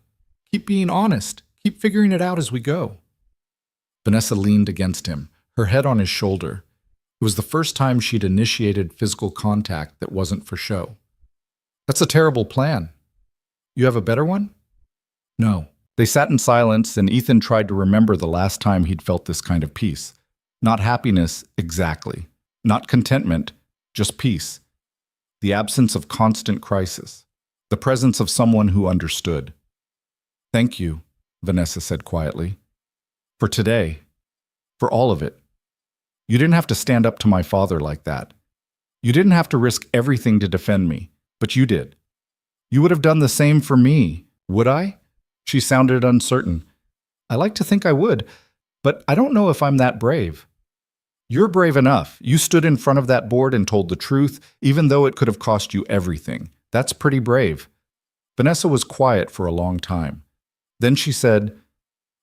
keep being honest, keep figuring it out as we go. Vanessa leaned against him, her head on his shoulder. It was the first time she'd initiated physical contact that wasn't for show. That's a terrible plan. You have a better one? No. They sat in silence, and Ethan tried to remember the last time he'd felt this kind of peace. Not happiness, exactly. Not contentment, just peace. The absence of constant crisis. The presence of someone who understood. Thank you, Vanessa said quietly. For today. For all of it. You didn't have to stand up to my father like that. You didn't have to risk everything to defend me, but you did. You would have done the same for me, would I? She sounded uncertain. I like to think I would, but I don't know if I'm that brave. You're brave enough. You stood in front of that board and told the truth, even though it could have cost you everything. That's pretty brave. Vanessa was quiet for a long time. Then she said,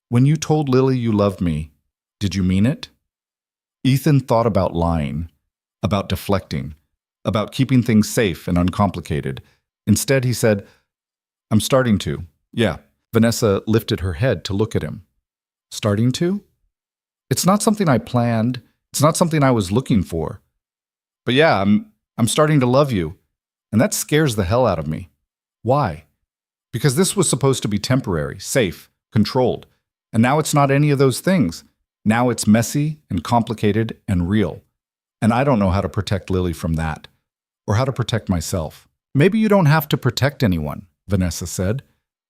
When you told Lily you loved me, did you mean it? Ethan thought about lying, about deflecting, about keeping things safe and uncomplicated. Instead, he said, I'm starting to. Yeah. Vanessa lifted her head to look at him. Starting to? It's not something I planned. It's not something I was looking for. But yeah, I'm starting to love you. And that scares the hell out of me. Why? Because this was supposed to be temporary, safe, controlled. And now it's not any of those things. Now it's messy and complicated and real. And I don't know how to protect Lily from that. Or how to protect myself. Maybe you don't have to protect anyone, Vanessa said.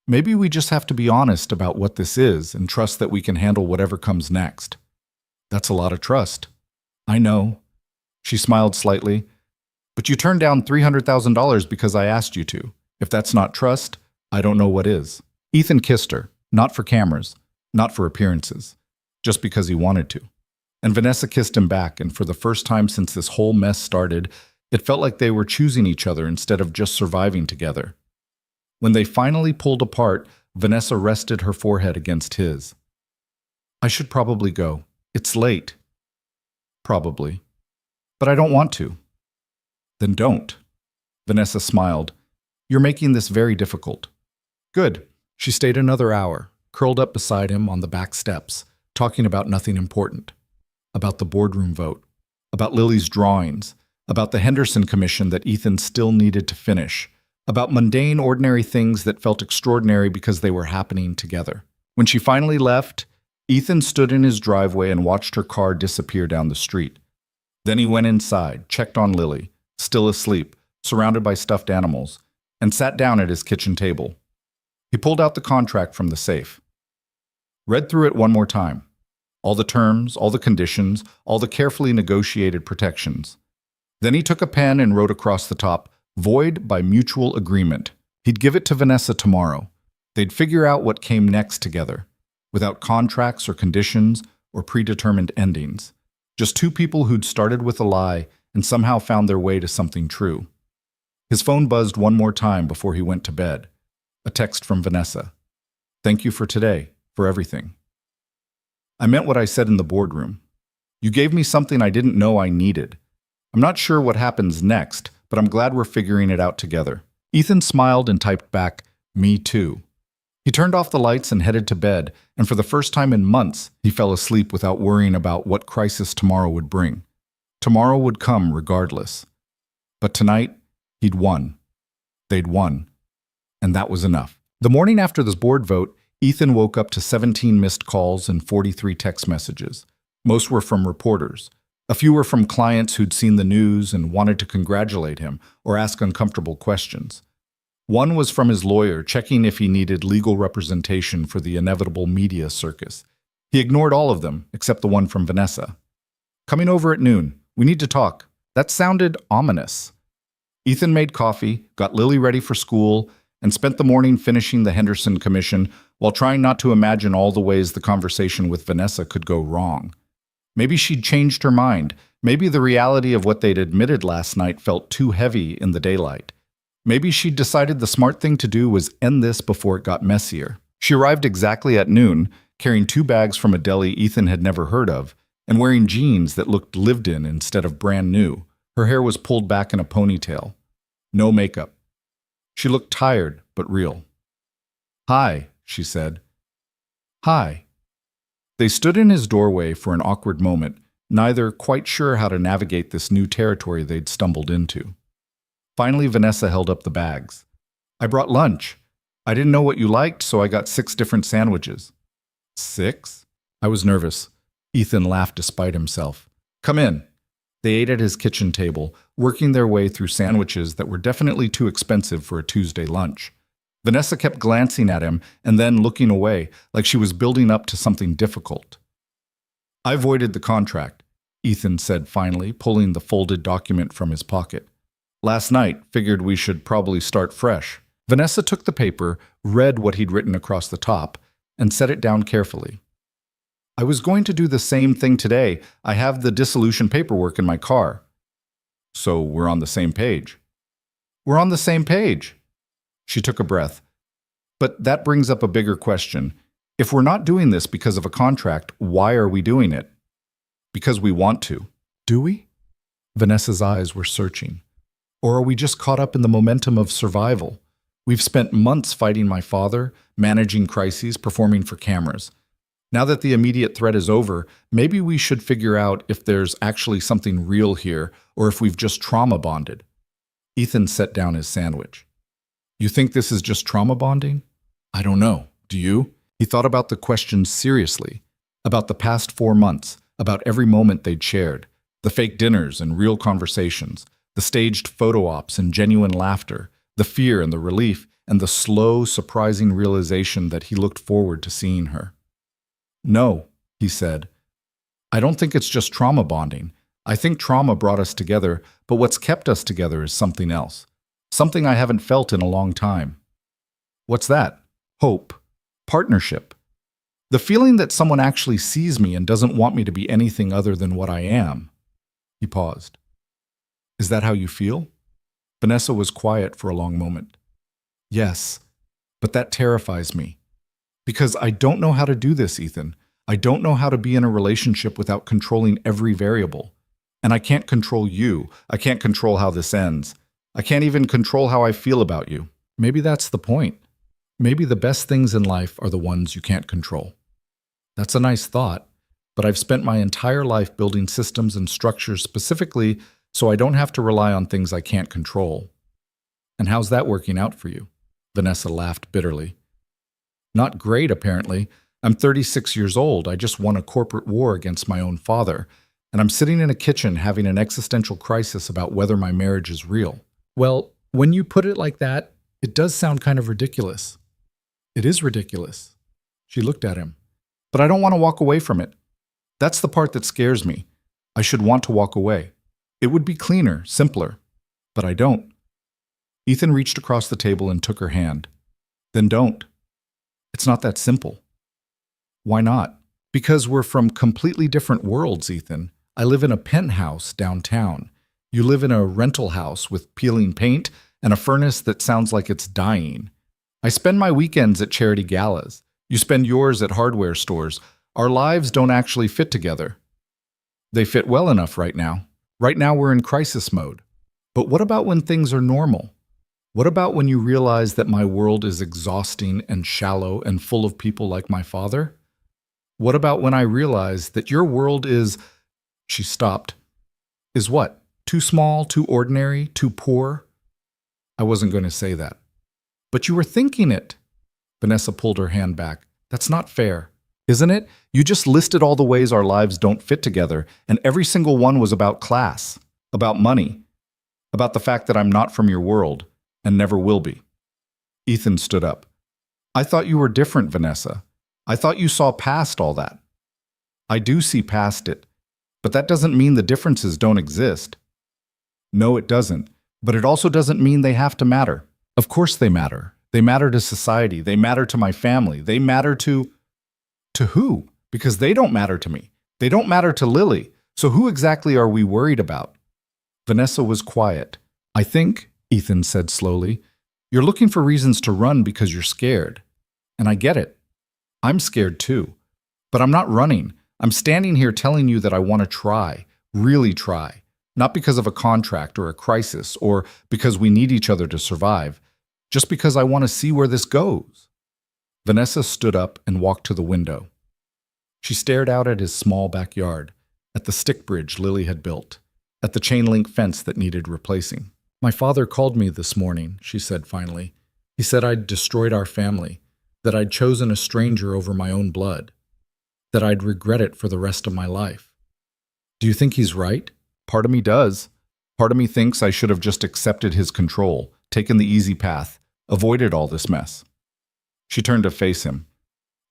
Maybe we just have to be honest about what this is and trust that we can handle whatever comes next. That's a lot of trust. I know. She smiled slightly. But you turned down $300,000 because I asked you to. If that's not trust, I don't know what is. Ethan kissed her, not for cameras, not for appearances, just because he wanted to. And Vanessa kissed him back, and for the first time since this whole mess started, it felt like they were choosing each other instead of just surviving together. When they finally pulled apart, Vanessa rested her forehead against his. I should probably go. It's late. Probably. But I don't want to. Then don't. Vanessa smiled. You're making this very difficult. Good. She stayed another hour, curled up beside him on the back steps, talking about nothing important. About the boardroom vote. About Lily's drawings. About the Henderson Commission that Ethan still needed to finish. About mundane, ordinary things that felt extraordinary because they were happening together. When she finally left, Ethan stood in his driveway and watched her car disappear down the street. Then he went inside, checked on Lily, still asleep, surrounded by stuffed animals, and sat down at his kitchen table. He pulled out the contract from the safe. Read through it one more time. All the terms, all the conditions, all the carefully negotiated protections. Then he took a pen and wrote across the top, Void by mutual agreement. He'd give it to Vanessa tomorrow. They'd figure out what came next together, without contracts or conditions or predetermined endings. Just two people who'd started with a lie and somehow found their way to something true. His phone buzzed one more time before he went to bed. A text from Vanessa. "Thank you for today, for everything. I meant what I said in the boardroom. You gave me something I didn't know I needed. I'm not sure what happens next, but I'm glad we're figuring it out together." Ethan smiled and typed back, "Me too." He turned off the lights and headed to bed, and for the first time in months, he fell asleep without worrying about what crisis tomorrow would bring. Tomorrow would come regardless. But tonight, he'd won. They'd won. And that was enough. The morning after this board vote, Ethan woke up to 17 missed calls and 43 text messages. Most were from reporters. A few were from clients who'd seen the news and wanted to congratulate him or ask uncomfortable questions. One was from his lawyer, checking if he needed legal representation for the inevitable media circus. He ignored all of them, except the one from Vanessa. "Coming over at noon. We need to talk." That sounded ominous. Ethan made coffee, got Lily ready for school, and spent the morning finishing the Henderson Commission while trying not to imagine all the ways the conversation with Vanessa could go wrong. Maybe she'd changed her mind. Maybe the reality of what they'd admitted last night felt too heavy in the daylight. Maybe she'd decided the smart thing to do was end this before it got messier. She arrived exactly at noon, carrying 2 bags from a deli Ethan had never heard of, and wearing jeans that looked lived in instead of brand new. Her hair was pulled back in a ponytail. No makeup. She looked tired, but real. "Hi," she said. "Hi." They stood in his doorway for an awkward moment, neither quite sure how to navigate this new territory they'd stumbled into. Finally, Vanessa held up the bags. "I brought lunch. I didn't know what you liked, so I got 6 different sandwiches." 6? I was nervous. Ethan laughed despite himself. "Come in." They ate at his kitchen table, working their way through sandwiches that were definitely too expensive for a Tuesday lunch. Vanessa kept glancing at him and then looking away, like she was building up to something difficult. "I voided the contract," Ethan said finally, pulling the folded document from his pocket. "Last night, figured we should probably start fresh." Vanessa took the paper, read what he'd written across the top, and set it down carefully. "I was going to do the same thing today. I have the dissolution paperwork in my car." "So we're on the same page." "We're on the same page." She took a breath. "But that brings up a bigger question. If we're not doing this because of a contract, why are we doing it?" "Because we want to." "Do we?" Vanessa's eyes were searching. "Or are we just caught up in the momentum of survival? We've spent months fighting my father, managing crises, performing for cameras. Now that the immediate threat is over, maybe we should figure out if there's actually something real here or if we've just trauma bonded." Ethan set down his sandwich. "You think this is just trauma bonding?" "I don't know. Do you?" He thought about the questions seriously, about the past 4 months, about every moment they'd shared, the fake dinners and real conversations, the staged photo ops and genuine laughter, the fear and the relief, and the slow, surprising realization that he looked forward to seeing her. "No," he said. "I don't think it's just trauma bonding. I think trauma brought us together, but what's kept us together is something else. Something I haven't felt in a long time." "What's that?" "Hope. Partnership. The feeling that someone actually sees me and doesn't want me to be anything other than what I am." He paused. "Is that how you feel?" Vanessa was quiet for a long moment. "Yes, but that terrifies me. Because I don't know how to do this, Ethan. I don't know how to be in a relationship without controlling every variable. And I can't control you. I can't control how this ends. I can't even control how I feel about you." Maybe that's the point. Maybe the best things in life are the ones you can't control. That's a nice thought, but I've spent my entire life building systems and structures specifically so I don't have to rely on things I can't control. And how's that working out for you? Vanessa laughed bitterly. Not great, apparently. I'm 36 years old. I just won a corporate war against my own father, and I'm sitting in a kitchen having an existential crisis about whether my marriage is real. Well, when you put it like that, it does sound kind of ridiculous. It is ridiculous. She looked at him. But I don't want to walk away from it. That's the part that scares me. I should want to walk away. It would be cleaner, simpler. But I don't. Ethan reached across the table and took her hand. Then don't. It's not that simple. Why not? Because we're from completely different worlds, Ethan. I live in a penthouse downtown. You live in a rental house with peeling paint and a furnace that sounds like it's dying. I spend my weekends at charity galas. You spend yours at hardware stores. Our lives don't actually fit together. They fit well enough right now. Right now we're in crisis mode. But what about when things are normal? What about when you realize that my world is exhausting and shallow and full of people like my father? What about when I realize that your world is— She stopped. Is what? Too small, too ordinary, too poor? I wasn't going to say that. But you were thinking it. Vanessa pulled her hand back. That's not fair, isn't it? You just listed all the ways our lives don't fit together, and every single one was about class, about money, about the fact that I'm not from your world and never will be. Ethan stood up. I thought you were different, Vanessa. I thought you saw past all that. I do see past it, but that doesn't mean the differences don't exist. No, it doesn't. But it also doesn't mean they have to matter. Of course they matter. They matter to society. They matter to my family. They matter to who? Because they don't matter to me. They don't matter to Lily. So who exactly are we worried about? Vanessa was quiet. I think, Ethan said slowly, you're looking for reasons to run because you're scared. And I get it. I'm scared too. But I'm not running. I'm standing here telling you that I want to try, really try. Not because of a contract or a crisis or because we need each other to survive, just because I want to see where this goes. Vanessa stood up and walked to the window. She stared out at his small backyard, at the stick bridge Lily had built, at the chain-link fence that needed replacing. My father called me this morning, she said finally. He said I'd destroyed our family, that I'd chosen a stranger over my own blood, that I'd regret it for the rest of my life. Do you think he's right? Part of me does. Part of me thinks I should have just accepted his control, taken the easy path, avoided all this mess. She turned to face him.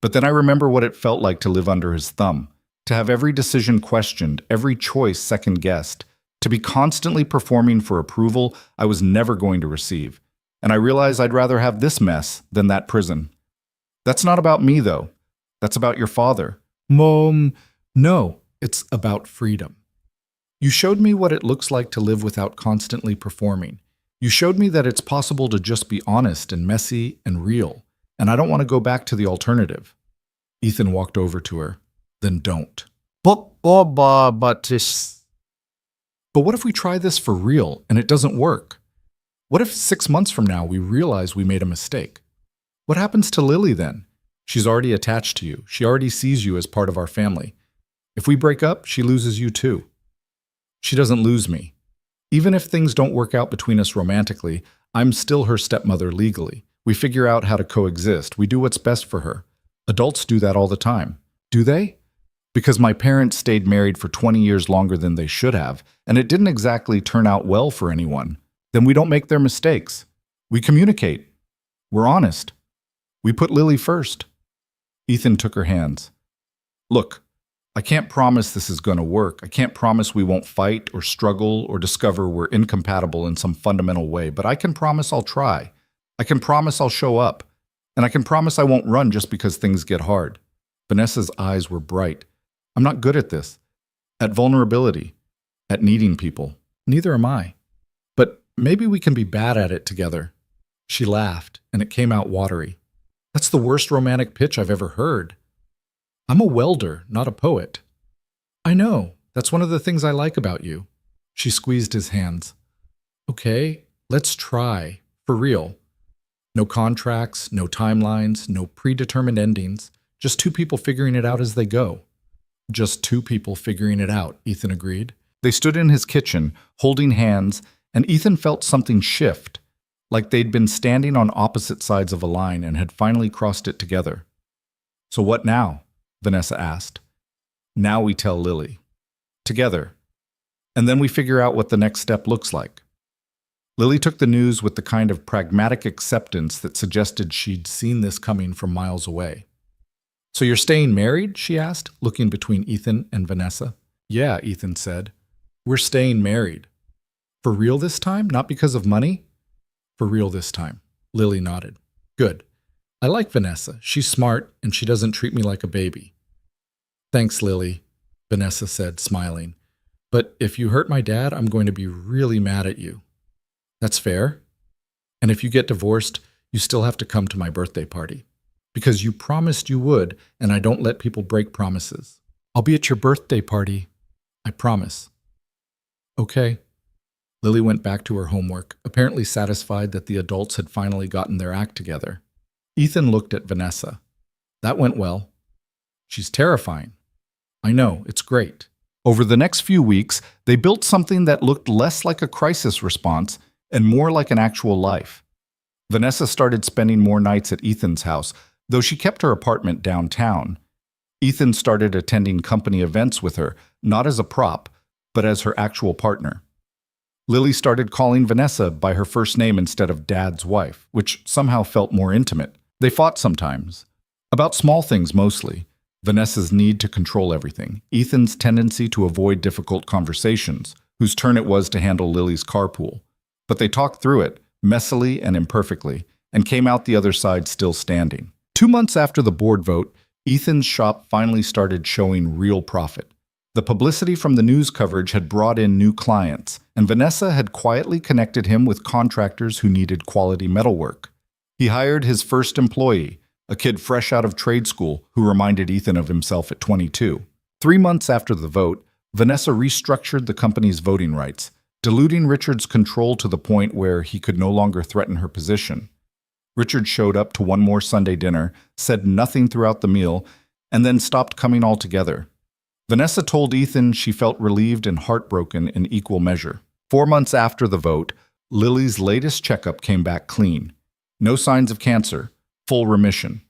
But then I remember what it felt like to live under his thumb, to have every decision questioned, every choice second-guessed, to be constantly performing for approval I was never going to receive. And I realized I'd rather have this mess than that prison. That's not about me, though. That's about your father. Mom, no, it's about freedom. You showed me what it looks like to live without constantly performing. You showed me that it's possible to just be honest and messy and real, and I don't want to go back to the alternative. Ethan walked over to her. Then don't. But what if we try this for real and it doesn't work? What if 6 months from now we realize we made a mistake? What happens to Lily then? She's already attached to you. She already sees you as part of our family. If we break up, she loses you too. She doesn't lose me. Even if things don't work out between us romantically, I'm still her stepmother legally. We figure out how to coexist. We do what's best for her. Adults do that all the time. Do they? Because my parents stayed married for 20 years longer than they should have, and it didn't exactly turn out well for anyone. Then we don't make their mistakes. We communicate. We're honest. We put Lily first. Ethan took her hands. Look, I can't promise this is going to work. I can't promise we won't fight or struggle or discover we're incompatible in some fundamental way, but I can promise I'll try. I can promise I'll show up. And I can promise I won't run just because things get hard. Vanessa's eyes were bright. I'm not good at this. At vulnerability. At needing people. Neither am I. But maybe we can be bad at it together. She laughed, and it came out watery. That's the worst romantic pitch I've ever heard. I'm a welder, not a poet. I know. That's one of the things I like about you. She squeezed his hands. Okay, let's try. For real. No contracts, no timelines, no predetermined endings. Just two people figuring it out as they go. Just two people figuring it out, Ethan agreed. They stood in his kitchen, holding hands, and Ethan felt something shift, like they'd been standing on opposite sides of a line and had finally crossed it together. So what now? Vanessa asked. Now we tell Lily. Together. And then we figure out what the next step looks like. Lily took the news with the kind of pragmatic acceptance that suggested she'd seen this coming from miles away. So you're staying married? She asked, looking between Ethan and Vanessa. Yeah, Ethan said. We're staying married. For real this time? Not because of money? For real this time. Lily nodded. Good. I like Vanessa. She's smart, and she doesn't treat me like a baby. Thanks, Lily, Vanessa said, smiling. But if you hurt my dad, I'm going to be really mad at you. That's fair. And if you get divorced, you still have to come to my birthday party. Because you promised you would, and I don't let people break promises. I'll be at your birthday party. I promise. Okay. Lily went back to her homework, apparently satisfied that the adults had finally gotten their act together. Ethan looked at Vanessa. That went well. She's terrifying. I know, it's great. Over the next few weeks, they built something that looked less like a crisis response and more like an actual life. Vanessa started spending more nights at Ethan's house, though she kept her apartment downtown. Ethan started attending company events with her, not as a prop, but as her actual partner. Lily started calling Vanessa by her first name instead of Dad's wife, which somehow felt more intimate. They fought sometimes. About small things mostly. Vanessa's need to control everything, Ethan's tendency to avoid difficult conversations, whose turn it was to handle Lily's carpool. But they talked through it, messily and imperfectly, and came out the other side still standing. 2 months after the board vote, Ethan's shop finally started showing real profit. The publicity from the news coverage had brought in new clients, and Vanessa had quietly connected him with contractors who needed quality metalwork. He hired his first employee, a kid fresh out of trade school who reminded Ethan of himself at 22. 3 months after the vote, Vanessa restructured the company's voting rights, diluting Richard's control to the point where he could no longer threaten her position. Richard showed up to one more Sunday dinner, said nothing throughout the meal, and then stopped coming altogether. Vanessa told Ethan she felt relieved and heartbroken in equal measure. 4 months after the vote, Lily's latest checkup came back clean. No signs of cancer, full remission.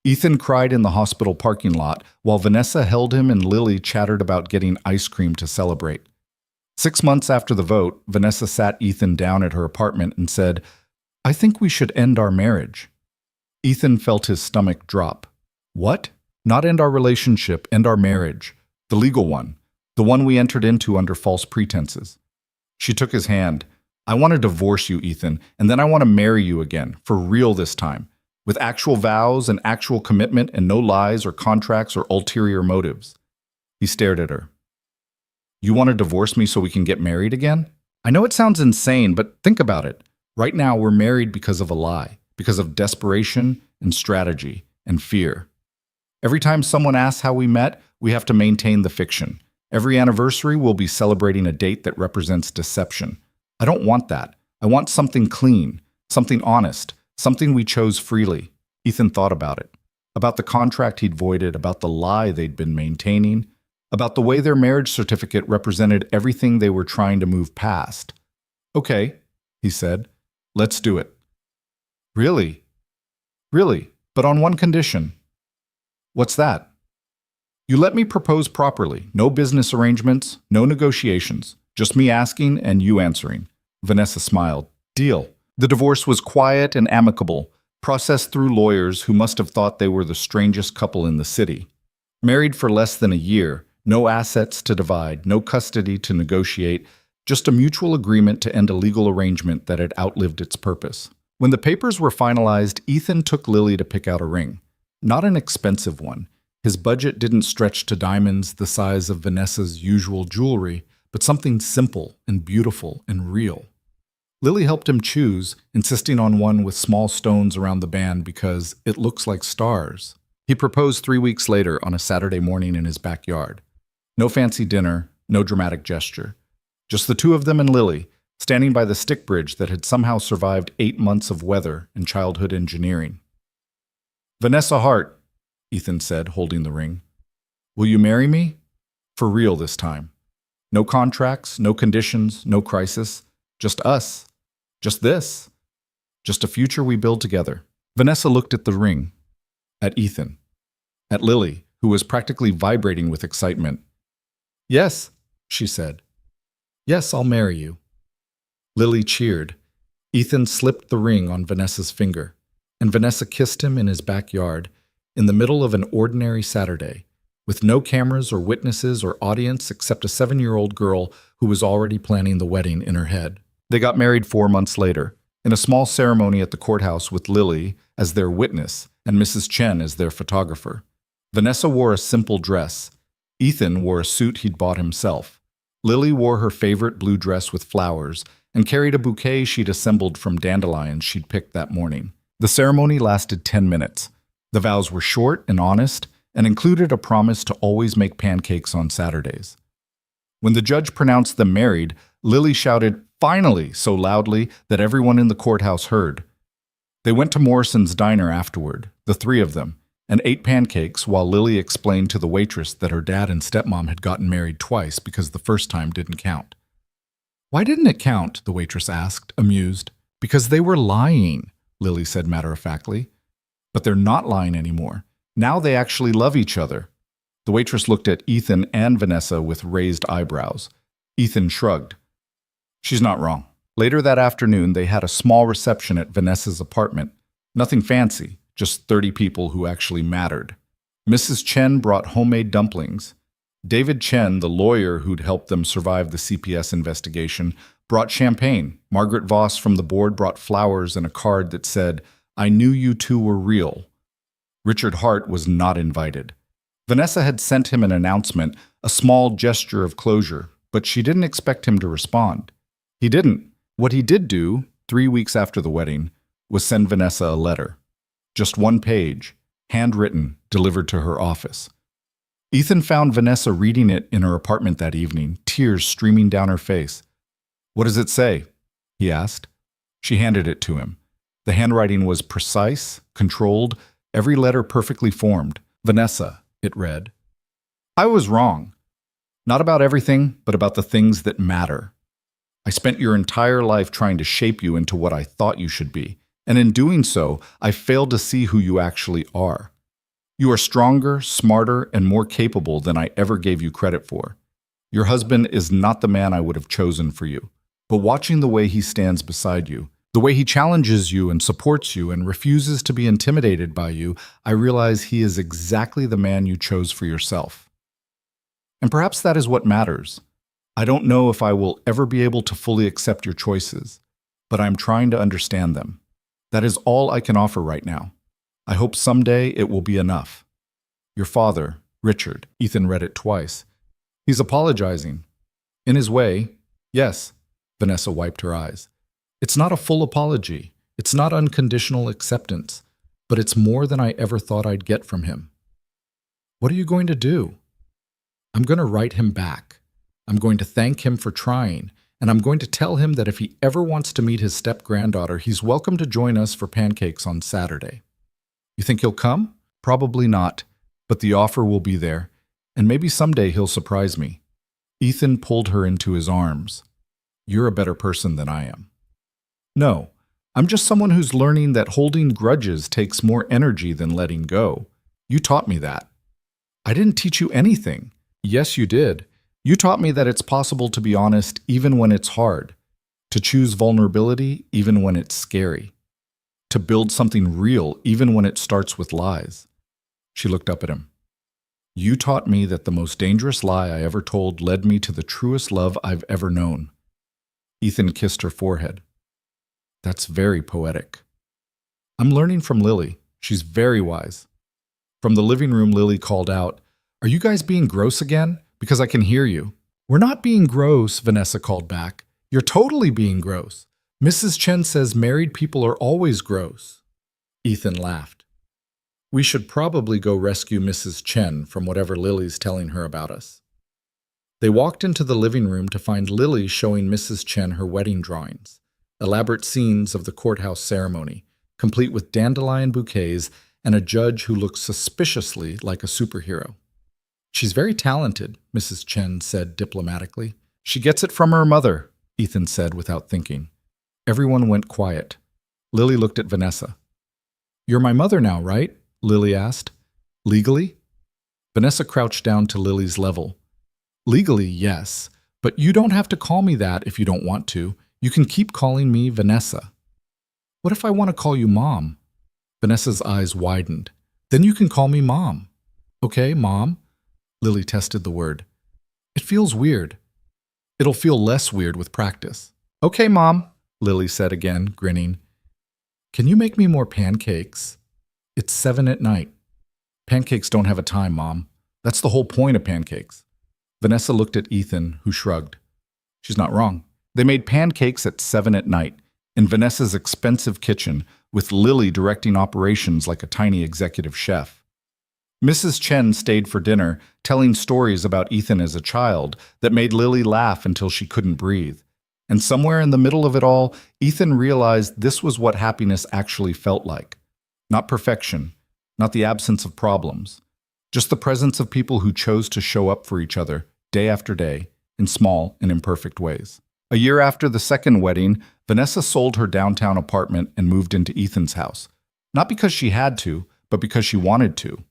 Ethan cried in the hospital parking lot while Vanessa held him and Lily chattered about getting ice cream to celebrate. 6 months after the vote, Vanessa sat Ethan down at her apartment and said, "I think we should end our marriage." Ethan felt his stomach drop. What? Not end our relationship, end our marriage. The legal one. The one we entered into under false pretenses. She took his hand. "I want to divorce you, Ethan, and then I want to marry you again, for real this time, with actual vows and actual commitment and no lies or contracts or ulterior motives." He stared at her. "You want to divorce me so we can get married again? I know it sounds insane, but think about it. Right now we're married because of a lie, because of desperation and strategy and fear. Every time someone asks how we met, we have to maintain the fiction. Every anniversary we'll be celebrating a date that represents deception. I don't want that. I want something clean, something honest, something we chose freely." Ethan thought about it. About the contract he'd voided, about the lie they'd been maintaining, about the way their marriage certificate represented everything they were trying to move past. "Okay," he said, "let's do it." "Really? Really? But on one condition." "What's that?" "You let me propose properly. No business arrangements, no negotiations. Just me asking and you answering." Vanessa smiled. "Deal." The divorce was quiet and amicable, processed through lawyers who must have thought they were the strangest couple in the city. Married for less than a year, no assets to divide, no custody to negotiate, just a mutual agreement to end a legal arrangement that had outlived its purpose. When the papers were finalized, Ethan took Lily to pick out a ring. Not an expensive one. His budget didn't stretch to diamonds the size of Vanessa's usual jewelry, but something simple and beautiful and real. Lily helped him choose, insisting on one with small stones around the band because it looks like stars. He proposed 3 weeks later on a Saturday morning in his backyard. No fancy dinner, no dramatic gesture. Just the two of them and Lily, standing by the stick bridge that had somehow survived 8 months of weather and childhood engineering. "Vanessa Hart," Ethan said, holding the ring. "Will you marry me? For real this time. No contracts, no conditions, no crisis. Just us. Just this. Just a future we build together." Vanessa looked at the ring. At Ethan. At Lily, who was practically vibrating with excitement. "Yes," she said. "Yes, I'll marry you." Lily cheered. Ethan slipped the ring on Vanessa's finger, and Vanessa kissed him in his backyard, in the middle of an ordinary Saturday, with no cameras or witnesses or audience except a 7-year-old girl who was already planning the wedding in her head. They got married 4 months later, in a small ceremony at the courthouse with Lily as their witness and Mrs. Chen as their photographer. Vanessa wore a simple dress. Ethan wore a suit he'd bought himself. Lily wore her favorite blue dress with flowers and carried a bouquet she'd assembled from dandelions she'd picked that morning. The ceremony lasted 10 minutes. The vows were short and honest and included a promise to always make pancakes on Saturdays. When the judge pronounced them married, Lily shouted, "Finally!" so loudly that everyone in the courthouse heard. They went to Morrison's diner afterward, the three of them, and ate pancakes while Lily explained to the waitress that her dad and stepmom had gotten married twice because the first time didn't count. "Why didn't it count?" the waitress asked, amused. "Because they were lying," Lily said matter-of-factly. "But they're not lying anymore. Now they actually love each other." The waitress looked at Ethan and Vanessa with raised eyebrows. Ethan shrugged. "She's not wrong." Later that afternoon, they had a small reception at Vanessa's apartment. Nothing fancy, just 30 people who actually mattered. Mrs. Chen brought homemade dumplings. David Chen, the lawyer who'd helped them survive the CPS investigation, brought champagne. Margaret Voss from the board brought flowers and a card that said, "I knew you two were real." Richard Hart was not invited. Vanessa had sent him an announcement, a small gesture of closure, but she didn't expect him to respond. He didn't. What he did do, 3 weeks after the wedding, was send Vanessa a letter. Just 1 page, handwritten, delivered to her office. Ethan found Vanessa reading it in her apartment that evening, tears streaming down her face. "What does it say?" he asked. She handed it to him. The handwriting was precise, controlled, every letter perfectly formed. "Vanessa," it read. "I was wrong. Not about everything, but about the things that matter. I spent your entire life trying to shape you into what I thought you should be, and in doing so, I failed to see who you actually are. You are stronger, smarter, and more capable than I ever gave you credit for. Your husband is not the man I would have chosen for you, but watching the way he stands beside you, the way he challenges you and supports you and refuses to be intimidated by you, I realize he is exactly the man you chose for yourself. And perhaps that is what matters. I don't know if I will ever be able to fully accept your choices, but I'm trying to understand them. That is all I can offer right now. I hope someday it will be enough. Your father, Richard." Ethan read it twice. "He's apologizing. In his way, yes." Vanessa wiped her eyes. "It's not a full apology. It's not unconditional acceptance, but it's more than I ever thought I'd get from him." "What are you going to do?" "I'm going to write him back. I'm going to thank him for trying, and I'm going to tell him that if he ever wants to meet his step-granddaughter, he's welcome to join us for pancakes on Saturday." "You think he'll come?" "Probably not, but the offer will be there, and maybe someday he'll surprise me." Ethan pulled her into his arms. "You're a better person than I am." "No, I'm just someone who's learning that holding grudges takes more energy than letting go. You taught me that." "I didn't teach you anything." "Yes, you did. You taught me that it's possible to be honest even when it's hard, to choose vulnerability even when it's scary, to build something real even when it starts with lies." She looked up at him. "You taught me that the most dangerous lie I ever told led me to the truest love I've ever known." Ethan kissed her forehead. "That's very poetic." "I'm learning from Lily. She's very wise." From the living room, Lily called out, "Are you guys being gross again? Because I can hear you." "We're not being gross," Vanessa called back. "You're totally being gross. Mrs. Chen says married people are always gross." Ethan laughed. "We should probably go rescue Mrs. Chen from whatever Lily's telling her about us." They walked into the living room to find Lily showing Mrs. Chen her wedding drawings, elaborate scenes of the courthouse ceremony, complete with dandelion bouquets and a judge who looked suspiciously like a superhero. "She's very talented," Mrs. Chen said diplomatically. "She gets it from her mother," Ethan said without thinking. Everyone went quiet. Lily looked at Vanessa. "You're my mother now, right?" Lily asked. "Legally?" Vanessa crouched down to Lily's level. "Legally, yes, but you don't have to call me that if you don't want to. You can keep calling me Vanessa." "What if I want to call you Mom?" Vanessa's eyes widened. "Then you can call me Mom." "Okay, Mom." Lily tested the word. "It feels weird." "It'll feel less weird with practice." "Okay, Mom," Lily said again, grinning. "Can you make me more pancakes?" "It's 7 at night." "Pancakes don't have a time, Mom. That's the whole point of pancakes." Vanessa looked at Ethan, who shrugged. She's not wrong. They made pancakes at 7 at night, in Vanessa's expensive kitchen, with Lily directing operations like a tiny executive chef. Mrs. Chen stayed for dinner, telling stories about Ethan as a child that made Lily laugh until she couldn't breathe. And somewhere in the middle of it all, Ethan realized this was what happiness actually felt like. Not perfection, not the absence of problems, just the presence of people who chose to show up for each other day after day in small and imperfect ways. A year after the second wedding, Vanessa sold her downtown apartment and moved into Ethan's house. Not because she had to, but because she wanted to.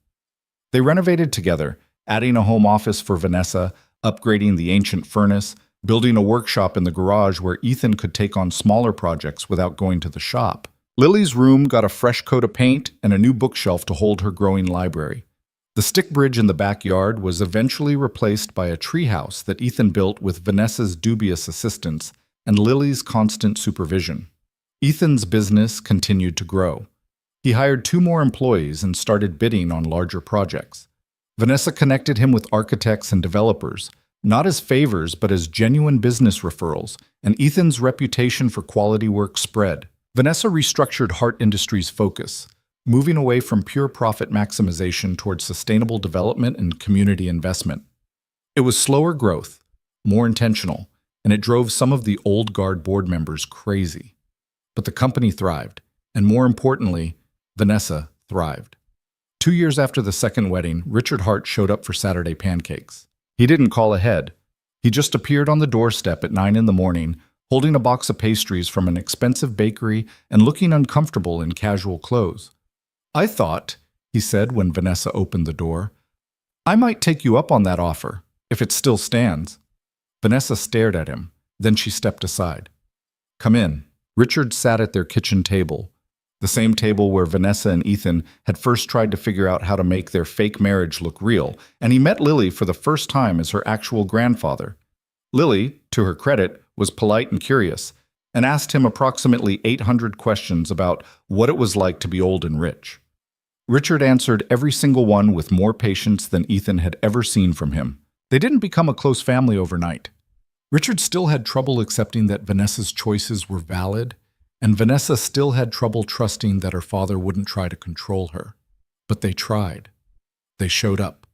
They renovated together, adding a home office for Vanessa, upgrading the ancient furnace, building a workshop in the garage where Ethan could take on smaller projects without going to the shop. Lily's room got a fresh coat of paint and a new bookshelf to hold her growing library. The stick bridge in the backyard was eventually replaced by a treehouse that Ethan built with Vanessa's dubious assistance and Lily's constant supervision. Ethan's business continued to grow. He hired 2 more employees and started bidding on larger projects. Vanessa connected him with architects and developers, not as favors but as genuine business referrals, and Ethan's reputation for quality work spread. Vanessa restructured Hart Industries' focus, moving away from pure profit maximization towards sustainable development and community investment. It was slower growth, more intentional, and it drove some of the old guard board members crazy. But the company thrived, and more importantly, Vanessa thrived. 2 years after the second wedding, Richard Hart showed up for Saturday pancakes. He didn't call ahead. He just appeared on the doorstep at 9 in the morning, holding a box of pastries from an expensive bakery and looking uncomfortable in casual clothes. "I thought," he said when Vanessa opened the door, "I might take you up on that offer, if it still stands." Vanessa stared at him, then she stepped aside. "Come in." Richard sat at their kitchen table, the same table where Vanessa and Ethan had first tried to figure out how to make their fake marriage look real, and he met Lily for the first time as her actual grandfather. Lily, to her credit, was polite and curious, and asked him approximately 800 questions about what it was like to be old and rich. Richard answered every single one with more patience than Ethan had ever seen from him. They didn't become a close family overnight. Richard still had trouble accepting that Vanessa's choices were valid, and Vanessa still had trouble trusting that her father wouldn't try to control her. But they tried. They showed up.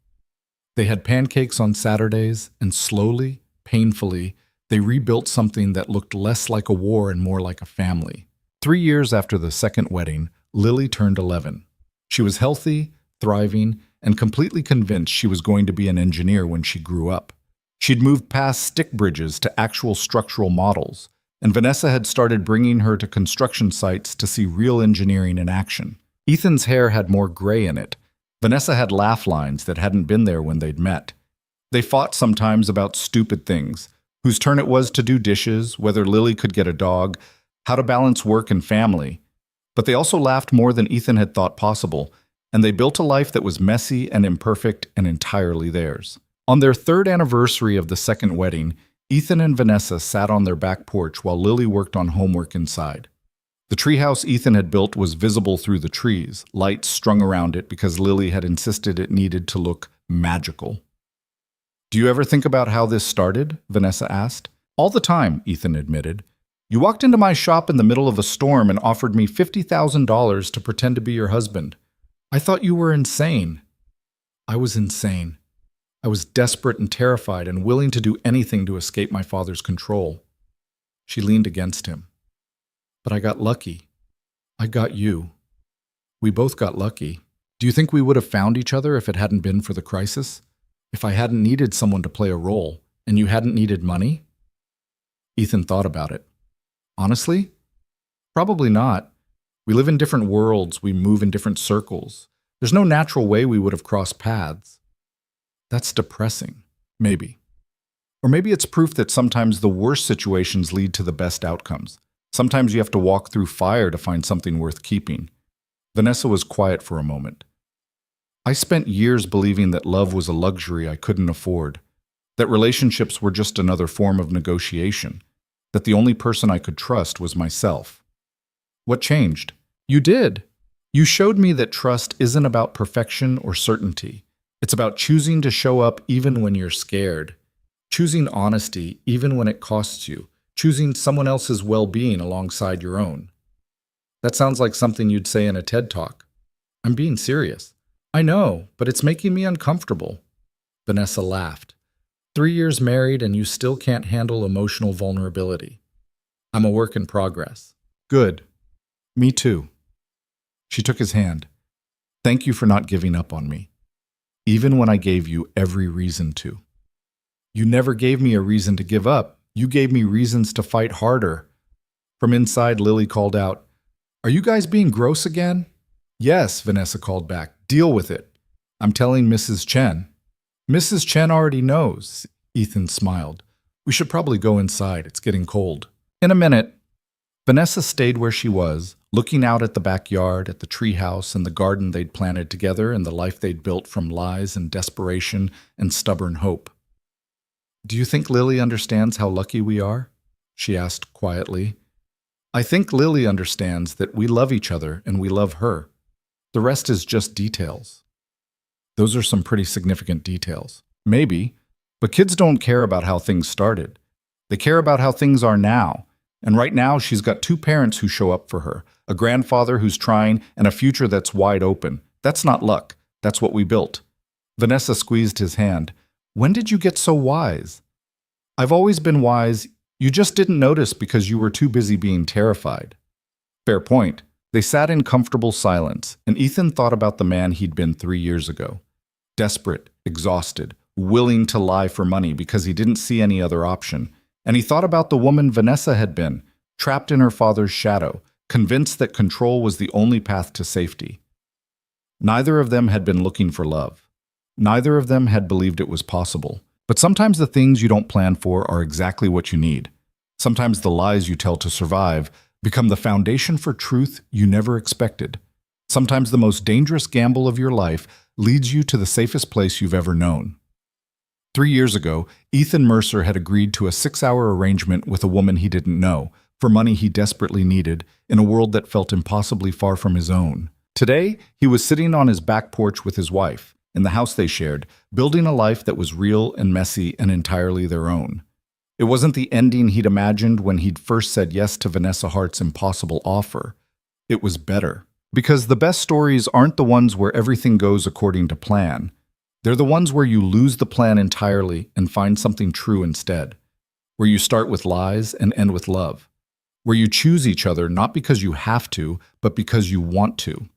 They had pancakes on Saturdays, and slowly, painfully, they rebuilt something that looked less like a war and more like a family. 3 years after the second wedding, Lily turned 11. She was healthy, thriving, and completely convinced she was going to be an engineer when she grew up. She'd moved past stick bridges to actual structural models, and Vanessa had started bringing her to construction sites to see real engineering in action. Ethan's hair had more gray in it. Vanessa had laugh lines that hadn't been there when they'd met. They fought sometimes about stupid things, whose turn it was to do dishes, whether Lily could get a dog, how to balance work and family. But they also laughed more than Ethan had thought possible, and they built a life that was messy and imperfect and entirely theirs. On their 3rd anniversary of the second wedding, Ethan and Vanessa sat on their back porch while Lily worked on homework inside. The treehouse Ethan had built was visible through the trees, lights strung around it because Lily had insisted it needed to look magical. "Do you ever think about how this started?" Vanessa asked. "All the time," Ethan admitted. "You walked into my shop in the middle of a storm and offered me $50,000 to pretend to be your husband. I thought you were insane." "I was insane. I was desperate and terrified and willing to do anything to escape my father's control." She leaned against him. "But I got lucky. I got you. We both got lucky. Do you think we would have found each other if it hadn't been for the crisis? If I hadn't needed someone to play a role, and you hadn't needed money?" Ethan thought about it. "Honestly? Probably not. We live in different worlds, we move in different circles. There's no natural way we would have crossed paths." "That's depressing. Maybe. Or maybe it's proof that sometimes the worst situations lead to the best outcomes. Sometimes you have to walk through fire to find something worth keeping." Vanessa was quiet for a moment. "I spent years believing that love was a luxury I couldn't afford, that relationships were just another form of negotiation, that the only person I could trust was myself." "What changed?" "You did. You showed me that trust isn't about perfection or certainty. It's about choosing to show up even when you're scared, choosing honesty even when it costs you, choosing someone else's well-being alongside your own. That sounds like something you'd say in a TED Talk. I'm being serious. I know, but it's making me uncomfortable. Vanessa laughed. 3 years married and you still can't handle emotional vulnerability. I'm a work in progress. Good. Me too. She took his hand. Thank you for not giving up on me, even when I gave you every reason to. You never gave me a reason to give up. You gave me reasons to fight harder. From inside, Lily called out, "Are you guys being gross again?" "Yes," Vanessa called back. "Deal with it. I'm telling Mrs. Chen." "Mrs. Chen already knows," Ethan smiled. "We should probably go inside. It's getting cold." "In a minute." Vanessa stayed where she was, looking out at the backyard, at the treehouse and the garden they'd planted together and the life they'd built from lies and desperation and stubborn hope. "Do you think Lily understands how lucky we are?" she asked quietly. "I think Lily understands that we love each other and we love her. The rest is just details." Those are some pretty significant details. Maybe, but kids don't care about how things started. They care about how things are now. And right now, she's got 2 parents who show up for her, a grandfather who's trying, and a future that's wide open. That's not luck. That's what we built. Vanessa squeezed his hand. "When did you get so wise?" "I've always been wise. You just didn't notice because you were too busy being terrified." Fair point. They sat in comfortable silence, and Ethan thought about the man he'd been 3 years ago. Desperate, exhausted, willing to lie for money because he didn't see any other option. And he thought about the woman Vanessa had been, trapped in her father's shadow, convinced that control was the only path to safety. Neither of them had been looking for love. Neither of them had believed it was possible. But sometimes the things you don't plan for are exactly what you need. Sometimes the lies you tell to survive become the foundation for truth you never expected. Sometimes the most dangerous gamble of your life leads you to the safest place you've ever known. 3 years ago, Ethan Mercer had agreed to a 6-hour arrangement with a woman he didn't know, for money he desperately needed, in a world that felt impossibly far from his own. Today, he was sitting on his back porch with his wife, in the house they shared, building a life that was real and messy and entirely their own. It wasn't the ending he'd imagined when he'd first said yes to Vanessa Hart's impossible offer. It was better. Because the best stories aren't the ones where everything goes according to plan. They're the ones where you lose the plan entirely and find something true instead. Where you start with lies and end with love. Where you choose each other not because you have to, but because you want to.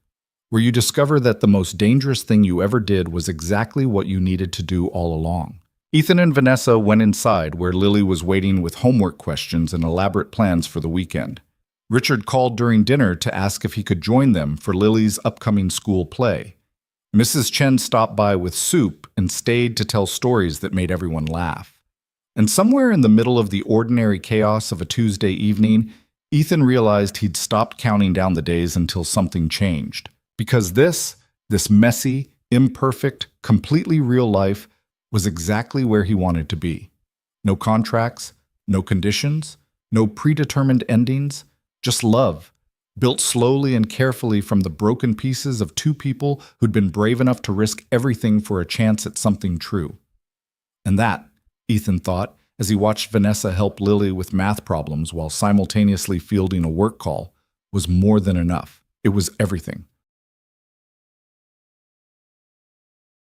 Where you discover that the most dangerous thing you ever did was exactly what you needed to do all along. Ethan and Vanessa went inside where Lily was waiting with homework questions and elaborate plans for the weekend. Richard called during dinner to ask if he could join them for Lily's upcoming school play. Mrs. Chen stopped by with soup and stayed to tell stories that made everyone laugh. And somewhere in the middle of the ordinary chaos of a Tuesday evening, Ethan realized he'd stopped counting down the days until something changed. Because this messy, imperfect, completely real life was exactly where he wanted to be. No contracts, no conditions, no predetermined endings, just love. Built slowly and carefully from the broken pieces of 2 people who'd been brave enough to risk everything for a chance at something true. And that, Ethan thought, as he watched Vanessa help Lily with math problems while simultaneously fielding a work call, was more than enough. It was everything.